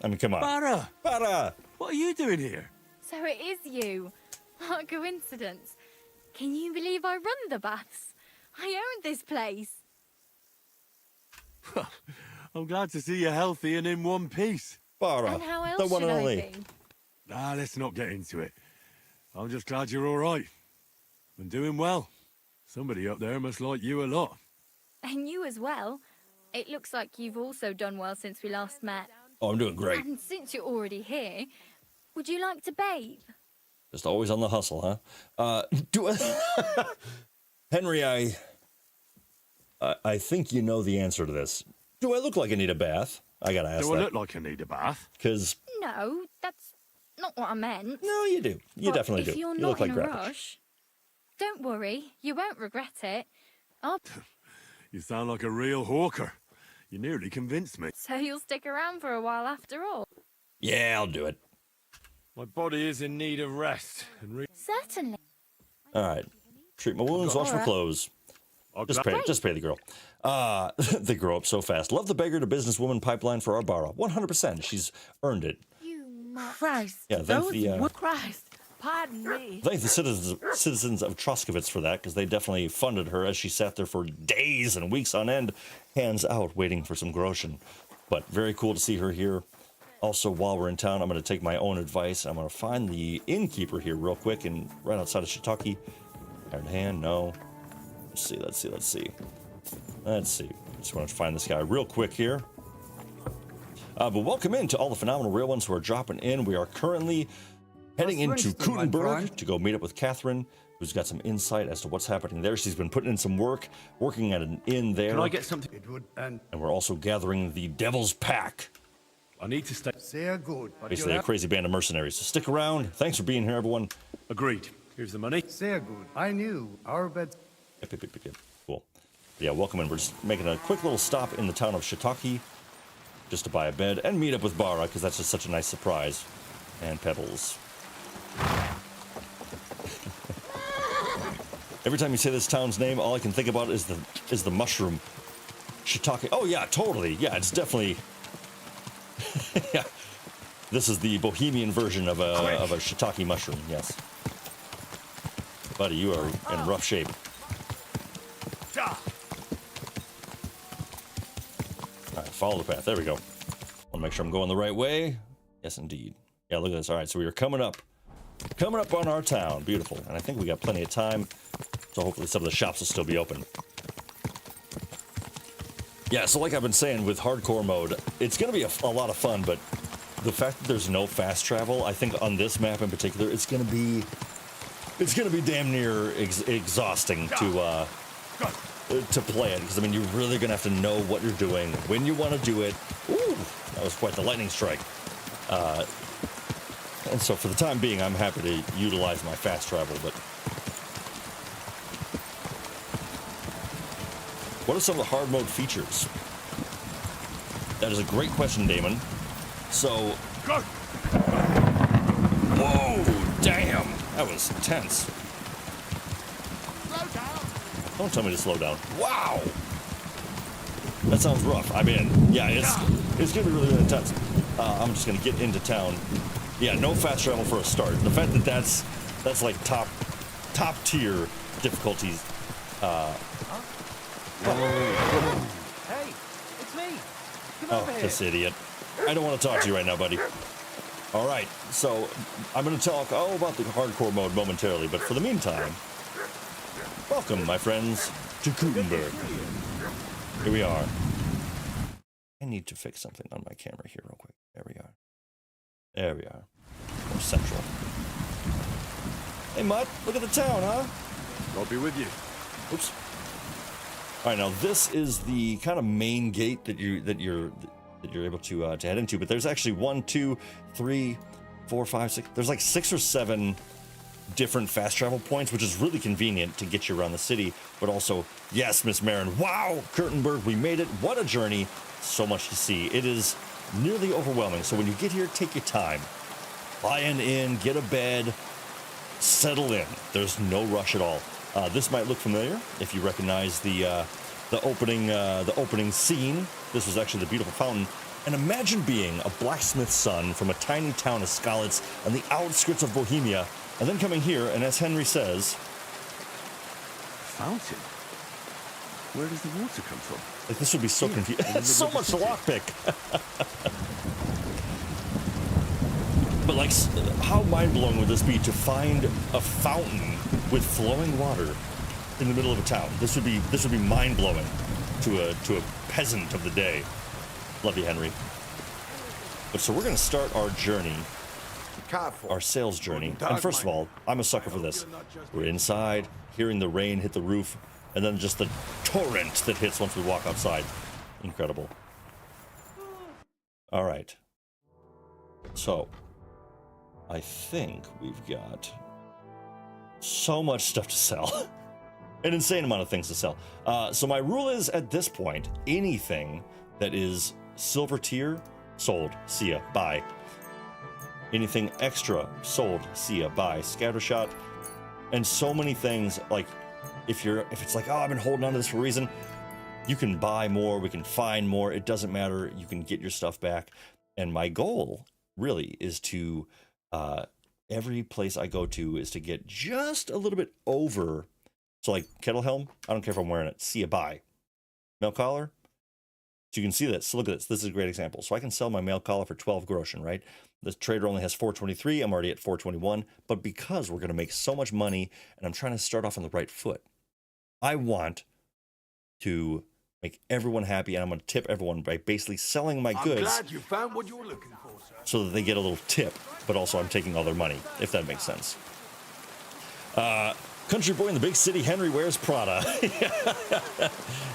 I mean, come on. Bara, what are you doing here? So it is you. What a coincidence. Can you believe I run the baths? I own this place. I'm glad to see you healthy and in one piece. Bara, and how else should I be? Let's not get into it. I'm just glad you're all right. And doing well. Somebody up there must like you a lot. And you as well. It looks like you've also done well since we last met. Oh, I'm doing great. And since you're already here, would you like to bathe? Just always on the hustle, huh? Henry, I think you know the answer to this. Do I look like I need a bath? I gotta ask that. Do I look like I need a bath? Because... No, that's not what I meant. No, you do. You definitely do. If you're You not look like in a Graphic. rush, don't worry. You won't regret it. You sound like a real hawker. You nearly convinced me. So you'll stick around for a while after all? Yeah, I'll do it. My body is in need of rest. Certainly. All right. Treat my wounds, wash my clothes. Just pay the girl. They grow up so fast. Love the beggar to businesswoman pipeline for our Bara. 100%. She's earned it. Christ. Yeah, thank the Christ. Pardon me. thank the citizens of Troskowitz for that, because they definitely funded her as she sat there for days and weeks on end, hands out, waiting for some groschen. But very cool to see her here. Also, while we're in town, I'm going to take my own advice. I'm going to find the innkeeper here real quick, and right outside of Shiitake. Iron hand, no. Let's see. Just want to find this guy real quick here. But welcome in to all the phenomenal real ones who are dropping in. We are currently heading into KUTTENBURG to go meet up with Katherine, who's got some insight as to what's happening there. She's been putting in some work, working at an inn there. Can I get something? And we're also gathering the Devil's Pack. I need to stay. Sehr good. Basically a crazy band of mercenaries. So stick around. Thanks for being here, everyone. Agreed. Here's the money. Sehr good. I knew our beds. Yep. Cool. Yeah, welcome in. We're just making a quick little stop in the town of Shiitake just to buy a bed and meet up with Bara, because that's just such a nice surprise. And Pebbles. Every time you say this town's name, all I can think about is the mushroom. Shiitake. Oh yeah, totally. Yeah, it's definitely. Yeah. This is the bohemian version of a Shiitake mushroom. Yes. Buddy, you are in rough shape. Alright, follow the path. There we go. Want to make sure I'm going the right way. Yes, indeed. Yeah, look at this. Alright, so we are coming up on our town. Beautiful. And I think we got plenty of time, so hopefully some of the shops will still be open. Yeah, so like I've been saying, with hardcore mode, it's going to be a lot of fun, but the fact that there's no fast travel, I think on this map in particular, it's going to be damn near exhausting to to play it, because I mean, you're really gonna have to know what you're doing, when you want to do it. Ooh, that was quite the lightning strike. And so for the time being, I'm happy to utilize my fast travel, but what are some of the hard mode features? That is a great question, Damon. So, whoa, damn, that was intense. Don't tell me to slow down. Wow, that sounds rough. I'm in. Yeah, it's gonna be really, really intense. I'm just gonna get into town. Yeah, no fast travel for a start. The fact that that's like top tier difficulties. Hey, it's me. Come over here. This idiot. I don't want to talk to you right now, buddy. All right, so I'm going to talk all about the hardcore mode momentarily, but for the meantime, welcome, my friends, to KUTTENBURG. Here we are. I need to fix something on my camera here real quick. There we are. There we are. More central. Hey, Mutt, look at the town, huh? I'll be with you. Oops. All right, now this is the kind of main gate that you're able to head into, but there's actually 1, 2, 3, 4, 5, 6. There's like 6 or 7 different fast travel points, which is really convenient to get you around the city. But also, yes, Miss Marin, wow, KUTTENBURG, we made it. What a journey! So much to see. It is nearly overwhelming. So when you get here, take your time. Buy an inn, get a bed, settle in. There's no rush at all. This might look familiar if you recognize the opening scene. This was actually the beautiful fountain. And imagine being a blacksmith's son from a tiny town of Skalitz on the outskirts of Bohemia, and then coming here, and as Henry says, fountain. Where does the water come from? Like, this would be so confusing. So much to lockpick. But like, how mind-blowing would this be to find a fountain with flowing water in the middle of a town? This would be mind-blowing to a peasant of the day. Love you, Henry. But so we're going to start our journey, our sales journey. And first of all, I'm a sucker for this. We're inside, hearing the rain hit the roof, and then just the torrent that hits once we walk outside. Incredible. All right. So, I think we've got so much stuff to sell. An insane amount of things to sell. So my rule is, at this point, anything that is silver tier, sold, see ya, buy. Anything extra, sold, see ya, buy. Scattershot, and so many things. Like, if it's like, oh, I've been holding on to this for a reason, you can buy more, we can find more, it doesn't matter, you can get your stuff back. And my goal, really, is to, every place I go to is to get just a little bit over. So like kettle helm, I don't care if I'm wearing it, see ya, buy. Mail collar, so you can see this. So look at this. This is a great example. So I can sell my mail collar for 12 groschen, right? The trader only has 423. I'm already at 421. But because we're going to make so much money, and I'm trying to start off on the right foot, I want to make everyone happy, and I'm going to tip everyone by basically selling my goods. I'm glad you found what you were looking for, sir. So that they get a little tip, but also I'm taking all their money, if that makes sense. Country boy in the big city, Henry wears Prada.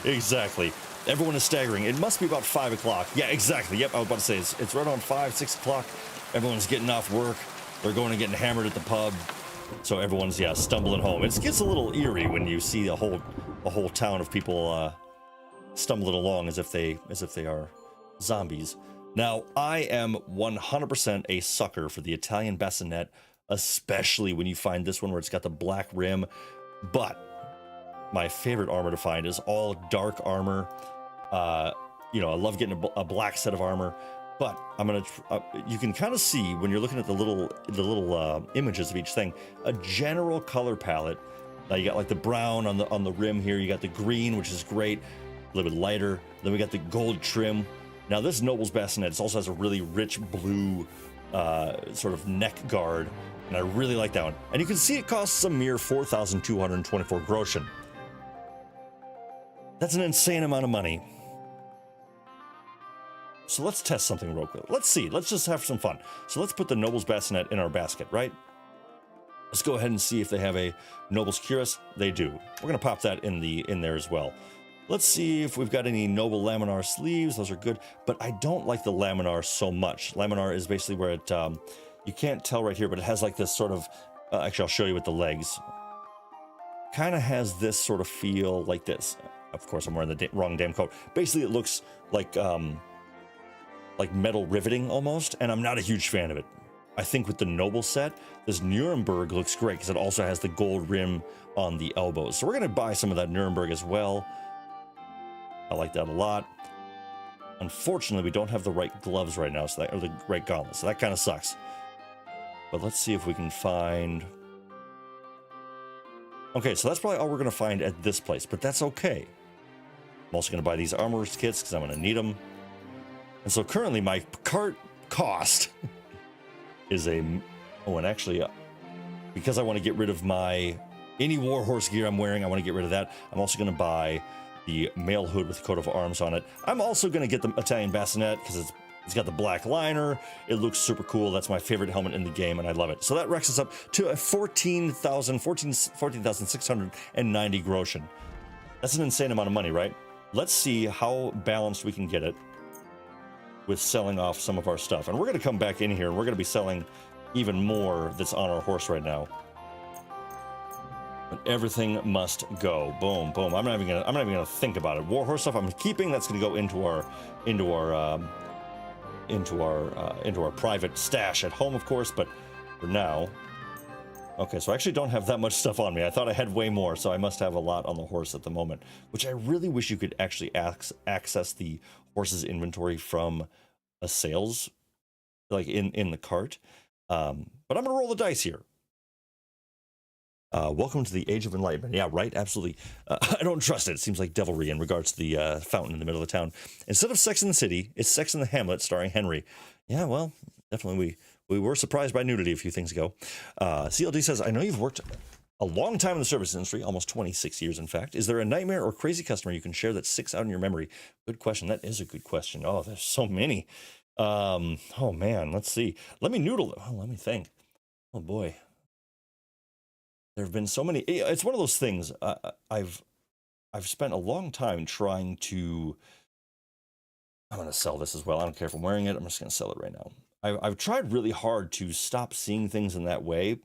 Exactly. Everyone is staggering. It must be about 5 o'clock. Yeah, exactly. Yep, I was about to say, it's right on 5, 6 o'clock. Everyone's getting off work. They're going and getting hammered at the pub. So everyone's, yeah, stumbling home. It gets a little eerie when you see a whole town of people stumbling along as if they are zombies. Now, I am 100% a sucker for the Italian bassinet, especially when you find this one where it's got the black rim. But my favorite armor to find is all dark armor. You know, I love getting a black set of armor. But I'm gonna. You can kind of see when you're looking at the little images of each thing, a general color palette. Now you got like the brown on the rim here. You got the green, which is great, a little bit lighter. Then we got the gold trim. Now this Noble's Bassinet also has a really rich blue sort of neck guard, and I really like that one. And you can see it costs a mere 4,224 groschen. That's an insane amount of money. So let's test something real quick. Let's see. Let's just have some fun. So let's put the Noble's Bassinet in our basket, right? Let's go ahead and see if they have a Nobles Cuirass. They do. We're going to pop that in there as well. Let's see if we've got any Noble Laminar sleeves. Those are good, but I don't like the Laminar so much. Laminar is basically where it, you can't tell right here, but it has like this sort of, actually I'll show you with the legs. Kind of has this sort of feel like this. Of course, I'm wearing the wrong damn coat. Basically, it looks like metal riveting almost, and I'm not a huge fan of it. I think with the Noble set, this Nuremberg looks great because it also has the gold rim on the elbows. So we're going to buy some of that Nuremberg as well. I like that a lot. Unfortunately, we don't have the right gloves right now, so that, or the right gauntlets, so that kind of sucks. But let's see if we can find... Okay, so that's probably all we're going to find at this place, but that's okay. I'm also going to buy these armorer's kits because I'm going to need them. And so currently my cart cost is a... Oh, and actually, because I want to get rid of my... Any warhorse gear I'm wearing, I want to get rid of that. I'm also going to buy the mail hood with the coat of arms on it. I'm also going to get the Italian bassinet because it's got the black liner. It looks super cool. That's my favorite helmet in the game, and I love it. So that racks us up to a 14,690 groschen. That's an insane amount of money, right? Let's see how balanced we can get it with selling off some of our stuff. And we're going to come back in here, and we're going to be selling even more that's on our horse right now. But everything must go. Boom, boom. I'm not even gonna think about it. Warhorse stuff I'm keeping. That's gonna go into our private stash at home, of course. But for now, okay. So I actually don't have that much stuff on me. I thought I had way more, so I must have a lot on the horse at the moment. Which I really wish you could actually access the horse's inventory from a sales, like in the cart. But I'm gonna roll the dice here. Welcome to the Age of Enlightenment. Yeah, right, absolutely. I don't trust it. It seems like devilry in regards to the fountain in the middle of town. Instead of Sex in the City, it's Sex in the Hamlet starring Henry. Yeah, well, definitely we were surprised by nudity a few things ago. CLD says, I know you've worked a long time in the service industry, almost 26 years, in fact. Is there a nightmare or crazy customer you can share that sticks out in your memory? Good question. That is a good question. Oh, there's so many. Oh, man, let's see. Let me noodle. Oh, let me think. Oh, boy. There have been so many. It's one of those things. I've spent a long time trying to. I'm going to sell this as well. I don't care if I'm wearing it. I'm just going to sell it right now. I've tried really hard to stop seeing things in that way,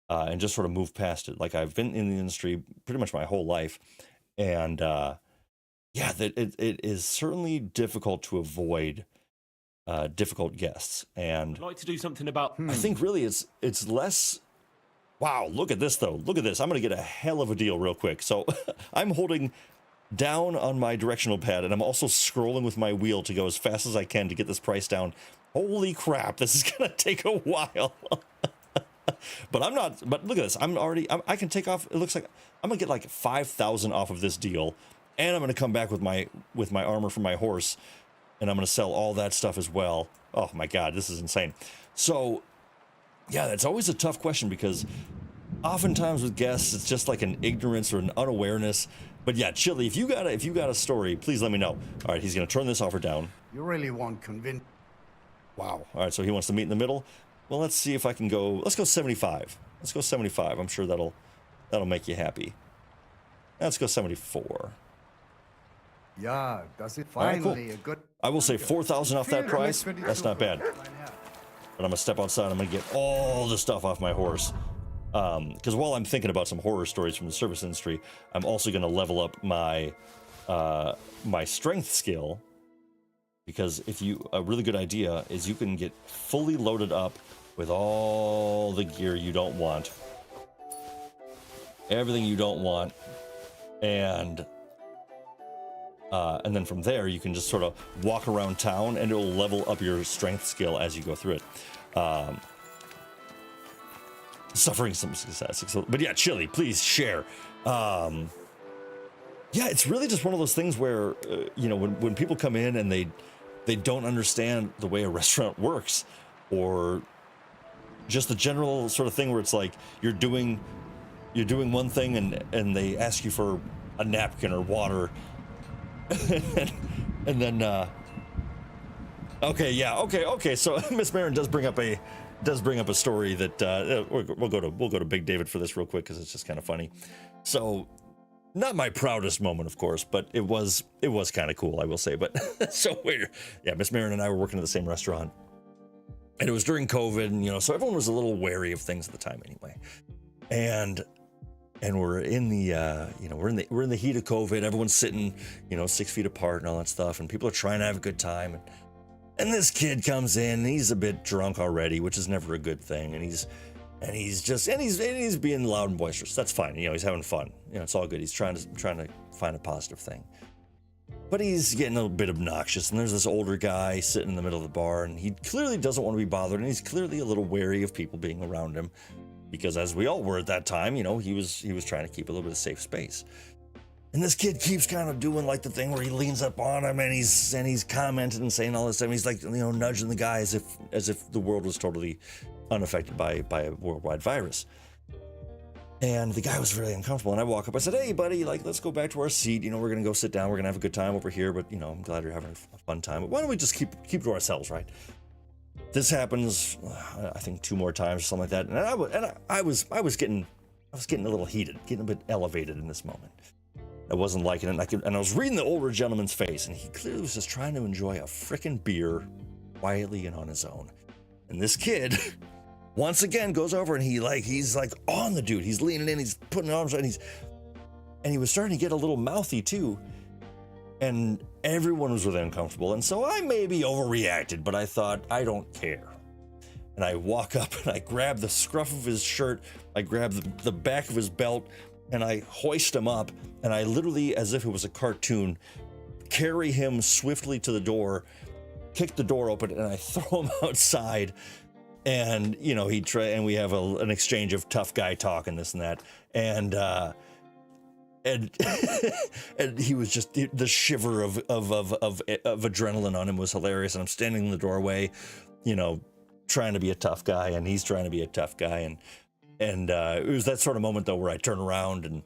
and just sort of move past it. Like I've been in the industry pretty much my whole life, and yeah, that it is certainly difficult to avoid difficult guests. And I'd like to do something about. I think really it's less. Wow, look at this, though. Look at this. I'm going to get a hell of a deal real quick. So I'm holding down on my directional pad, and I'm also scrolling with my wheel to go as fast as I can to get this price down. Holy crap, this is going to take a while. But I'm not, but look at this. I can take off, it looks like, I'm going to get like 5,000 off of this deal, and I'm going to come back with my armor for my horse, and I'm going to sell all that stuff as well. Oh my God, this is insane. So... yeah, that's always a tough question because oftentimes with guests, it's just like an ignorance or an unawareness. But yeah, Chili, if you got a story, please let me know. All right, he's going to turn this offer down. You really want convince? Wow. All right, so he wants to meet in the middle. Well, let's see if I can go. Let's go 75. Let's go 75. I'm sure that'll make you happy. Let's go 74. Yeah, does it All right, finally cool. a good? I will say 4,000 off that price. That's not bad. But I'm gonna step outside. I'm gonna get all the stuff off my horse. Because while I'm thinking about some horror stories from the service industry, I'm also gonna level up my my strength skill. Because a really good idea is you can get fully loaded up with all the gear you don't want, everything you don't want, and then from there you can just sort of walk around town, and it will level up your strength skill as you go through it. Suffering some success, but yeah, Chili, please share. Yeah, it's really just one of those things where you know, when people come in and they don't understand the way a restaurant works, or just the general sort of thing where it's like you're doing one thing and they ask you for a napkin or water. and then okay, yeah, okay, so Miss Marin does bring up a does bring up a story that we'll go to Big David for this real quick because it's just kind of funny. So, not my proudest moment, of course, but it was kind of cool, I will say. But so Miss Marin and I were working at the same restaurant, and it was during COVID, and so everyone was a little wary of things at the time, anyway. And we're in the we're in the heat of COVID. Everyone's sitting 6 feet apart and all that stuff, and people are trying to have a good time. And this kid comes in, and he's a bit drunk already, which is never a good thing. And he's being loud and boisterous. That's fine. He's having fun. It's all good. He's trying to find a positive thing. But he's getting a bit obnoxious. And there's this older guy sitting in the middle of the bar, and he clearly doesn't want to be bothered. And he's clearly a little wary of people being around him, because as we all were at that time, he was trying to keep a little bit of safe space. And this kid keeps kind of doing like the thing where he leans up on him and he's commenting and saying all this stuff. He's like, nudging the guy as if the world was totally unaffected by a worldwide virus. And the guy was really uncomfortable. And I walk up, I said, "Hey buddy, let's go back to our seat. We're gonna go sit down. We're gonna have a good time over here. But I'm glad you're having a fun time. But why don't we just keep to ourselves, right?" This happens, I think 2 more times or something like that. And I was getting a little heated, getting a bit elevated in this moment. I wasn't liking it, and I was reading the older gentleman's face, and he clearly was just trying to enjoy a frickin' beer quietly and on his own. And this kid, once again, goes over and he's on the dude. He's leaning in, he's putting arms on, and he was starting to get a little mouthy too. And everyone was really uncomfortable, and so I maybe overreacted, but I thought, I don't care. And I walk up and I grab the scruff of his shirt, I grab the back of his belt, and I hoist him up, and I literally, as if it was a cartoon, carry him swiftly to the door, kick the door open, and I throw him outside. And and we have an exchange of tough guy talk and this and that, and and he was just, the shiver of adrenaline on him was hilarious. And I'm standing in the doorway, trying to be a tough guy, and he's trying to be a tough guy, and it was that sort of moment though where I turn around and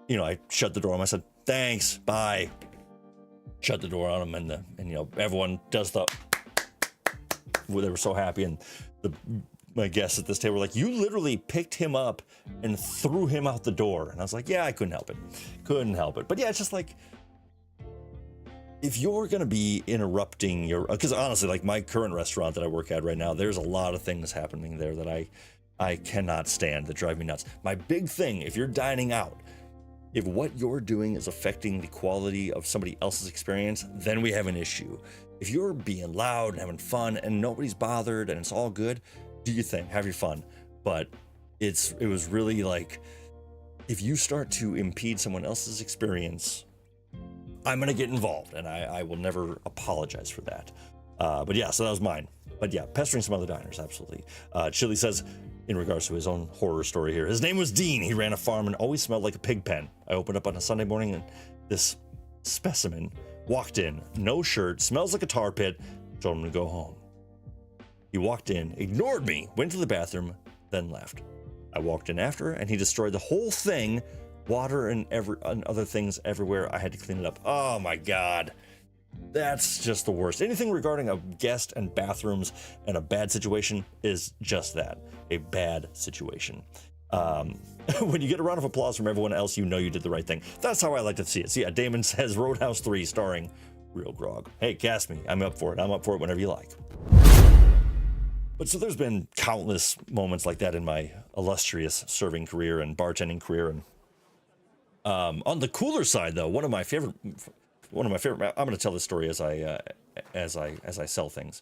I shut the door on him. I said, "Thanks, bye." Shut the door on him, and everyone does the. They were so happy, and my guests at this table were like, "You literally picked him up and threw him out the door." And I was like, "Yeah, I couldn't help it." But yeah, it's just like, if you're going to be interrupting because honestly, my current restaurant that I work at right now, there's a lot of things happening there that I cannot stand, that drive me nuts. My big thing, if you're dining out, if what you're doing is affecting the quality of somebody else's experience, then we have an issue. If you're being loud and having fun and nobody's bothered and it's all good, do your thing, have your fun. But it was really if you start to impede someone else's experience, I'm going to get involved, and I will never apologize for that. But yeah, so that was mine. But yeah, pestering some other diners, absolutely. Chili says, in regards to his own horror story here, his name was Dean. He ran a farm and always smelled like a pig pen. I opened up on a Sunday morning, and this specimen walked in, no shirt, smells like a tar pit, told him to go home. He walked in, ignored me, went to the bathroom, then left. I walked in after, and he destroyed the whole thing, water and other things everywhere. I had to clean it up. Oh my God. That's just the worst. Anything regarding a guest and bathrooms and a bad situation is just that, a bad situation. When you get a round of applause from everyone else, you did the right thing. That's how I like to see it. So yeah, Damon says Roadhouse 3 starring RealGrogg. Hey, cast me. I'm up for it. I'm up for it whenever you like. But so there's been countless moments like that in my illustrious serving career and bartending career. And on the cooler side, though, one of my favorite. I'm going to tell this story as I sell things.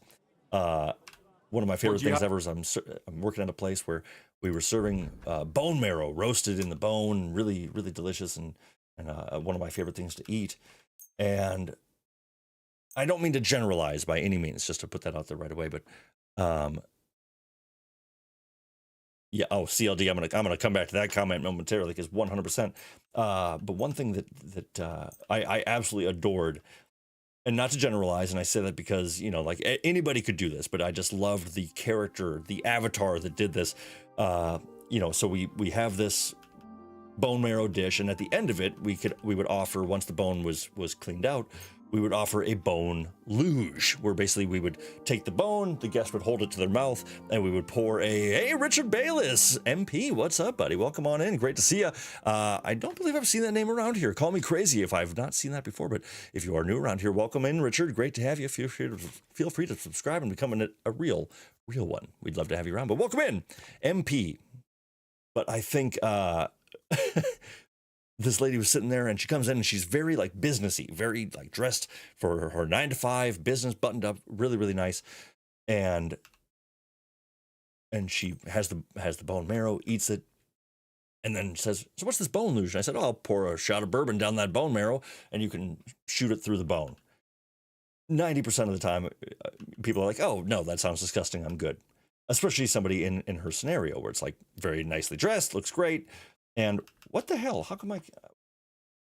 One of my favorite things ever is I'm working at a place where we were serving bone marrow roasted in the bone, really, really delicious, and one of my favorite things to eat. And I don't mean to generalize by any means, just to put that out there right away, but yeah. Oh, CLD. I'm gonna come back to that comment momentarily, because 100%. But one thing that I absolutely adored, and not to generalize, and I say that because anybody could do this, but I just loved the character, the avatar that did this. So we have this bone marrow dish, and at the end of it, we would offer, once the bone was cleaned out, we would offer a bone luge, where basically we would take the bone, the guest would hold it to their mouth, and we would pour hey, Richard Bayless, MP, what's up, buddy? Welcome on in. Great to see you. I don't believe I've seen that name around here. Call me crazy if I've not seen that before, but if you are new around here, welcome in, Richard. Great to have you. Feel free to subscribe and become a real one. We'd love to have you around, but welcome in, MP. But I think this lady was sitting there, and she comes in, and she's very like businessy, very like dressed for her 9 to 5 business, buttoned up, really, really nice. And she has the bone marrow, eats it, and then says, "So what's this bone luge?" And I said, "Oh, I'll pour a shot of bourbon down that bone marrow, and you can shoot it through the bone." 90% of the time, people are like, "Oh no, that sounds disgusting. I'm good." Especially somebody in her scenario where it's like very nicely dressed, looks great. And what the hell? How come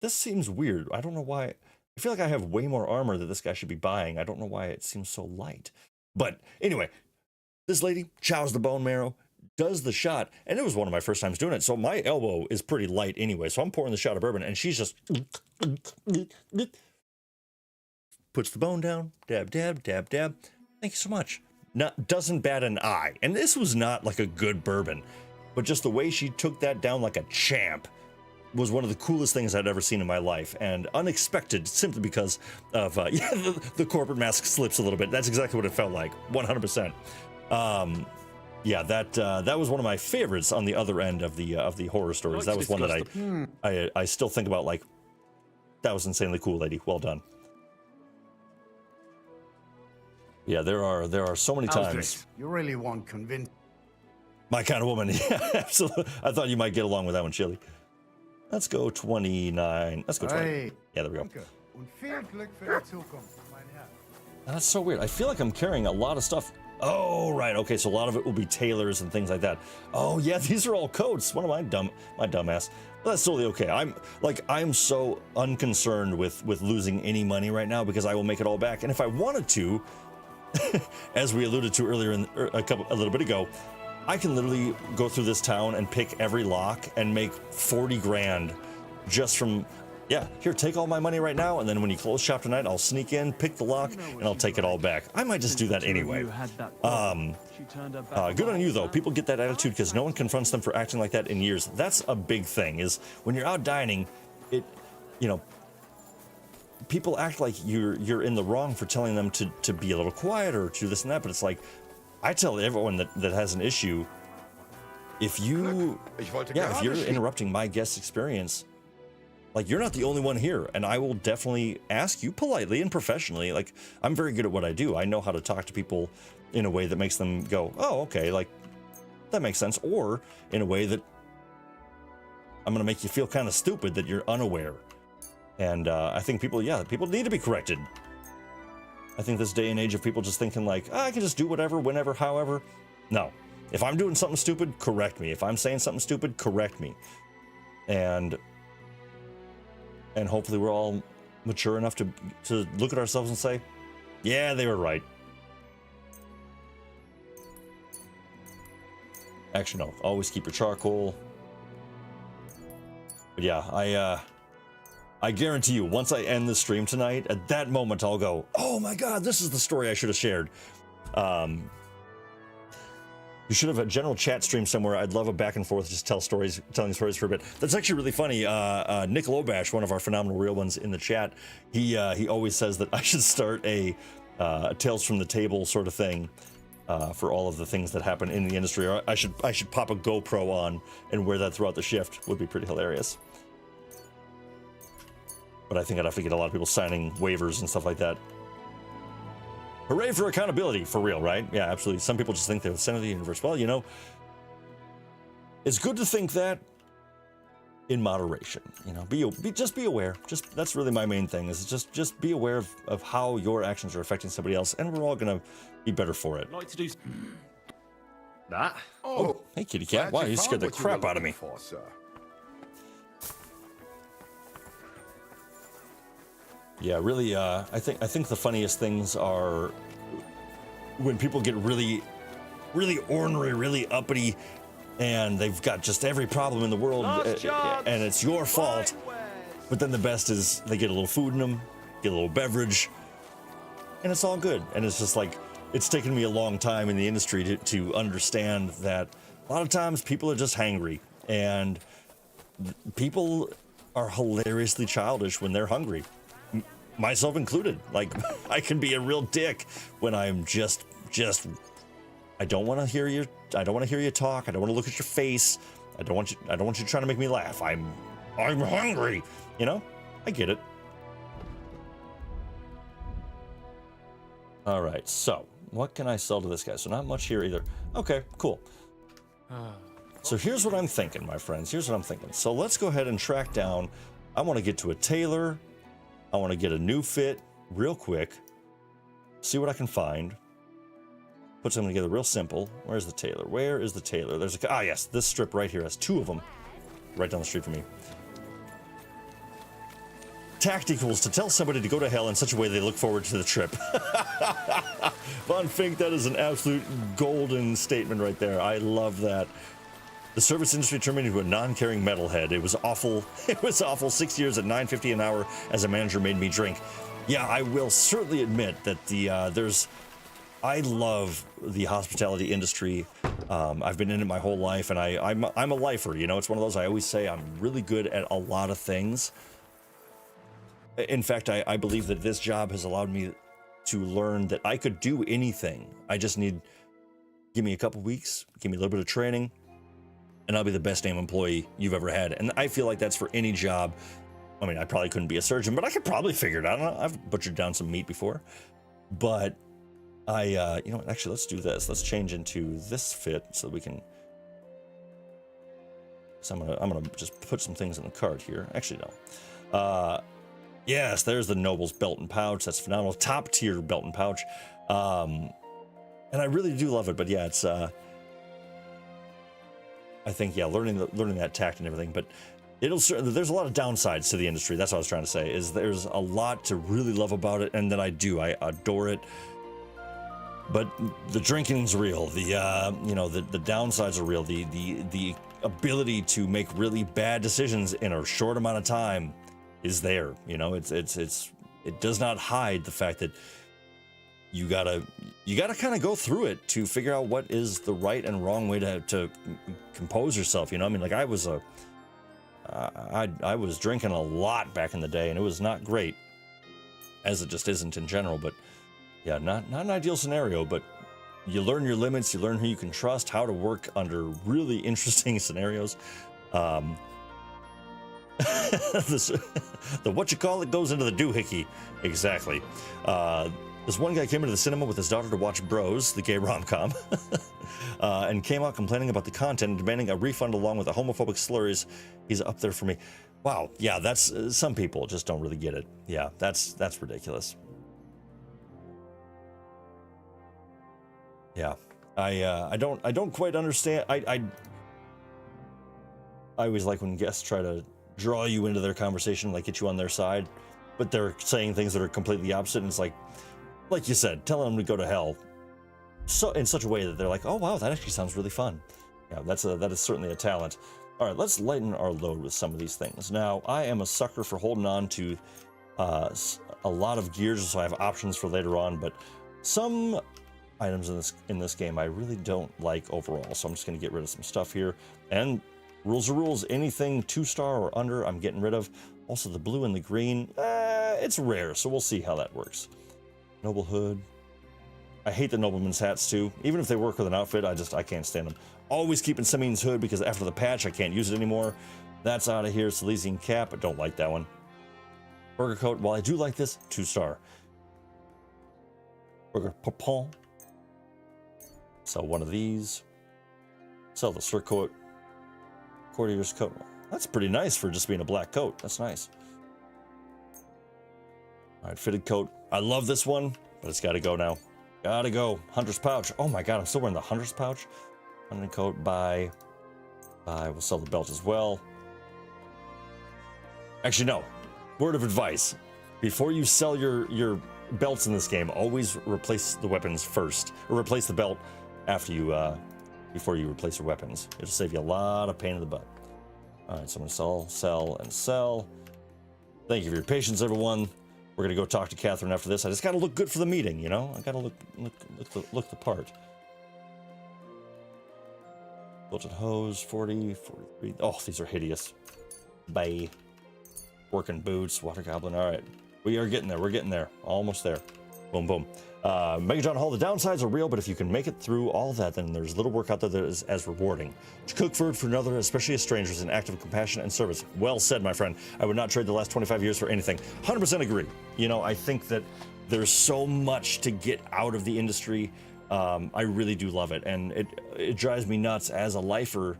this seems weird. I don't know why. I feel like I have way more armor that this guy should be buying. I don't know why it seems so light. But anyway, this lady chows the bone marrow, does the shot, and it was one of my first times doing it. So my elbow is pretty light anyway. So I'm pouring the shot of bourbon, and she's just puts the bone down, dab, dab, dab, dab. Thank you so much. Doesn't bat an eye. And this was not like a good bourbon, but just the way she took that down like a champ was one of the coolest things I'd ever seen in my life, and unexpected simply because of the corporate mask slips a little bit. That's exactly what it felt like, 100%. Yeah, that was one of my favorites on the other end of the horror stories. That was one that I still think about, like, that was insanely cool, lady. Well done. Yeah, there are so many times. You really won't convince. My kind of woman. Yeah, absolutely. I thought you might get along with that one, Chili. Let's go 29. Let's go 20. Hey. Yeah, there we go. Und viel Glück für die Zukunft, mein Herr. That's so weird. I feel like I'm carrying a lot of stuff. Oh, right. Okay, so a lot of it will be tailors and things like that. Oh, yeah, these are all coats. One of my dumbass. But that's totally okay. I'm so unconcerned with losing any money right now because I will make it all back. And if I wanted to, as we alluded to earlier a little bit ago, I can literally go through this town and pick every lock and make 40 grand just from, yeah, here, take all my money right now, and then when you close shop tonight, I'll sneak in, pick the lock, and I'll take it all back. I might just do that anyway. Good on you, though. People get that attitude because no one confronts them for acting like that in years. That's a big thing, is when you're out dining, people act like you're in the wrong for telling them to be a little quieter or to do this and that, but it's like, I tell everyone that has an issue, if you're interrupting my guest experience, like, you're not the only one here, and I will definitely ask you politely and professionally. Like, I'm very good at what I do. I know how to talk to people in a way that makes them go, oh, okay, like, that makes sense, or in a way that I'm gonna make you feel kind of stupid that you're unaware. And I think people need to be corrected. I think this day and age of people just thinking like, I can just do whatever, whenever, however. No. If I'm doing something stupid, correct me. If I'm saying something stupid, correct me. And hopefully we're all mature enough to look at ourselves and say, yeah, they were right. Actually, no. Always keep your charcoal. But yeah, I guarantee you, once I end the stream tonight, at that moment I'll go, oh my god, this is the story I should have shared. You should have a general chat stream somewhere. I'd love a back and forth, just telling stories for a bit. That's actually really funny. Nick Lobash, one of our phenomenal real ones in the chat, he always says that I should start a Tales from the Table sort of thing for all of the things that happen in the industry. Or I should pop a GoPro on and wear that throughout the shift. Would be pretty hilarious. But I think I'd have to get a lot of people signing waivers and stuff like that. Hooray for accountability, for real, right? Yeah, absolutely. Some people just think they're the center of the universe. Well, you know, it's good to think that in moderation. You know, just be aware. That's really my main thing, is just be aware of how your actions are affecting somebody else, and we're all gonna be better for it. I'd like to do that. Oh, hey, kitty cat. Wow, you scared the crap out of me. Yeah, really, I think the funniest things are when people get really, really ornery, really uppity, and they've got just every problem in the world, and it's your fault. But then the best is they get a little food in them, get a little beverage, and it's all good. And it's just like, it's taken me a long time in the industry to understand that a lot of times people are just hangry, and people are hilariously childish when they're hungry, myself included. Like, I can be a real dick when I'm just I don't want to hear you talk. I don't want to look at your face. I don't want you trying to make me laugh. I'm hungry, you know? I get it. All right, so what can I sell to this guy? So not much here either. Okay, cool. So here's what I'm thinking, my friends. Here's what I'm thinking. So let's go ahead and track down. I want to get to a tailor. I want to get a new fit real quick. See what I can find. Put something together real simple. Where's the tailor? Where is the tailor? There's a... Ah, yes, this strip right here has two of them. Right down the street from me. Tact equals to tell somebody to go to hell in such a way they look forward to the trip. Von Fink, that is an absolute golden statement right there. I love that. The service industry turned me into a non-caring metalhead. It was awful. It was awful. 6 years at $9.50 an hour as a manager made me drink. Yeah, I will certainly admit that I love the hospitality industry. I've been in it my whole life, and I'm a lifer. You know, it's one of those, I always say I'm really good at a lot of things. In fact, I believe that this job has allowed me to learn that I could do anything. I just need, give me a couple weeks, give me a little bit of training, and I'll be the best damn employee you've ever had. And I feel like that's for any job. I mean, I probably couldn't be a surgeon, but I could probably figure it out. I don't know, I've butchered down some meat before. But you know what, actually, let's do this. Let's change into this fit so we can... So I'm gonna just put some things in the cart here. Actually, no. Yes, there's the Noble's belt and pouch. That's phenomenal. Top tier belt and pouch. And I really do love it, but yeah, it's I think, yeah, learning that tact and everything, but there's a lot of downsides to the industry. That's what I was trying to say, is there's a lot to really love about it, and that I adore it. But the drinking's real. The you know, the downsides are real. The ability to make really bad decisions in a short amount of time is there. You know, it does not hide the fact that you gotta kind of go through it to figure out what is the right and wrong way to compose yourself. You know, I mean, like I was drinking a lot back in the day, and it was not great, as it just isn't in general. But yeah, not an ideal scenario, but you learn your limits, you learn who you can trust, how to work under really interesting scenarios. The what you call it goes into the doohickey. Exactly. This one guy came into the cinema with his daughter to watch Bros, the gay rom-com, and came out complaining about the content and demanding a refund along with the homophobic slurs. He's up there for me. Wow. Yeah, that's some people just don't really get it. Yeah, that's ridiculous. Yeah, I don't quite understand. I always like when guests try to draw you into their conversation, like get you on their side, but they're saying things that are completely opposite, and it's like you said, telling them to go to hell, so in such a way that they're like, oh wow, that actually sounds really fun. Yeah, that is certainly a talent. All right, let's lighten our load with some of these things. Now, I am a sucker for holding on to a lot of gears, so I have options for later on, but some items in this game I really don't like overall, so I'm just going to get rid of some stuff here. And rules are rules. Anything 2-star or under, I'm getting rid of. Also, the blue and the green, it's rare, so we'll see how that works. Noble hood. I hate the nobleman's hats too. Even if they work with an outfit, I can't stand them. Always keeping Semine's hood because after the patch, I can't use it anymore. That's out of here. Silesian cap, I don't like that one. Burger coat, while I do like this, 2-star. Burger popon. Sell one of these. Sell the surcoat. Courtier's coat. That's pretty nice for just being a black coat. That's nice. All right, fitted coat. I love this one, but it's got to go now. Gotta go. Hunter's pouch. Oh my god, I'm still wearing the Hunter's pouch. Hunting coat. Buy. We'll sell the belt as well. Actually, no. Word of advice: before you sell your belts in this game, always replace the weapons first, or replace the belt after you before you replace your weapons. It'll save you a lot of pain in the butt. All right, so I'm gonna sell, and sell. Thank you for your patience, everyone. We're gonna go talk to Katherine after this. I just gotta look good for the meeting, you know? I gotta look the part. Bolted hose, 40, 43. Oh, these are hideous. Bye. Working boots, water goblin. All right. We are getting there. We're getting there. Almost there. Boom, boom. Mega John Hall, the downsides are real, but if you can make it through all that, then there's little work out there that is as rewarding. To cook food for another, especially a stranger, is an act of compassion and service. Well said, my friend. I would not trade the last 25 years for anything. 100% agree. You know, I think that there's so much to get out of the industry. I really do love it, and it drives me nuts as a lifer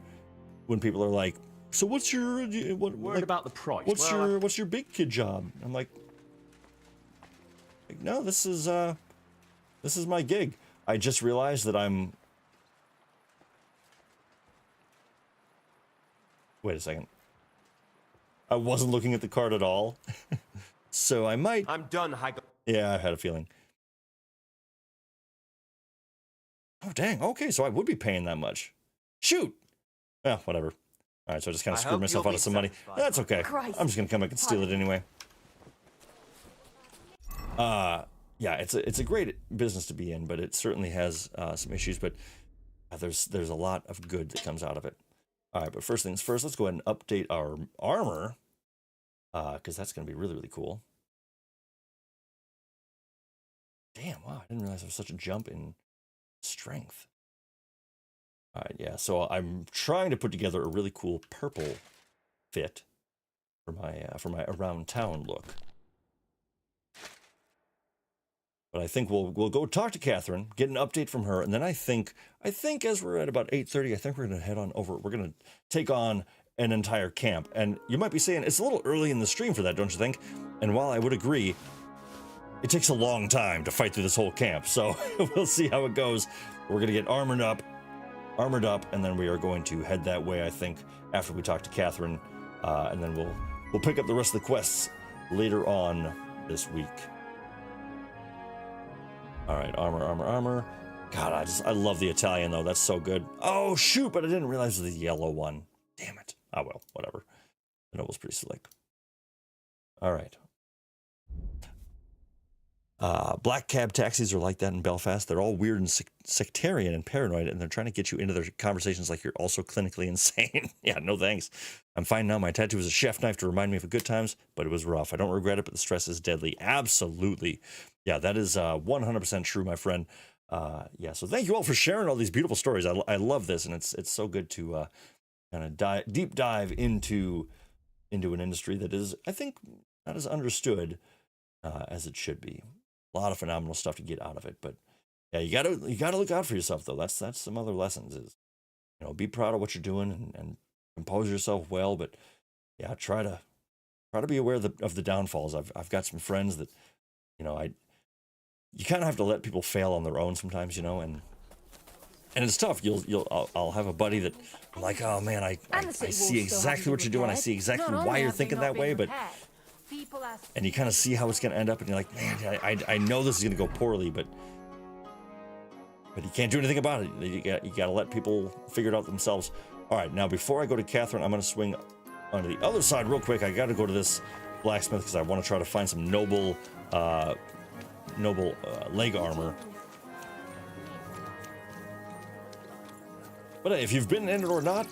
when people are like, "So what's your Worried about the price? What's your big kid job?" I'm like, no, this is my gig. I just realized that I'm. Wait a second. I wasn't looking at the card at all, so I might. I'm done, Hagel. Yeah, I had a feeling. Oh, dang. Okay, so I would be paying that much. Shoot. Yeah, whatever. All right, so I just kind of screwed myself out of some money. That's okay. I'm just going to come back and steal it anyway. Yeah, it's a great business to be in, but it certainly has some issues, but there's a lot of good that comes out of it. All right, but first things first, let's go ahead and update our armor, because that's going to be really, really cool. Damn, wow, I didn't realize there was such a jump in strength. All right, yeah, so I'm trying to put together a really cool purple fit for my around town look. But I think we'll go talk to Katherine, get an update from her, and then I think as we're at about 8:30, I think we're gonna head on over. We're gonna take on an entire camp, and you might be saying it's a little early in the stream for that, don't you think? And while I would agree, it takes a long time to fight through this whole camp, so we'll see how it goes. We're gonna get armored up, and then we are going to head that way. I think after we talk to Katherine, and then we'll pick up the rest of the quests later on this week. All right, armor. God, I love the Italian, though. That's so good. Oh, shoot, but I didn't realize it was the yellow one. Damn it. Oh, well, whatever. The noble's pretty slick. All right. Black cab taxis are like that in Belfast. They're all weird and sectarian and paranoid, and they're trying to get you into their conversations like you're also clinically insane. Yeah, no thanks. I'm fine now. My tattoo was a chef knife to remind me of the good times, but it was rough. I don't regret it, but the stress is deadly. Absolutely. Yeah, that is 100% true, my friend. Yeah, so thank you all for sharing all these beautiful stories. I love this, and it's so good to kind of deep dive into an industry that is, I think, not as understood as it should be. A lot of phenomenal stuff to get out of it, but yeah, you gotta look out for yourself, though. That's some other lessons. Is, you know, be proud of what you're doing and compose yourself well, but yeah, try to be aware of the downfalls. I've got some friends that, you know, you kind of have to let people fail on their own sometimes, you know, and it's tough. I'll have a buddy that I'm like, oh man, I see exactly what you're doing. I see exactly why you're thinking that way, but. And you kind of see how it's going to end up, and you're like, man, I know this is going to go poorly, but you can't do anything about it. You got to let people figure it out themselves. All right, now before I go to Katherine, I'm going to swing onto the other side real quick. I got to go to this blacksmith because I want to try to find some noble leg armor. But if you've been in it or not,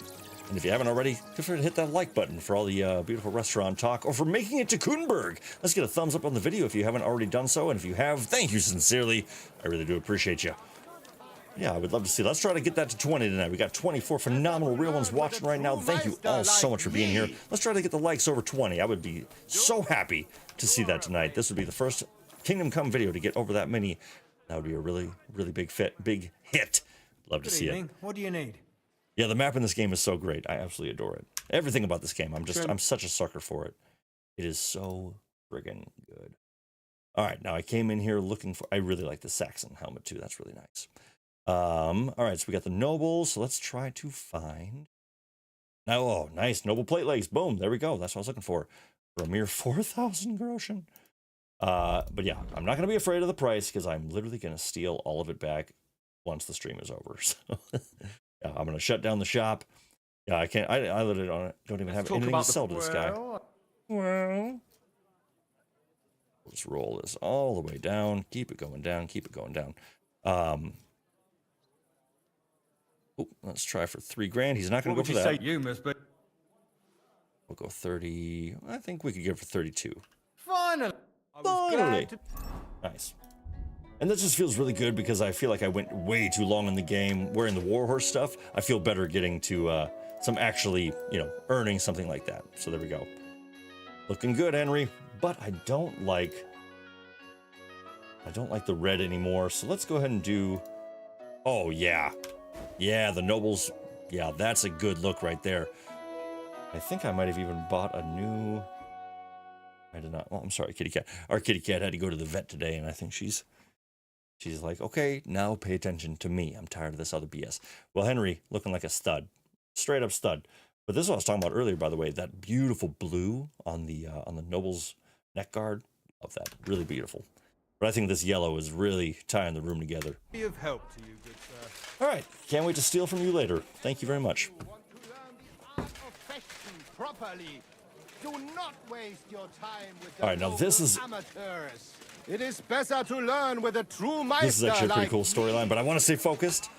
and if you haven't already, feel free to hit that like button for all the beautiful restaurant talk, or for making it to KUTTENBURG. Let's get a thumbs up on the video if you haven't already done so, and if you have, thank you sincerely. I really do appreciate you. Yeah, I would love to see. Let's try to get that to 20 tonight. We got 24 phenomenal real ones watching right now. Thank you all so much for being here. Let's try to get the likes over 20. I would be so happy to see that tonight. This would be the first Kingdom Come video to get over that many. That would be a really, really big hit. Love to see it. What do you need? Yeah, the map in this game is so great. I absolutely adore it. Everything about this game. I'm such a sucker for it. It is so friggin' good. All right, now I came in here looking for. I really like the Saxon helmet too. That's really nice. All right, so we got the nobles. So let's try to find. Now, oh, nice noble plate legs. Boom, there we go. That's what I was looking for a mere 4,000 groschen. But yeah, I'm not gonna be afraid of the price because I'm literally gonna steal all of it back once the stream is over. So. Yeah, I'm gonna shut down the shop. Yeah, I can't. I literally don't even have anything to sell to this guy. Well, We'll just roll this all the way down. Keep it going down. Keep it going down. Let's try for 3 grand. He's not going to go for that. What would you say, Miss B? We'll go 30. I think we could get it for 32. Finally! Finally! Nice. And that just feels really good because I feel like I went way too long in the game wearing the Warhorse stuff. I feel better getting to some actually, you know, earning something like that. So there we go. Looking good, Henry. But I don't like the red anymore. So let's go ahead and do... Oh, yeah. Yeah, the nobles. Yeah, that's a good look right there. I think I might have even bought a new... I did not... Oh, I'm sorry, kitty cat. Our kitty cat had to go to the vet today, and I think she's like, okay, now pay attention to me. I'm tired of this other BS. Well, Henry, looking like a stud. Straight up stud. But this is what I was talking about earlier, by the way. That beautiful blue on the noble's neck guard. Love that. Really beautiful. But I think this yellow is really tying the room together. Be of help to you, good sir. All right. Can't wait to steal from you later. Thank you very much. Properly. Do not waste your time with the All right, now this is... amateurs. It is better to learn with a true meister. This is actually a pretty cool storyline, but I want to stay focused.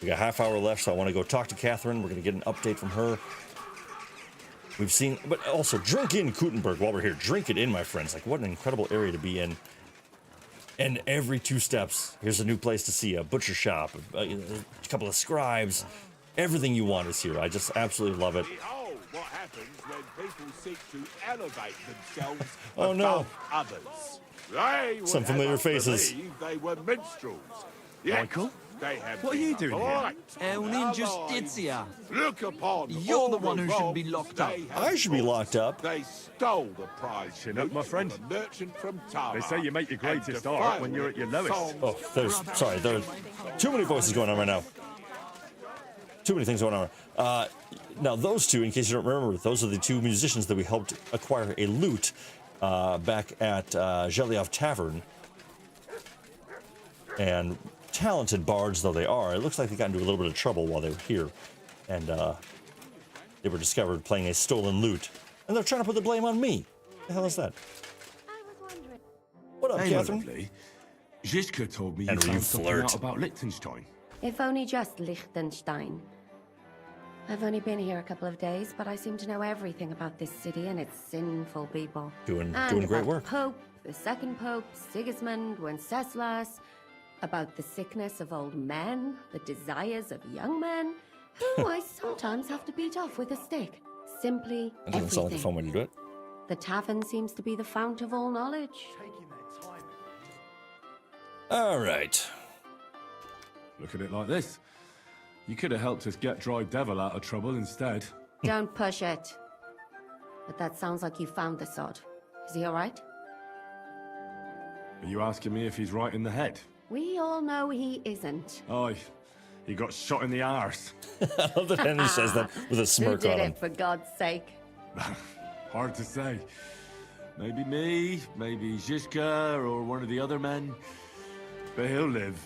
We got a half hour left, so I want to go talk to Katherine. We're going to get an update from her. We've seen, but also drink in KUTTENBURG while we're here. Drink it in, my friends. Like, what an incredible area to be in. And every 2 steps, here's a new place to see, a butcher shop, a couple of scribes. Everything you want is here. I just absolutely love it. Behold what happens when people seek to elevate themselves Oh, no. above others. They would Some familiar have us faces. believe they were minstrels. Yes, Michael? they have What are you doing here? Unjustitia. Look upon You're the one who should be locked up. I should be locked up. They stole the prize. Chin up, my friend. From a merchant from Tama. They say you make your greatest art when you're at your lowest. Oh, there are too many voices going on right now. Too many things going on. Now, those two, in case you don't remember, those are the 2 musicians that we helped acquire a lute back at Zhelyov Tavern. And talented bards though they are, it looks like they got into a little bit of trouble while they were here. And they were discovered playing a stolen lute. And they're trying to put the blame on me. What the hell is that? What up, Katherine? Lovely. Zizka told me you Henry, you found something flirt. out about Liechtenstein. If only just Liechtenstein. I've only been here a couple of days, but I seem to know everything about this city and its sinful people. Doing And great about work. The Pope, the second Pope, Sigismund, Wenceslas, about the sickness of old men, the desires of young men, who I sometimes have to beat off with a stick. Simply That doesn't sound like a fun way to do it. The tavern seems to be the fount of all knowledge. All right. Look at it like this. You could have helped us get Dry Devil out of trouble instead. Don't push it. But that sounds like you found the sod. Is he all right? Are you asking me if he's right in the head? We all know he isn't. Aye. He got shot in the arse. I love that Henry says that with a Who smirk did on him. it, for God's sake? Hard to say. Maybe me, maybe Zizka, or one of the other men. But he'll live.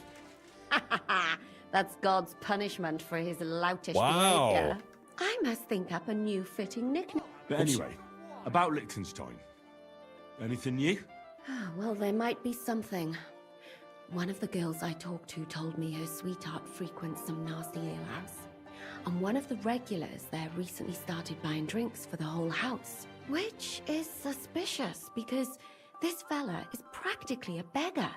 That's God's punishment for his loutish Wow. behavior. I must think up a new fitting nickname. But anyway, about Liechtenstein. Anything new? Well, there might be something. One of the girls I talked to told me her sweetheart frequents some nasty alehouse. And one of the regulars there recently started buying drinks for the whole house. Which is suspicious, because this fella is practically a beggar.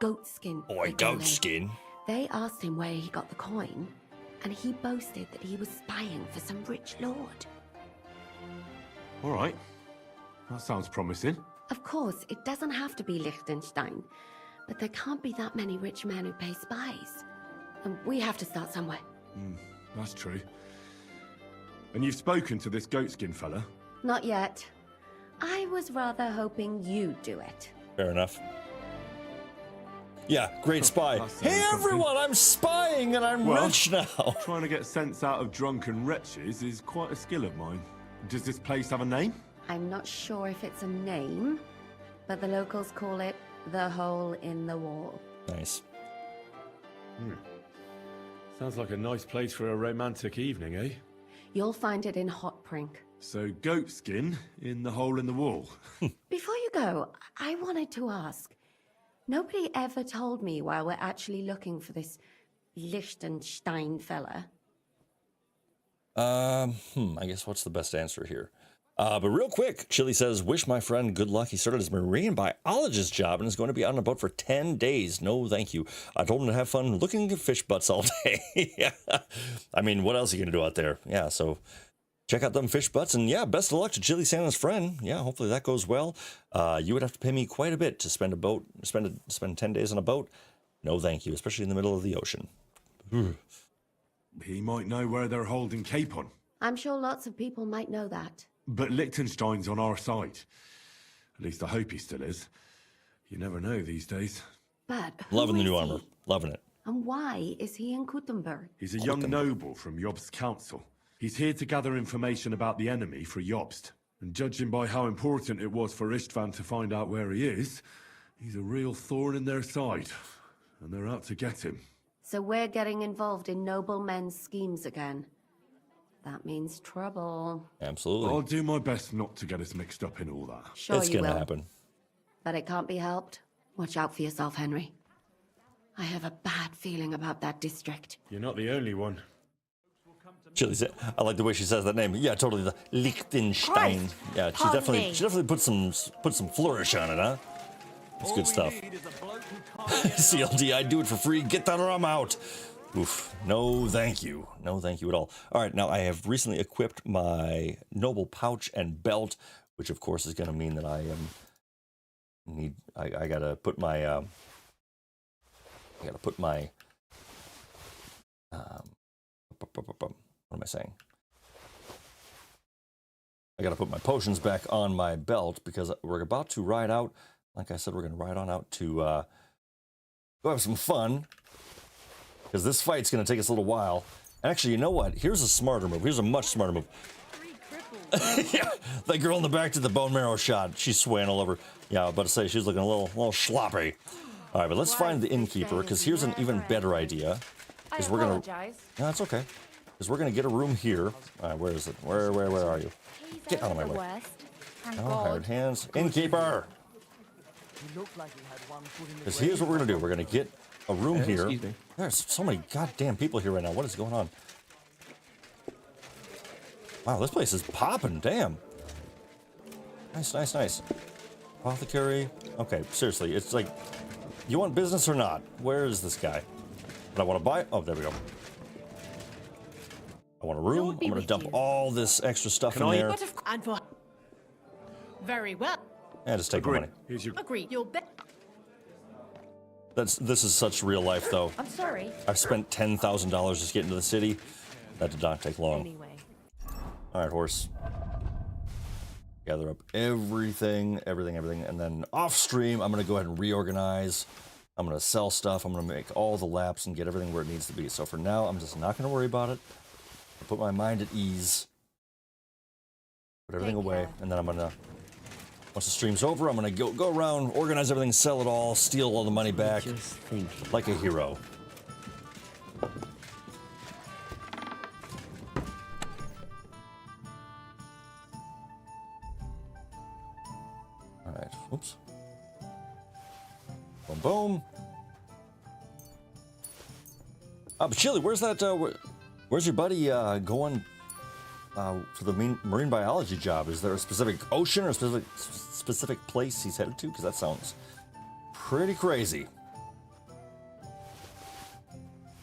Goatskin. Boy, Goatskin. They asked him where he got the coin, and he boasted that he was spying for some rich lord. All right. That sounds promising. Of course, it doesn't have to be Liechtenstein, but there can't be that many rich men who pay spies. And we have to start somewhere. That's true. And you've spoken to this goatskin fella? Not yet. I was rather hoping you'd do it. Fair enough. Yeah, great spy. Hey everyone, I'm spying and I'm rich now. Trying to get sense out of drunken wretches is quite a skill of mine. Does this place have a name? I'm not sure if it's a name, but the locals call it the Hole in the Wall. Nice. Sounds like a nice place for a romantic evening, eh? You'll find it in Hotprink, So goat skin in the hole in the wall. Before you go, I wanted to ask. Nobody ever told me why we're actually looking for this Liechtenstein fella. I guess what's the best answer here? But real quick, Chili says, wish my friend good luck. He started his marine biologist job and is going to be out on a boat for 10 days. No, thank you. I told him to have fun looking at fish butts all day. Yeah. I mean, what else are you going to do out there? Yeah, so check out them fish butts. And yeah, best of luck to Chili Santa's friend. Yeah, hopefully that goes well. You would have to pay me quite a bit to spend 10 days on a boat. No, thank you, especially in the middle of the ocean. He might know where they're holding Capon. I'm sure lots of people might know that. But Liechtenstein's on our side. At least I hope he still is. You never know these days. But loving the new armor. Loving it. And why is he in KUTTENBURG? He's a young noble from Jobst's council. He's here to gather information about the enemy for Jobst. And judging by how important it was for Istvan to find out where he is, he's a real thorn in their side. And they're out to get him. So we're getting involved in noble men's schemes again. That means trouble. Absolutely. I'll do my best not to get us mixed up in all that. Sure, it's you gonna will. happen. But it can't be helped. Watch out for yourself, Henry. I have a bad feeling about that district. You're not the only one. Chili, I like the way she says that name. Yeah, totally. The Liechtenstein. Yeah, she definitely put some flourish on it, huh? It's good stuff. CLD, I'd do it for free. Get that or I'm out. Oof. No, thank you. No, thank you at all. All right, now I have recently equipped my noble pouch and belt, which of course is going to mean that I gotta put my what am I saying? I gotta put my potions back on my belt because we're about to ride out. Like I said, we're gonna ride on out to go have some fun. Because this fight's going to take us a little while. Actually, you know what? Here's a smarter move. Here's a much smarter move. Yeah, that girl in the back did the bone marrow shot. She's swaying all over. Yeah, I was about to say, she's looking a little sloppy. All right, but let's find the innkeeper, because here's an even better idea. Because we're going to... No, it's okay. Because we're going to get a room here. All right, where is it? Where are you? Get out of my way. Oh, hired hands. Innkeeper! Because here's what we're going to do. We're going to get a room here. There's so many goddamn people here right now. What is going on? Wow, this place is popping. Damn. Nice, nice, nice. Apothecary. Okay, seriously, it's like, you want business or not? Where is this guy? But I want to buy. Oh, there we go. I want a room. I'm going to dump all this extra stuff in there. And for very well. Yeah, just take the money. Here's your... Agree. You'll bet. This is such real life, though. I'm sorry. I've spent $10,000 just getting to the city. That did not take long. Anyway. All right, horse. Gather up everything, and then off stream, I'm gonna go ahead and reorganize. I'm gonna sell stuff. I'm gonna make all the laps and get everything where it needs to be. So for now, I'm just not gonna worry about it. I'll put my mind at ease. Put everything away, and then I'm gonna. Once the stream's over, I'm gonna go around, organize everything, sell it all, steal all the money back, like a hero. All right. Oops. Boom, boom. But Chili, where's that? Where's your buddy going? For the marine biology job, is there a specific ocean or a specific place he's headed to? Because that sounds pretty crazy.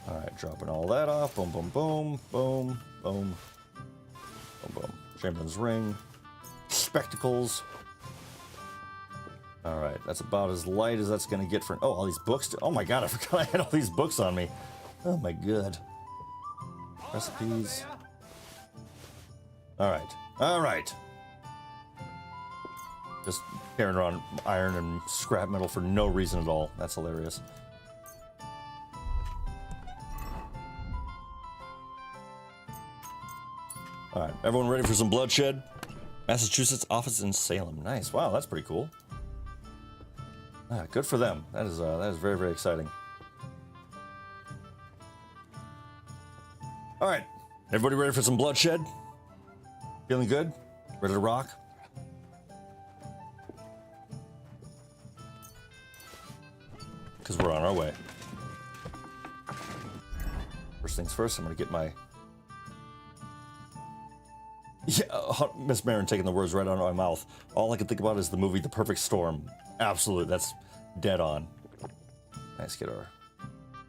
All right, dropping all that off. Boom, boom, boom, boom, boom, boom, boom. Chamberlain's ring, spectacles. All right, that's about as light as that's gonna get for. Oh, all these books. Oh my God, I forgot I had all these books on me. Oh my God. Recipes. All right. Just carrying around iron and scrap metal for no reason at all. That's hilarious. All right, everyone ready for some bloodshed? Massachusetts office in Salem. Nice. Wow, that's pretty cool. Good for them. That is very, very exciting. All right, everybody ready for some bloodshed? Feeling good? Ready to rock? Because we're on our way. First things first, I'm going to get my... Yeah, Miss Marin taking the words right out of my mouth. All I can think about is the movie The Perfect Storm. Absolute, that's dead on. Nice, get our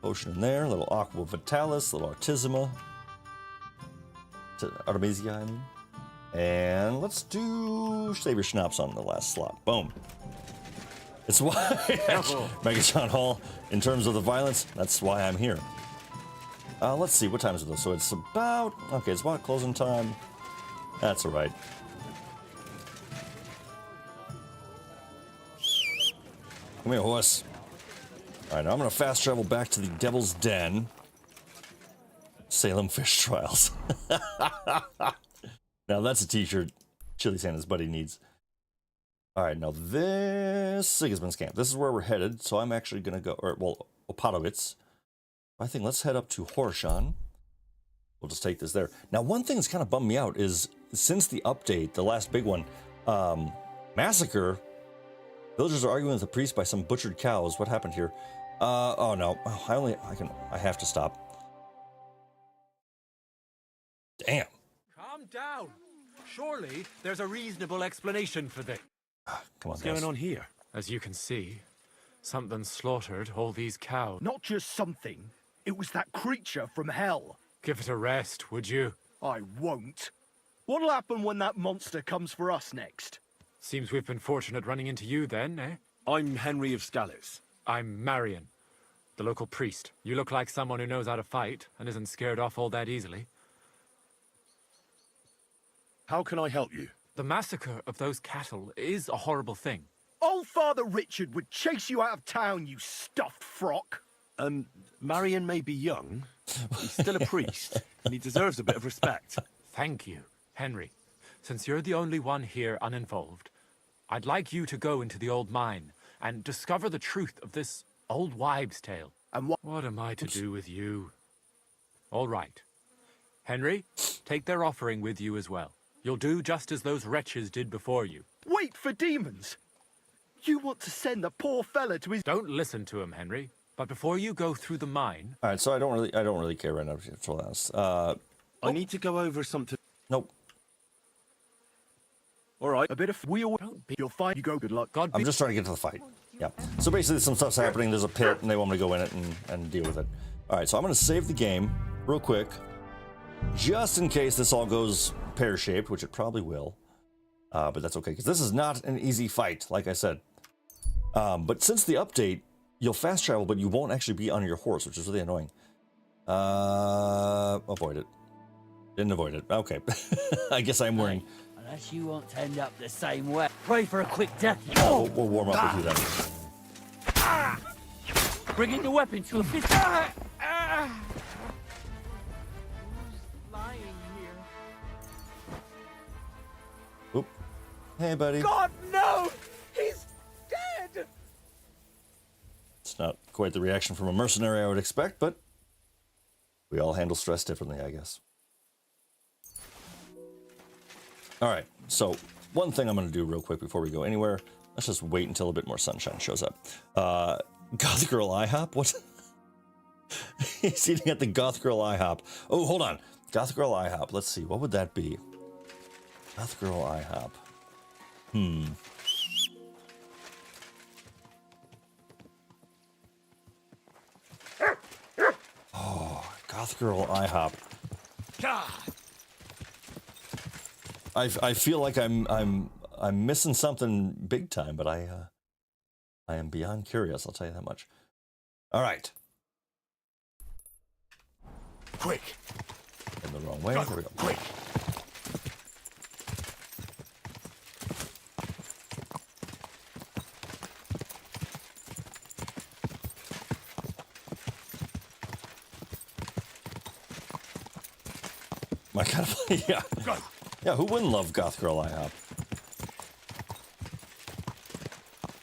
potion in there. A little Aqua Vitalis, a little Artissima. Artemisia, I mean. And let's do Savior Schnapps on the last slot. Boom. It's why Megatron Hall, in terms of the violence, that's why I'm here. Let's see, what time is it though? So it's about, okay, it's about closing time. That's all right. Come here, horse. All right, now I'm gonna fast travel back to the Devil's Den. Salem Fish Trials. Now that's a t-shirt Chili Santa's buddy needs. All right, now this Sigismund's camp. This is where we're headed, so I'm actually gonna go, or well, Opatowitz. I think let's head up to Horshan. We'll just take this there. Now, one thing that's kind of bummed me out is since the update, the last big one, massacre. Villagers are arguing with the priest by some butchered cows. What happened here? Oh no, I have to stop. Damn. Calm down. Surely there's a reasonable explanation for this. Come on, What's guys. going on here? As you can see, something slaughtered all these cows. Not just something. It was that creature from hell. Give it a rest, would you? I won't. What'll happen when that monster comes for us next? Seems we've been fortunate running into you then, eh? I'm Henry of Skalitz. I'm Marion, the local priest. You look like someone who knows how to fight and isn't scared off all that easily. How can I help you? The massacre of those cattle is a horrible thing. Old Father Richard would chase you out of town, you stuffed frock. Marion may be young. He's still a priest, and he deserves a bit of respect. Thank you, Henry. Since you're the only one here uninvolved, I'd like you to go into the old mine and discover the truth of this old wives' tale. And what am I to do with you? All right. Henry, take their offering with you as well. You'll do just as those wretches did before you. Wait for demons! You want to send the poor fella to his... Don't listen to him, Henry. But before you go through the mine... All right, so I don't really care right now, to be totally honest. I need to go over something. Nope. All right, a bit of wheel. You'll find you go. Good luck. I'm just trying to get to the fight. Yeah. So basically, some stuff's happening. There's a pit, and they want me to go in it and deal with it. All right, so I'm going to save the game real quick, just in case this all goes pear-shaped, which it probably will. But that's okay, because this is not an easy fight, like I said. But since the update, you'll fast travel, but you won't actually be on your horse, which is really annoying. Avoid it. Didn't avoid it. Okay. I guess I'm wearing... Unless you want to end up the same way. Pray for a quick death. We'll warm up with you then. Bringing the weapon to a fist. Lying here. Oop. Hey, buddy. God, no! He's dead! It's not quite the reaction from a mercenary I would expect, but we all handle stress differently, I guess. All right, so one thing I'm going to do real quick before we go anywhere, let's just wait until a bit more sunshine shows up. Goth Girl IHOP? What? He's eating at the Goth Girl IHOP. Oh, hold on. Goth Girl IHOP. Let's see. What would that be? Goth Girl IHOP. Oh, Goth Girl IHOP. God. I feel like I'm missing something big time, but I am beyond curious, I'll tell you that much. All right. Quick. In the wrong way. There we go. Quick. My kind of yeah. Yeah, who wouldn't love Goth Girl IHOP?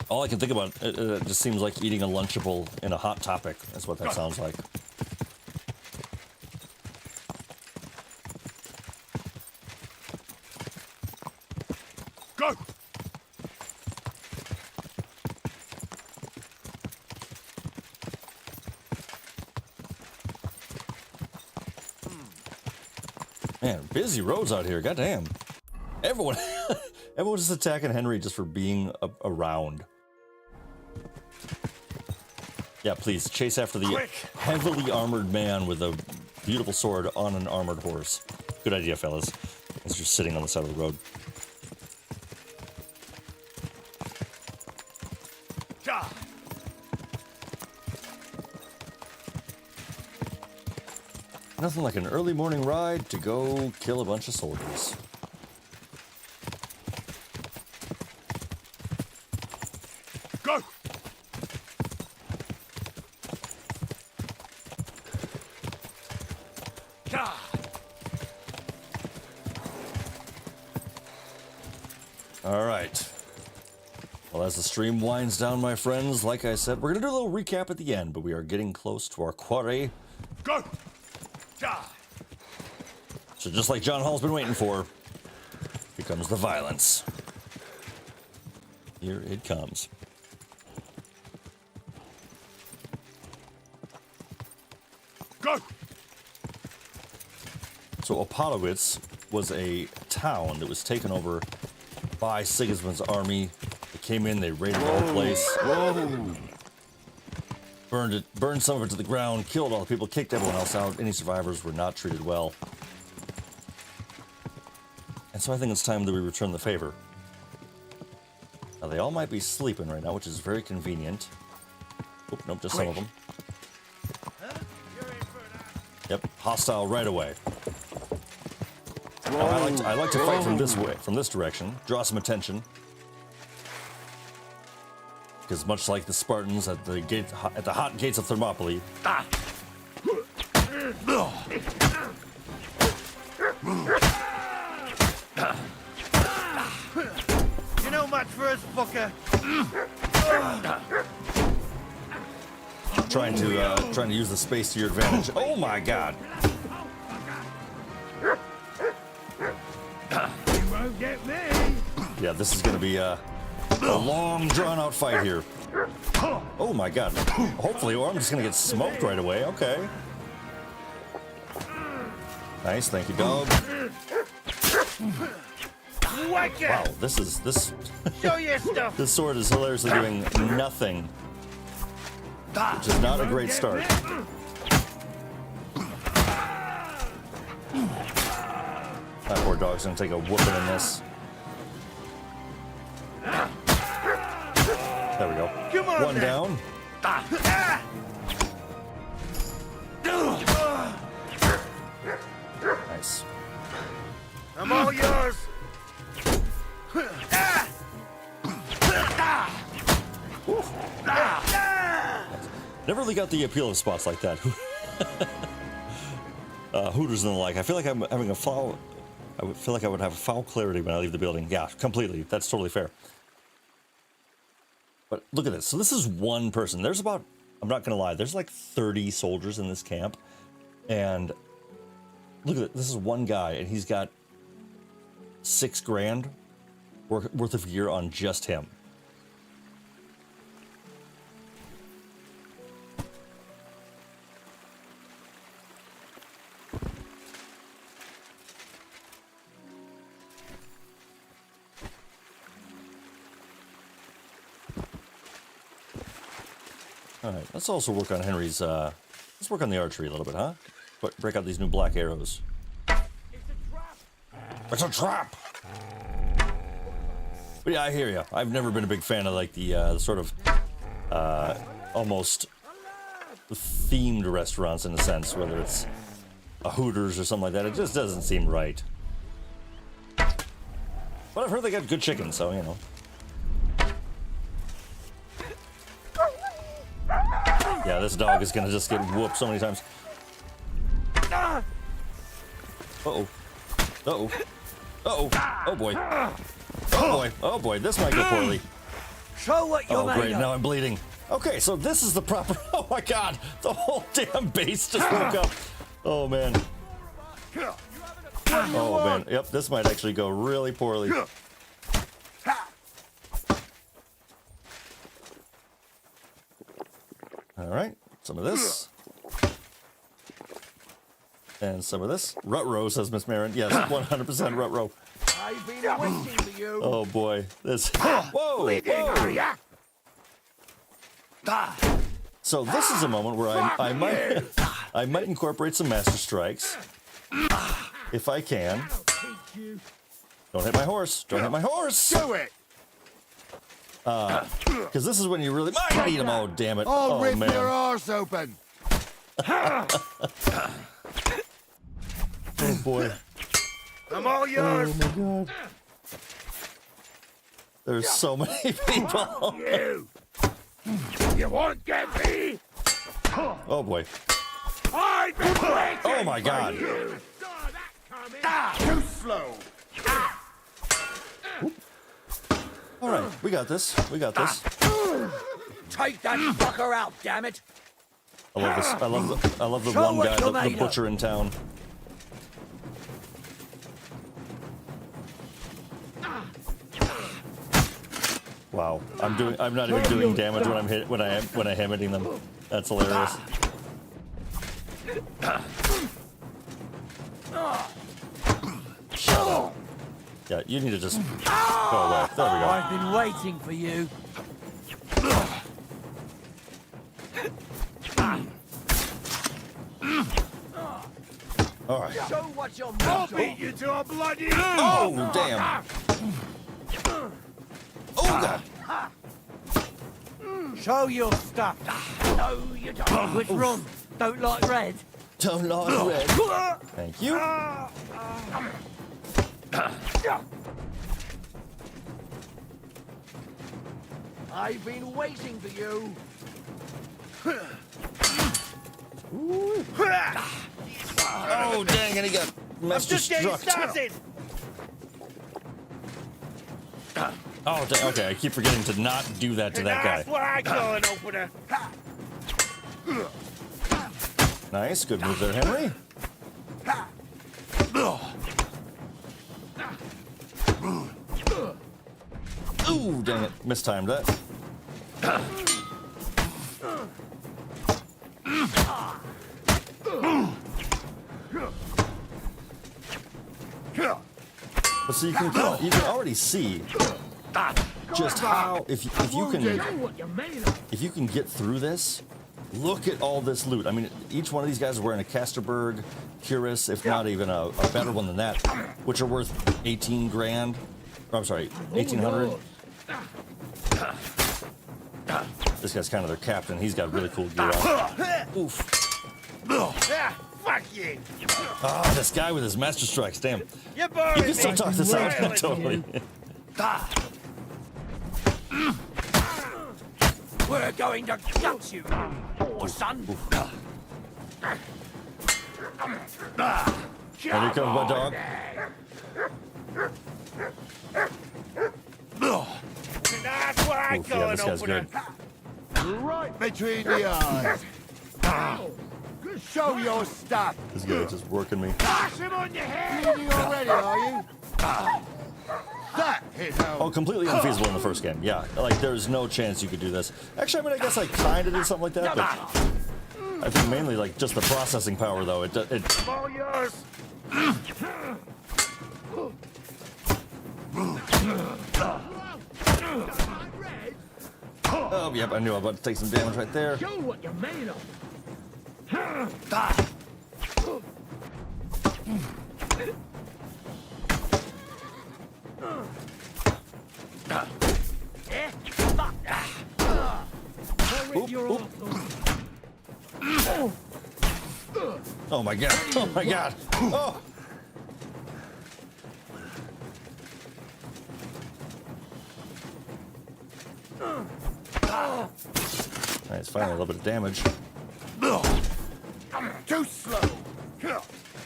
All I can think about, it just seems like eating a Lunchable in a Hot Topic. That's what that sounds like. Go! Man, busy roads out here. Goddamn. Everyone, everyone's just attacking Henry just for being around. Yeah, please chase after the heavily armored man with a beautiful sword on an armored horse. Good idea, fellas. As you're sitting on the side of the road. Nothing like an early morning ride to go kill a bunch of soldiers. Go! All right. Well, as the stream winds down, my friends, like I said, we're going to do a little recap at the end, but we are getting close to our quarry. Go! So just like John Hall's been waiting for, here comes the violence. Here it comes. Go! So Opolowitz was a town that was taken over by Sigismund's army. They came in, they raided the whole place. Whoa! Burned some of it to the ground, killed all the people, kicked everyone else out. Any survivors were not treated well. And so I think it's time that we return the favor. Now they all might be sleeping right now, which is very convenient. Oop, nope, just some of them. Yep, hostile right away. Now, I like to fight from this way, from this direction, draw some attention. Because much like the Spartans at the hot gates of Thermopylae, You know much for us, fucker. trying to use the space to your advantage. Oh my God! You won't get me. Yeah, this is going to be a long, drawn-out fight here. Oh my God! Hopefully, or I'm just going to get smoked right away. Okay. Nice, thank you, dog. Wow, this Show your stuff. this sword is hilariously doing nothing, which is not a great start. That poor dog's gonna take a whooping in this. There we go. Come on, one down. Nice. I'm all yours. Never really got the appeal of spots like that. Hooters and the like. I feel like I'm having a foul. I would feel like I would have foul clarity when I leave the building. Yeah, completely. That's totally fair. But look at this. So this is one person. There's about, I'm not going to lie, there's like 30 soldiers in this camp. And look at it. This is one guy, and he's got $6 grand worth of gear on just him. All right, let's also work on Henry's, let's work on the archery a little bit, huh? But break out these new black arrows. It's a trap! But yeah, I hear you. I've never been a big fan of like the sort of almost themed restaurants in a sense, whether it's a Hooters or something like that. It just doesn't seem right. But I've heard they got good chicken, so you know. Yeah, this dog is gonna just get whooped so many times. Uh-oh. Uh-oh. Uh-oh. Oh boy. Oh boy. Oh boy, this might go poorly. Show what you're Oh great, made of. now I'm bleeding. Okay, so this is the proper, oh my God, the whole damn base just woke up. Oh man. Oh man, yep, this might actually go really poorly. right, some of this. And some of this. Rut-row, says Miss Marin. Yes, 100% rut-row. I've been waiting for you. Oh boy, this. Whoa! Whoa. So this is a moment where I might incorporate some master strikes, if I can. Don't hit my horse! Don't hit my horse! Do it! Because this is when you really might need them. Oh damn it! I'll Oh rip man! your arse open. Oh boy! I'm all yours. Oh my god! There's so many people. You won't get me. Oh boy! I've been waiting. Oh my god! Too slow. All right, we got this. We got this. Take that fucker out, damn it! I love this. I love the Show one what guy, you're the made of. butcher in town. Wow, I'm not even doing damage when I am hitting them. That's hilarious. Shut up. Yeah, you need to just go away. There we go. I've been waiting for you. All right. Show what you're I'll made beat of. you to a bloody. Oh damn. Oh god. Show your stuff. No, you don't. Which one? Don't like red? Don't like red. Thank you. I've been waiting for you. Oh dang, and he got master struck. Oh dang, okay, I keep forgetting to not do that to that guy. where I go and open her. Nice, good move there, Henry. Ooh, dang it, mistimed that. But so you can already see just how if you can get through this. Look at all this loot. I mean, each one of these guys is wearing a Kasterberg, Cuirass, if not even a better one than that, which are worth 18 grand. Or, I'm sorry, 1,800. This guy's kind of their captain. He's got really cool gear on. Oof. Fuck you. Oh, this guy with his master strikes, damn. You You can still talk this out, totally. We're going to gut you, son. And here comes my dog. That's where I Oof, go yeah, and this guy's open good. her. Right between the eyes. Show your stuff. This guy's just working me. Bash him on your head. Bleeding already, are you? That hit home. Oh, completely unfeasible in the first game. Yeah, like there's no chance you could do this. Actually, I mean, I guess I kind of did something like that, but I think mainly like just the processing power, though. It All yours. Oh, yep, I knew I was about to take some damage right there. Show what you're made of. Oh my god! Oh my god! Oh! Nice, finally a little bit of damage. Too slow.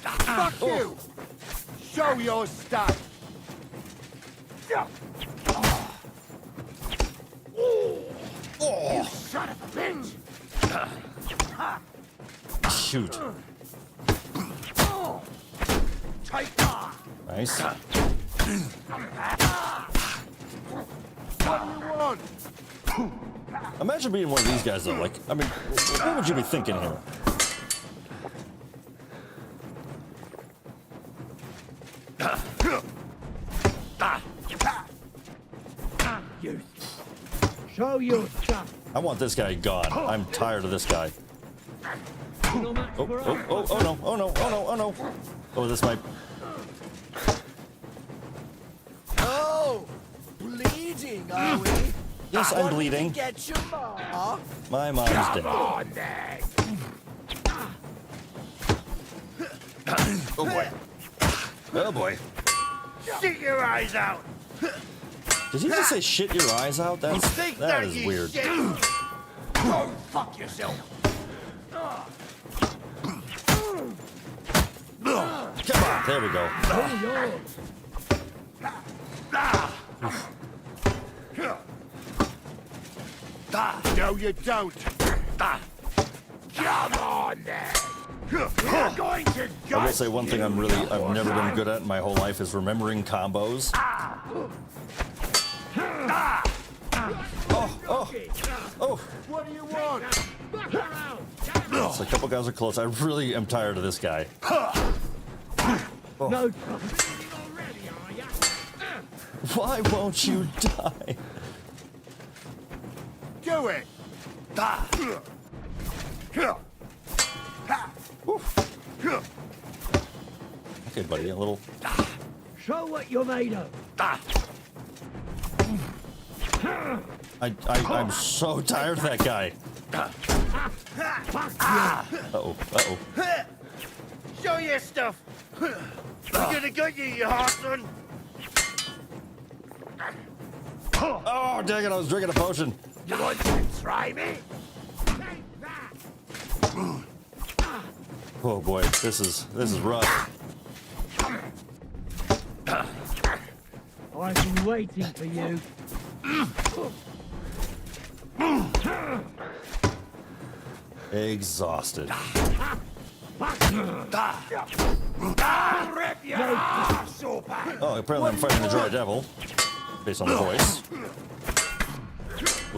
Fuck you. Show your stuff. Oh! Son of a bitch. Shoot. Take that. Nice. What do you want? Imagine being one of these guys, though. Like, I mean, what would you be thinking here? You show your stuff. I want this guy gone. I'm tired of this guy. Oh no, oh no, oh no, oh no. Oh, this might... Oh, bleeding, are we? Yes, I'm bleeding. Get your ma. My mom's dead. Come on, then. Oh boy. Oh boy. Stick your eyes out. Did he just say shit your eyes out? That is weird. Go fuck yourself. Come on, there we go. No, you don't. Come on, then. You're going to go. I will say one thing I've never been good at in my whole life is remembering combos. Oh. What do you want? So a couple guys are close. I really am tired of this guy. Oh. No. Why won't you die? Do it. Okay, buddy, a little. Show what you're made of. I'm so tired of that guy. Uh-oh, uh-oh. Show your stuff. We're gonna get you, you Harson. Oh, dang it, I was drinking a potion. You want to try me? Oh boy, this is rough. I've been waiting for you. Exhausted. Oh, apparently I'm fighting the dry devil, based on the voice.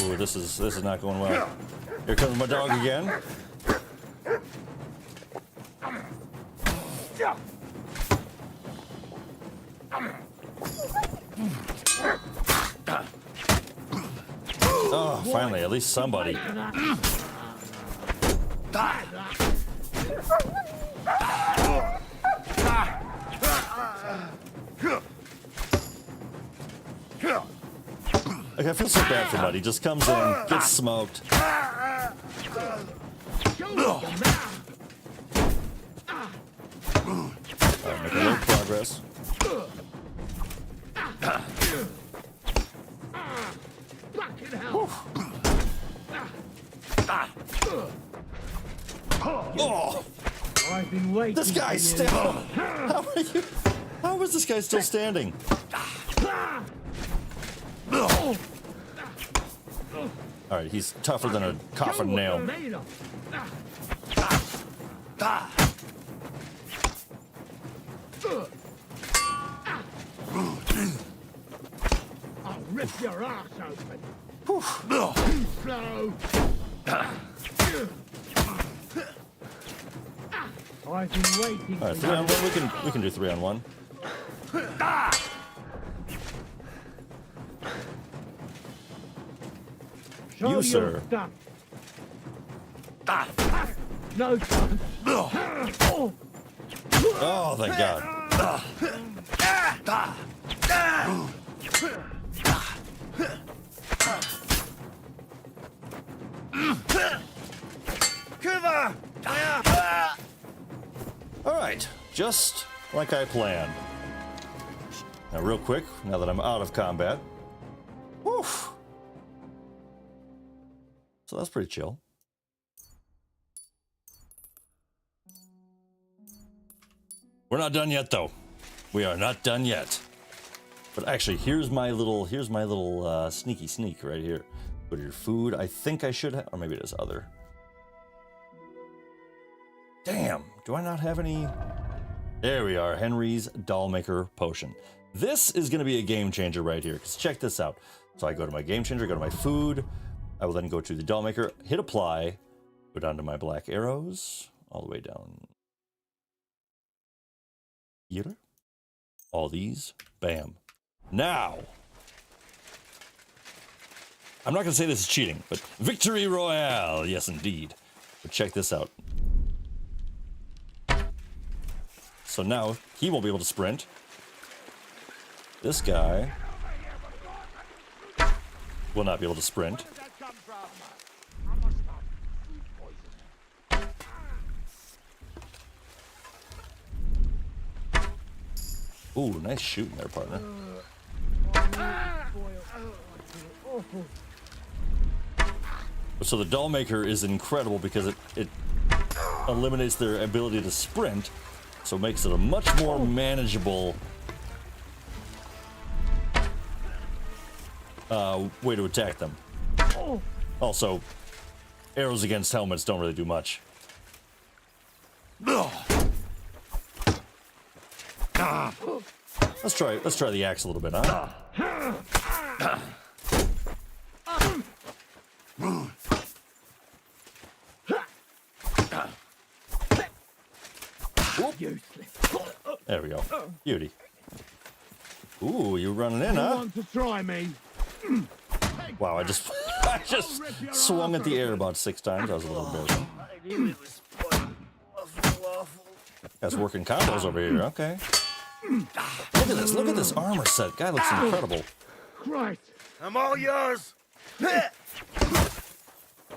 Ooh, this is not going well. Here comes my dog again. Oh, finally, at least somebody. Like, I feel so bad for Buddy. Just comes in, gets smoked. Alright, making a little progress. Oh! I've been waiting. This guy's still. How are you? How is this guy still standing? All right, he's tougher than a coffin nail. I'll rip your ass open. Slow. I've been waiting. All right, 3-on-1. We can do 3-on-1. You, sir. No chance. Oh, thank God. Cover! All right, just like I planned. Now, real quick, now that I'm out of combat. Whew. So that's pretty chill. We're not done yet, though. We are not done yet. But actually, here's my little sneaky sneak right here. Go to your food. I think I should have, or maybe it is other. Damn, do I not have any? There we are, Henry's Dollmaker Potion. This is going to be a game changer right here, because check this out. So I go to my game changer, go to my food. I will then go to the doll maker, hit apply, go down to my black arrows, all the way down here. All these, bam. Now, I'm not going to say this is cheating, but victory royale, yes indeed. But check this out. So now, he won't be able to sprint. This guy will not be able to sprint. Ooh, nice shooting there, partner. So the doll maker is incredible because it eliminates their ability to sprint, so it makes it a much more manageable way to attack them. Also, arrows against helmets don't really do much. Let's try the axe a little bit, huh? There we go. Beauty. Ooh, you're running in, huh? Want to try me? Wow, I just swung at the air about 6 times. That was a little bit. I knew it was awful. Guys working combos over here. Okay. Look at this armor set. Guy looks incredible. Christ. I'm all yours.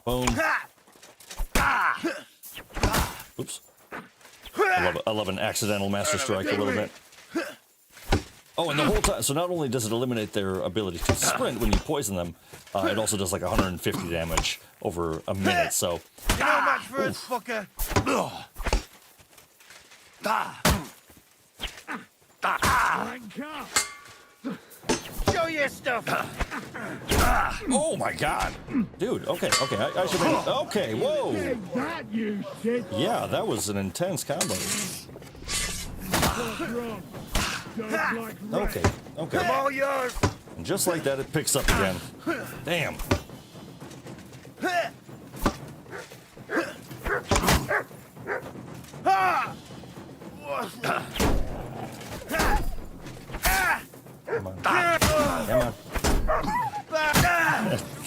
Boom. Oops. I love an accidental master strike a little bit. Oh, and the whole time, so not only does it eliminate their ability to sprint when you poison them, it also does like 150 damage over a minute, so... You know much for this fucker. Show your stuff. Oh my god. Dude, okay, I should make... Okay, whoa. That you shit. Yeah, that was an intense combo. Okay. I'm all yours. And just like that, it picks up again. Damn. Come on. Come on.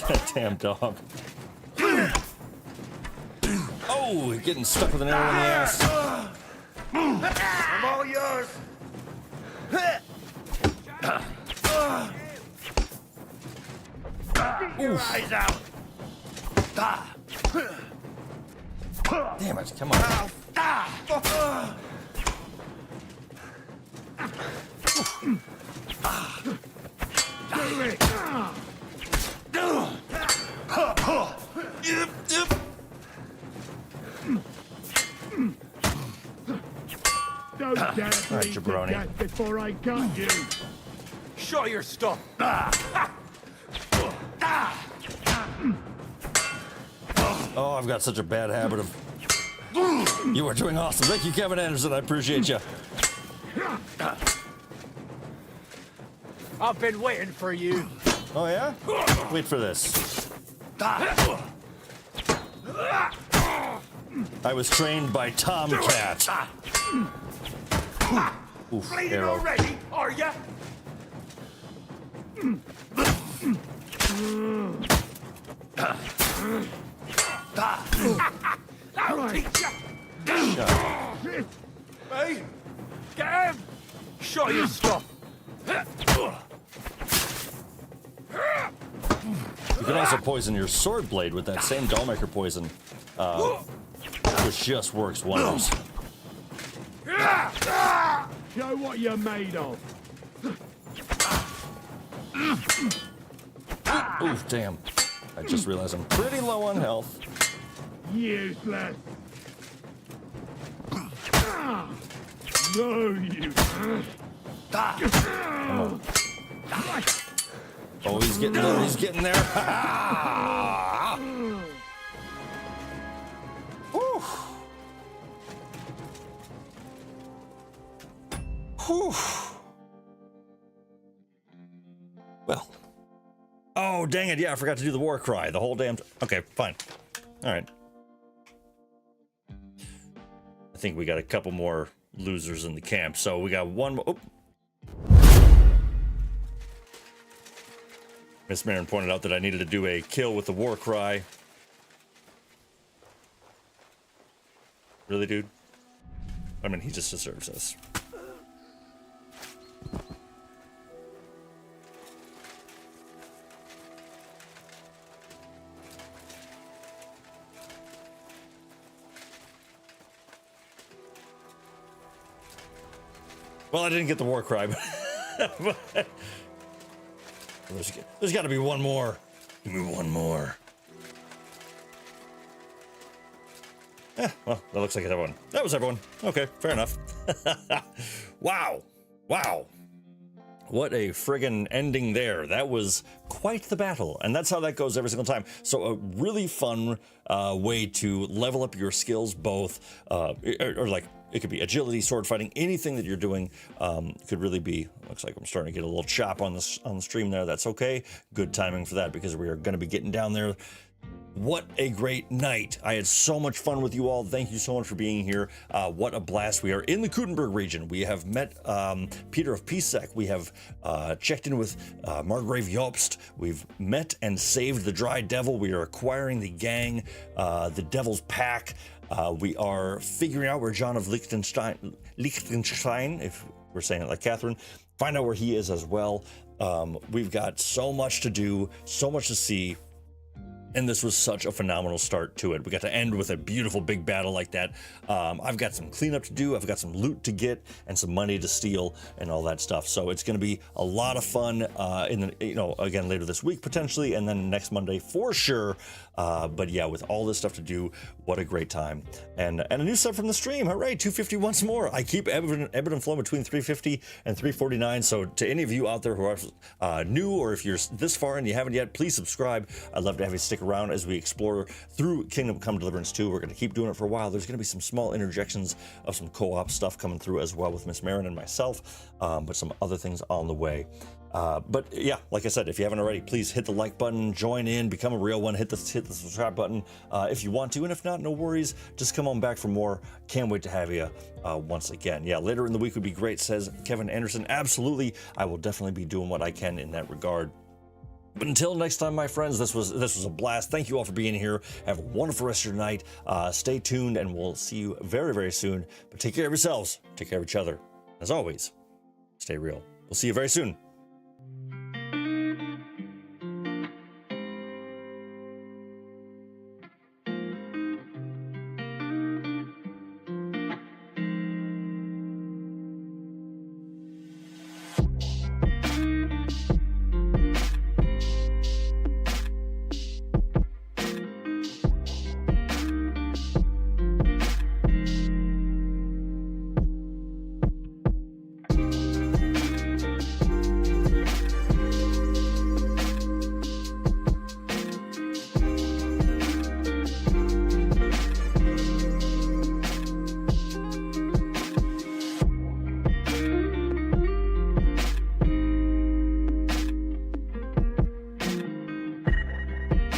That damn dog. Oh, getting stuck with an arrow in the ass. I'm all yours. Get your eyes out. Damn it, come on. Don't dare right, jabroni. Before I got you. Show your stuff. Oh, I've got such a bad habit of... You are doing awesome. Thank you, Kevin Anderson. I appreciate you. I've been waiting for you. Oh, yeah? Wait for this. I was trained by Tomcat. Oof, Bleeding arrow. already, are ya? I'll teach ya. Hey, get him. Show your stuff. You can also poison your sword blade with that same Dollmaker poison, which just works wonders. Show what you're made of. Oof, damn. I just realized I'm pretty low on health. Useless. No, you. Come on. Oh, he's getting there. He's getting there. Whew. Whew. Well, Oh, dang it. Yeah, I forgot to do the war cry. The whole damn... Okay, fine. All right. I think we got a couple more losers in the camp. So we got one more... Oh. Miss Marin pointed out that I needed to do a kill with the war cry. Really, dude? I mean, he just deserves this. Well, I didn't get the war cry, but there's got to be one more. Give me one more. Well, that looks like it's everyone. That was everyone. Okay, fair enough. Wow. Wow. What a friggin' ending there. That was quite the battle. And that's how that goes every single time. So a really fun way to level up your skills, both, or like, it could be agility, sword fighting, anything that you're doing could really be. Looks like I'm starting to get a little chop on the stream there. That's okay. Good timing for that because we are going to be getting down there. What a great night. I had so much fun with you all. Thank you so much for being here. What a blast. We are in the KUTTENBURG region. We have met Peter of Pisek. We have checked in with Margrave Jobst. We've met and saved the Dry Devil. We are acquiring the gang, the Devil's Pack. We are figuring out where John of Liechtenstein, if we're saying it like Catherine, find out where he is as well. We've got so much to do, so much to see. And this was such a phenomenal start to it. We got to end with a beautiful big battle like that. I've got some cleanup to do. I've got some loot to get and some money to steal and all that stuff. So it's going to be a lot of fun again, later this week potentially, and then next Monday for sure. But yeah, with all this stuff to do, what a great time. And a new sub from the stream. Hooray, 250 once more. I keep ebbing and flowing between 350 and 349. So to any of you out there who are new, or if you're this far and you haven't yet, please subscribe. I'd love to have you stick around as we explore through Kingdom Come Deliverance 2. We're going to keep doing it for a while. There's going to be some small interjections of some co-op stuff coming through as well with Miss Marin and myself, but some other things on the way. But yeah, like I said, if you haven't already, please hit the like button, join in, become a real one, hit the subscribe button if you want to, and if not, no worries, just come on back for more. Can't wait to have you once again. Yeah, later in the week would be great, says Kevin Anderson. Absolutely, I will definitely be doing what I can in that regard. But until next time, my friends, this was a blast. Thank you all for being here. Have a wonderful rest of your night. Stay tuned, and we'll see you very, very soon. But take care of yourselves. Take care of each other. As always, stay real. We'll see you very soon.